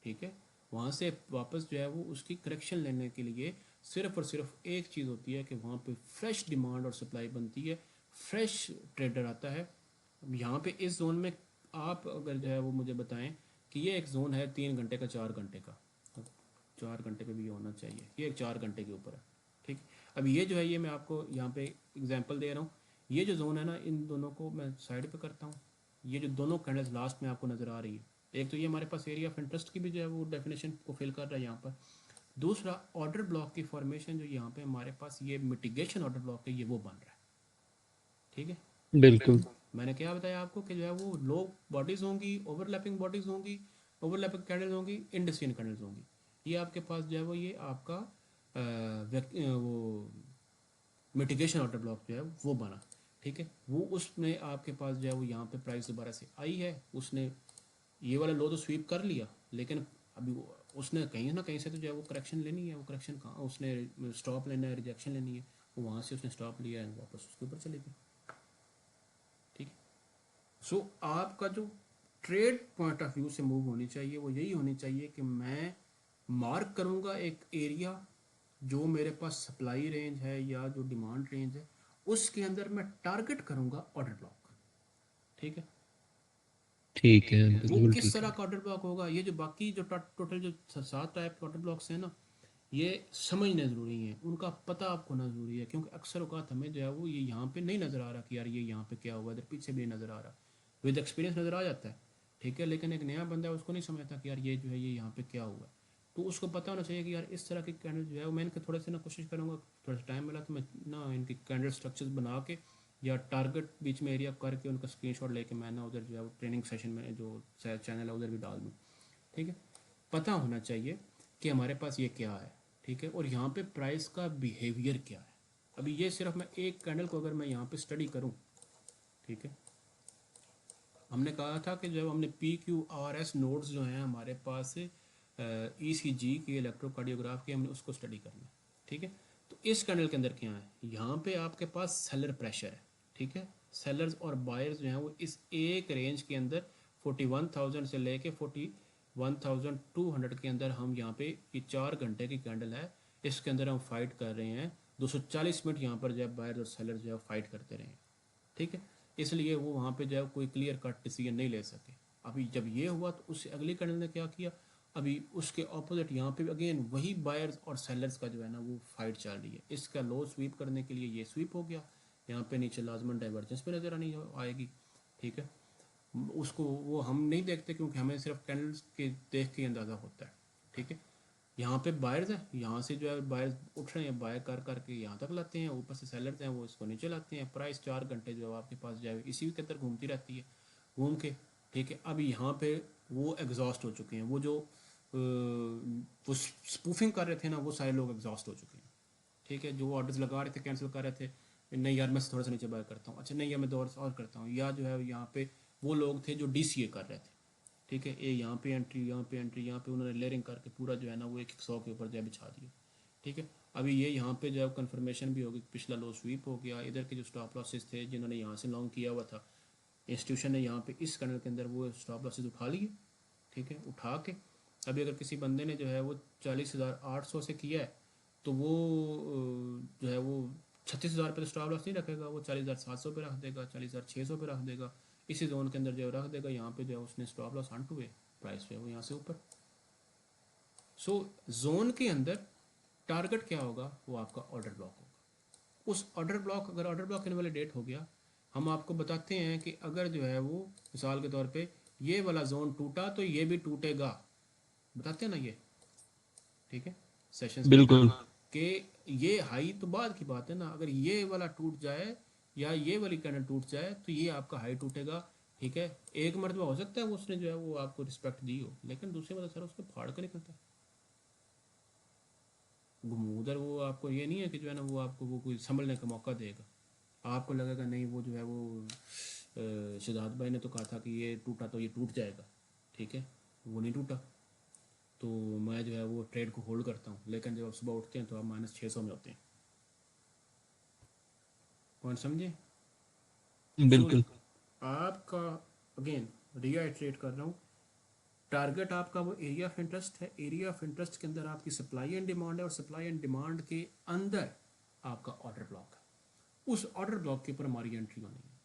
ठीक है, वहाँ से वापस जो है वो उसकी करेक्शन लेने के लिए सिर्फ और सिर्फ एक चीज़ होती है कि वहाँ पे फ्रेश डिमांड और सप्लाई बनती है, फ्रेश ट्रेडर आता है। अब यहाँ पे इस जोन में आप अगर जो है वो मुझे बताएं कि ये एक जोन है 3 घंटे का, 4 घंटे का, 4 घंटे पे भी ये होना चाहिए, ये एक 4 घंटे के ऊपर है, ठीक। अब ये जो है ये मैं आपको यहाँ पे एग्जांपल दे रहा हूँ, ये जो जोन है ना, इन दोनों को मैं साइड पे करता हूँ, ये जो दोनों कैंडल्स लास्ट में आपको नज़र आ रही है, एक तो ये हमारे पास एरिया ऑफ इंटरेस्ट की भी जो है वो डेफिनेशन को फिल कर रहा है यहाँ पर, दूसरा ऑर्डर ब्लॉक की फॉर्मेशन जो यहाँ पे हमारे पास ये मिटिगेशन ऑर्डर ब्लॉक है, ये वो बन रहा है, ठीक है। बिल्कुल। मैंने क्या बताया आपको कि जो है वो लो बॉडीज होंगी, ओवरलैपिंग बॉडीज होंगी, ओवरलैपिंग कैंडल्स होंगी, इंडिसियन कैंडल्स होंगी, ये आपके पास जो है वो ये आपका वो मिटिगेशन ऑर्डर ब्लॉक जो है वो बना, ठीक है। वो उसमें आपके पास जो है वो यहाँ पे प्राइस दोबारा से आई है, उसने ये वाला लो तो स्वीप कर लिया, लेकिन अभी उसने कहीं ना कहीं से तो जो है वो करेक्शन लेनी है, वो करेक्शन कहाँ, उसने स्टॉप लेना है, रिजेक्शन लेनी है, वो वहाँ से उसने स्टॉप लिया है, वापस उसके ऊपर चले गए, ठीक है। सो आपका जो ट्रेड पॉइंट ऑफ व्यू से मूव होनी चाहिए वो यही होनी चाहिए कि मैं मार्क करूँगा एक एरिया जो मेरे पास सप्लाई रेंज है या जो डिमांड रेंज है, उसके अंदर मैं टारगेट करूँगा ऑर्डर ब्लॉक, ठीक है। ठीक है, वो बिल्कुल किस ठीक तरह है। का ऑर्डर ब्लॉक होगा, ये जो बाकी जो टोटल जो 7 टाइप के ऑर्डर ब्लॉक्स हैं ना, ये समझने ज़रूरी है, उनका पता आपको होना ज़रूरी है, क्योंकि अक्सर औकात हमें जो है वो ये यहाँ पे नहीं नज़र आ रहा कि यार ये यहाँ पे क्या हुआ, इधर पीछे भी नहीं नज़र आ रहा, विद एक्सपीरियंस नज़र आ जाता है, ठीक है, लेकिन एक नया बंदा है उसको नहीं समझता कि यार ये जो है ये यहाँ पे क्या हुआ है, तो उसको पता होना चाहिए कि यार इस तरह के कैंडल जो है, मैं इनके थोड़े से ना कोशिश करूँगा, थोड़ा सा टाइम मिला तो मैं ना इनकी कैंडल स्ट्रक्चर्स बना के या टारगेट बीच में एरिया करके उनका स्क्रीनशॉट लेके मैं ना उधर जो है वो ट्रेनिंग सेशन में जो चैनल है उधर भी डाल दूँ, ठीक है। पता होना चाहिए कि हमारे पास ये क्या है, ठीक है, और यहाँ पे प्राइस का बिहेवियर क्या है। अभी ये सिर्फ मैं एक कैंडल को अगर मैं यहाँ पे स्टडी करूँ, ठीक है, हमने कहा था कि जब हमने PQRS नोड्स जो हैं हमारे पास ECG की, इलेक्ट्रोकार्डियोग्राफ की, हमने उसको स्टडी करना है, ठीक है। तो इस कैंडल के अंदर क्या है, यहाँ पे आपके पास सेलर प्रेशर है, ठीक है, सेलर्स और बायर्स जो हैं वो इस एक रेंज के अंदर 41,000 से लेके 41,200 के अंदर हम यहाँ पे, ये 4 घंटे की कैंडल है, इसके अंदर हम फाइट कर रहे हैं, 240 मिनट यहाँ पर जो है बायर्स और सेलर्स जो है फाइट करते रहे, ठीक है, इसलिए वो वहाँ पे जो है कोई क्लियर कट डिसीजन नहीं ले सके। अभी जब ये हुआ तो उससे अगली कैंडल ने क्या किया, अभी उसके ऑपोजिट यहाँ पे अगेन वही बायर्स और सेलर्स का जो है ना वो फाइट चल रही है, इसका लो स्वीप करने के लिए ये स्वीप हो गया, यहाँ पे नीचे लाजमन डाइवर्जेंस पे नज़र आनी आएगी, ठीक है। उसको वो हम नहीं देखते क्योंकि हमें सिर्फ कैंडल्स के देख के अंदाज़ा होता है, ठीक है। यहाँ पे बायर्स हैं, यहाँ से जो है बायर्स उठ रहे हैं, बाय कर करके यहाँ तक लाते हैं, ऊपर से सेलर्स हैं वो इसको नीचे लाते हैं, प्राइस 4 घंटे जो है आपके पास जाए इसी के अंदर घूमती रहती है, घूम के, ठीक है। अब यहाँ पे वो एग्जॉस्ट हो चुके हैं, वो जो वो स्पूफिंग कर रहे थे ना, वो सारे लोग एग्जॉस्ट हो चुके हैं, ठीक है। जो ऑर्डर्स लगा रहे थे, कैंसिल कर रहे थे, नहीं यार मैं थोड़ा सा नीचे बाय करता हूँ, अच्छा नहीं यार मैं 2 और करता हूँ, या जो है यहाँ पे वो लोग थे जो DCA कर रहे थे, ठीक है, ये यहाँ पे एंट्री, यहाँ पे एंट्री, यहाँ पे उन्होंने लेयरिंग करके पूरा जो है ना वो एक 100 के ऊपर जो है बिछा दिया, ठीक है। अभी ये यहाँ पे जो है कंफर्मेशन भी होगी, पिछला लो स्वीप हो गया, इधर के जो स्टॉप लॉसेस थे जिन्होंने यहाँ से लॉन्ग किया हुआ था, इंस्टीट्यूशन ने यहाँ पे इस कैंडल के अंदर वो स्टॉप लॉसेस उठा लिए, ठीक है, उठा के अभी अगर किसी बंदे ने जो है वो 40,800 से किया है तो वो जो है वो 36,000 पे तो स्टॉप लॉस नहीं रखेगा, वो 40,700 पे रख देगा, 40,600 पे रख देगा, इसी जोन के अंदर जो रख देगा, यहाँ पे जो है उसने स्टॉप लॉस हंट हुए, प्राइस पे वो यहाँ से ऊपर। सो जोन के अंदर टारगेट क्या होगा, वो आपका ऑर्डर ब्लॉक होगा। उस ऑर्डर ब्लॉक, अगर ऑर्डर ब्लॉक इनवैलिडेट हो गया, हम आपको बताते हैं कि अगर जो है वो मिसाल के तौर पे ये वाला जोन टूटा तो ये भी टूटेगा, बताते हैं ना ये, ठीक है, सेशंस में बिल्कुल। कि ये हाई तो बाद की बात है ना, अगर ये वाला टूट जाए या ये वाली कैंडल टूट जाए तो ये आपका हाई टूटेगा, ठीक है। एक मरतबा हो सकता है वो उसने जो है वो आपको रिस्पेक्ट दी हो, लेकिन दूसरी मतलब सर उसको फाड़ कर निकलता है उधर, वो आपको ये नहीं है कि जो है ना वो आपको वो कोई संभलने का मौका देगा, आपको लगेगा नहीं वो जो है वो शहजाद भाई ने तो कहा था कि ये टूटा तो ये टूट जाएगा, ठीक है, वो नहीं टूटा, तो मैं जो है वो ट्रेड को होल्ड करता हूँ, लेकिन जब आप सुबह उठते हैं तो आप -600 में होते हैं। पॉइंट समझे? सो बिल्कुल। आपका, अगेन रीआइट्रेट कर रहा हूँ, टारगेट आपका वो एरिया ऑफ इंटरेस्ट है। एरिया ऑफ इंटरेस्ट के अंदर आपकी सप्लाई एंड डिमांड है, और सप्लाई एंड डिमांड के अंदर आपका ऑर्डर ब्लॉक है। उस ऑर्डर ब्लॉक के ऊपर हमारी एंट्री होनी है।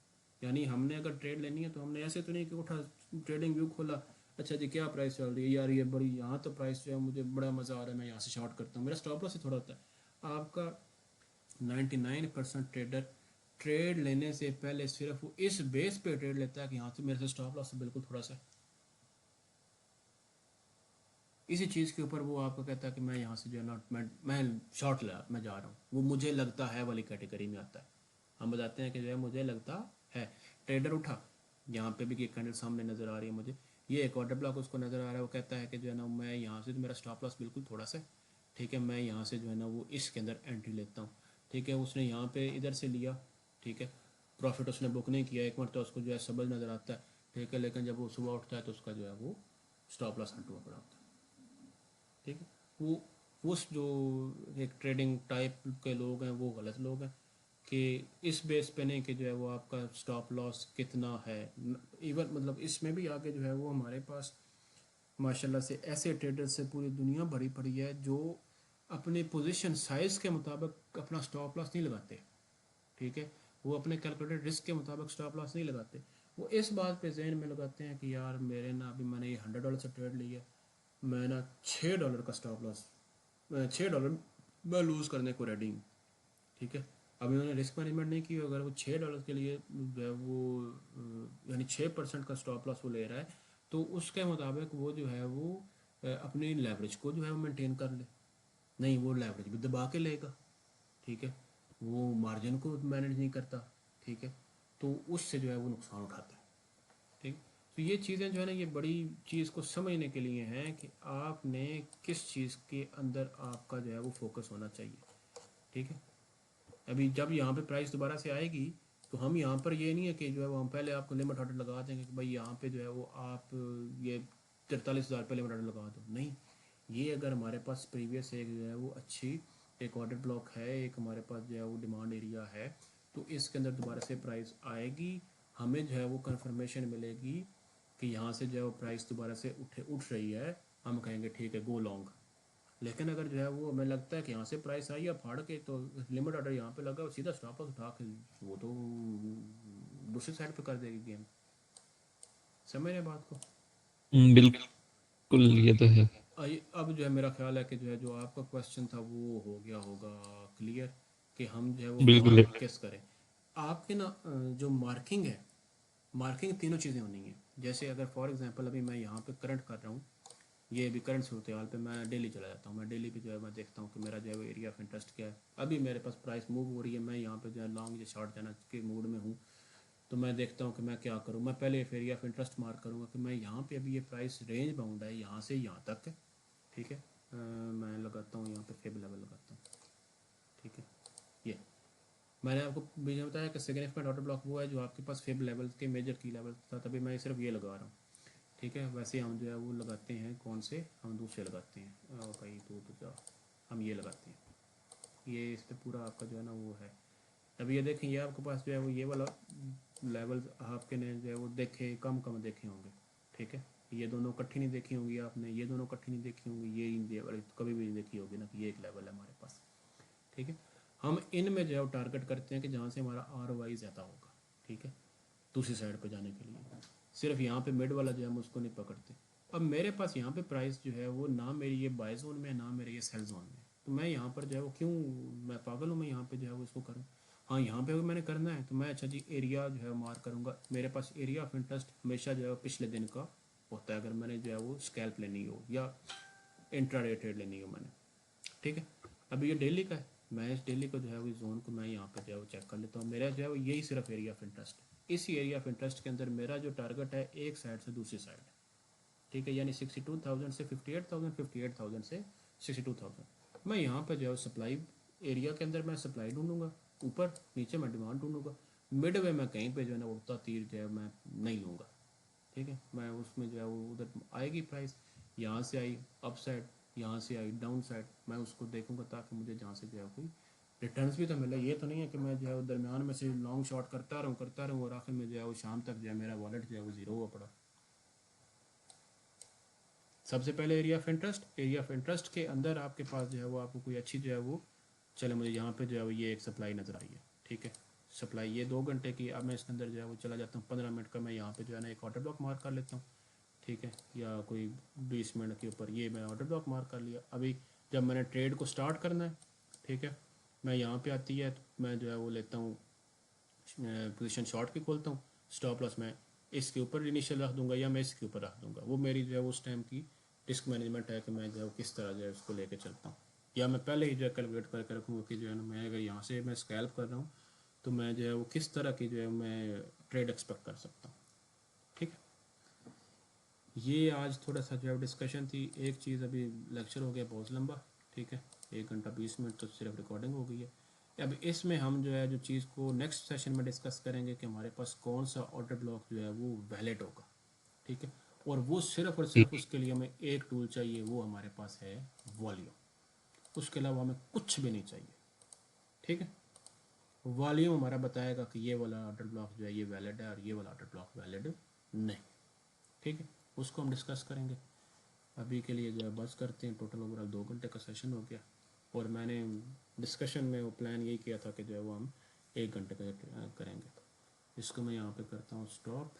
यानी हमने अगर ट्रेड लेनी है तो हमने ऐसे तो नहीं कि उठा ट्रेडिंग व्यू खोला, अच्छा जी क्या प्राइस चल रही है यार, ये बड़ी यहाँ तो प्राइस जो है मुझे बड़ा मज़ा आ रहा है, मैं यहाँ से शॉर्ट करता हूँ, मेरा स्टॉप लॉस ही थोड़ा होता है। आपका 99% ट्रेडर ट्रेड लेने से पहले सिर्फ वो इस बेस पे ट्रेड लेता है कि यहाँ से मेरे से स्टॉप लॉस बिल्कुल थोड़ा सा, इसी चीज़ के ऊपर वो आपको कहता है कि मैं यहाँ से जो है ना मैं शॉर्ट ला मैं जा रहा हूँ, वो मुझे लगता है वाली कैटेगरी में आता है। हम बताते हैं कि जो है मुझे लगता है, ट्रेडर उठा, यहाँ पे भी एक कैंडल सामने नज़र आ रही है मुझे, ये एक ऑर्डर ब्लॉक उसको नज़र आ रहा है, वो कहता है कि जो है ना मैं यहाँ से, तो मेरा स्टॉप लॉस बिल्कुल थोड़ा सा, ठीक है, मैं यहाँ से जो है ना वो इसके अंदर एंट्री लेता हूँ। ठीक है, उसने यहाँ पे इधर से लिया, ठीक है, प्रॉफिट उसने बुक नहीं किया, एक मरतबा उसको जो है सबल नज़र आता है, ठीक है, लेकिन जब वो सुबह उठता है तो उसका जो है वो स्टॉप लॉस हट हुआ पड़ा होता है। ठीक है, वो उस जो एक ट्रेडिंग टाइप के लोग हैं वो गलत लोग हैं कि इस बेस पे नहीं कि जो है वो आपका स्टॉप लॉस कितना है। इवन मतलब इसमें भी आगे जो है वो हमारे पास माशाल्लाह से ऐसे ट्रेडर्स से पूरी दुनिया भरी पड़ी है जो अपने पोजीशन साइज के मुताबिक अपना स्टॉप लॉस नहीं लगाते। ठीक है, वो अपने कैलकुलेटेड रिस्क के मुताबिक स्टॉप लॉस नहीं लगाते, वो इस बात पे जहन में लगाते हैं कि यार मेरे ना अभी मैंने ये $100 से ट्रेड लिया, मैं ना $6 का स्टॉप लॉस, $6 मैं लूज़ करने को रेडी हूँ। ठीक है, अभी उन्होंने रिस्क मैनेजमेंट नहीं की, अगर वो $6 के लिए जो है वो यानी 6% का स्टॉप लॉस वो ले रहा है, तो उसके मुताबिक वो जो है वो अपनी लेवरेज को जो है वो मेंटेन कर ले, नहीं वो लेवरेज भी दबा के लेगा। ठीक है, वो मार्जिन को मैनेज नहीं करता। ठीक है, तो उससे जो है वो नुकसान उठाता है। ठीक, तो ये चीज़ें जो है ना, ये बड़ी चीज़ को समझने के लिए हैं कि आपने किस चीज़ के अंदर आपका जो है वो फोकस होना चाहिए। ठीक है, अभी जब यहाँ पे प्राइस दोबारा से आएगी तो हम यहाँ पर ये नहीं है कि जो है वो हम पहले आपको लिमिट ऑर्डर लगा देंगे कि भाई यहाँ पे जो है वो आप ये 43,000 पे लिमिट ऑर्डर लगा दो, नहीं। ये अगर हमारे पास प्रीवियस एक जो है वो अच्छी एक ऑर्डर ब्लॉक है, एक हमारे पास जो है वो डिमांड एरिया है, तो इसके अंदर दोबारा से प्राइस आएगी, हमें जो है वो कंफर्मेशन मिलेगी कि यहाँ से जो है वो प्राइस दोबारा से उठ रही है, हम कहेंगे ठीक है गो लॉन्ग। लेकिन अगर जो है वो हमें लगता है कि यहाँ से प्राइस आई है फाड़ के, तो लिमिट ऑर्डर यहाँ पे लगा और सीधा स्टॉप लॉस उठा के वो तो दूसरी साइड पे कर देगी गेम। समझ रहे बात को? बिल्कुल, ये तो है। अब जो है मेरा ख्याल है कि जो है जो आपका क्वेश्चन था वो हो गया होगा क्लियर, कि हम जो है वो बिल्कुल। क्या किस करें। आपके ना जो मार्किंग है, मार्किंग तीनों चीज़ें होनी है। जैसे अगर फॉर एग्जांपल अभी मैं यहाँ पे करंट कर रहा हूँ, ये भी करंट सूरत हाल पे मैं डेली चला जाता हूँ, मैं डेली पे जो है मैं देखता हूँ कि मेरा जो है वो एरिया ऑफ इंटरेस्ट क्या है। अभी मेरे पास प्राइस मूव हो रही है, मैं यहाँ पे जो है लॉन्ग या शॉर्ट जाना के मूड में हूँ, तो मैं देखता हूँ कि मैं क्या करूँ। मैं पहले एरिया ऑफ इंटरेस्ट मार्क करूँगा कि मैं यहाँ पे अभी ये प्राइस रेंज बाउंड है यहाँ से यहाँ तक है। ठीक है, मैं लगाता हूँ यहाँ पे फेब लेवल लगाता हूँ। ठीक है, ये मैंने आपको भी बताया कि सिग्निफिकेंट ऑर्डर ब्लॉक वो है जो आपके पास फेब लेवल के मेजर की लेवल था, तभी मैं सिर्फ ये लगा रहा हूँ। ठीक है, वैसे हम जो है वो लगाते हैं कौन से, हम दूसरे लगाते हैं भाई तो जा हम ये लगाते हैं, ये इस पर पूरा आपका जो है ना वो है। अब ये देखें, ये आपके पास जो है वो ये वाला लेवल आपके ने जो है वो देखे कम कम देखे होंगे। ठीक है, ये दोनों इकट्ठी नहीं देखी होंगी आपने, ये दोनों इकट्ठी नहीं देखी होंगी, ये वाली तो कभी भी नहीं देखी होगी ना कि ये एक लेवल है हमारे पास। ठीक है, हम इनमें जो है वो टारगेट करते हैं कि जहाँ से हमारा ROI ज़्यादा होगा। ठीक है, दूसरी साइड पर जाने के लिए सिर्फ यहाँ पे मिड वाला जो है हम उसको नहीं पकड़ते। अब मेरे पास यहाँ पे प्राइस जो है वो ना मेरी ये बाय जोन में ना मेरे ये सेल जोन में, तो मैं यहाँ पर जो है वो क्यों, मैं पागल हूँ मैं यहाँ पे जो है वो इसको करूँ। हाँ, यहाँ पे अगर मैंने करना है तो मैं अच्छा जी एरिया जो है मार्क करूँगा, मेरे पास एरिया ऑफ इंटरेस्ट हमेशा जो है पिछले दिन का होता है, अगर मैंने जो है वो स्कैल्प लेनी हो या इंट्राडे ट्रेड लेनी हो मैंने। ठीक है, अभी ये डेली का है, मैं इस डेली को जो है वो जोन को मैं यहाँ पे जो है वो चेक कर लेता हूँ, मेरा जो है वो यही सिर्फ एरिया ऑफ इंटरेस्ट है। इसी एरिया ऑफ इंटरेस्ट के अंदर मेरा जो टारगेट है एक साइड से दूसरी साइड है। ठीक है, यानी 62,000 से 58,000, 58,000 से 62,000, मैं यहाँ पर जो है सप्लाई एरिया के अंदर मैं सप्लाई ढूंढूंगा, ऊपर नीचे मैं डिमांड ढूंढूंगा, मिड वे मैं कहीं पे जो है ना उड़ता तीर जो है मैं नहीं लूँगा। ठीक है, मैं उसमें जो है वो उधर आएगी प्राइस, यहाँ से आई अप साइड, यहाँ से आई डाउन साइड, मैं उसको देखूंगा ताकि मुझे जहाँ से जो है कोई रिटर्न्स भी तो मिले। ये तो नहीं है कि मैं जो है वो दरमियान में से लॉन्ग शॉट करता रहूँ और आखिर में जो है वो शाम तक जो है मेरा वॉलेट जो है वो ज़ीरो हुआ पड़ा। सबसे पहले एरिया ऑफ इंटरेस्ट के अंदर आपके पास जो है वो आपको कोई अच्छी जो है वो, चले मुझे यहाँ पे जो है वो ये एक सप्लाई नज़र आई है, ठीक है, सप्लाई ये 2 घंटे की। अब मैं इसके अंदर जो है वो चला जाता हूँ 15 मिनट का, मैं यहाँ पे जो है ना एक ऑर्डर ब्लॉक मार्क कर लेता हूँ, ठीक है, या कोई 20 मिनट के ऊपर ये मैं ऑर्डर ब्लॉक मार्क कर लिया। अभी जब मैंने ट्रेड को स्टार्ट करना है, ठीक है, मैं यहाँ पे आती है तो मैं जो है वो लेता हूँ पोजीशन शॉर्ट की खोलता हूँ, स्टॉप लॉस मैं इसके ऊपर इनिशियल रख दूंगा या मैं इसके ऊपर रख दूंगा, वो मेरी जो है उस टाइम की रिस्क मैनेजमेंट है कि मैं जो है किस तरह जो है उसको लेके चलता हूँ। या मैं पहले ही जो है कैलकुलेट करके रखूँगा कि जो है ना मैं अगर यहाँ से मैं स्कैल्प कर रहा हूँ तो मैं जो है वो किस तरह की जो है मैं ट्रेड एक्सपेक्ट कर सकता हूँ, ठीक है। ये आज थोड़ा सा जो है डिस्कशन थी। एक चीज़, अभी लेक्चर हो गया बहुत लंबा, ठीक है, 1 घंटा 20 मिनट तो सिर्फ रिकॉर्डिंग हो गई है। अब इसमें हम जो है जो चीज़ को नेक्स्ट सेशन में डिस्कस करेंगे कि हमारे पास कौन सा ऑर्डर ब्लॉक जो है वो वैलिड होगा, ठीक है, और वो सिर्फ और सिर्फ ठीक उसके लिए हमें एक टूल चाहिए, वो हमारे पास है वॉल्यूम। उसके अलावा हमें कुछ भी नहीं चाहिए, ठीक है। वॉल्यूम हमारा बताएगा कि ये वाला ऑर्डर ब्लॉक जो है ये वैलिड है और ये वाला ऑर्डर ब्लॉक वैलिड नहीं, ठीक है, उसको हम डिस्कस करेंगे। अभी के लिए जो है बस करते हैं, टोटल ओवरऑल 2 घंटे का सेशन हो गया और मैंने डिस्कशन में वो प्लान यही किया था कि जो है वो हम 1 घंटे का करेंगे। इसको मैं यहाँ पे करता हूँ स्टॉप।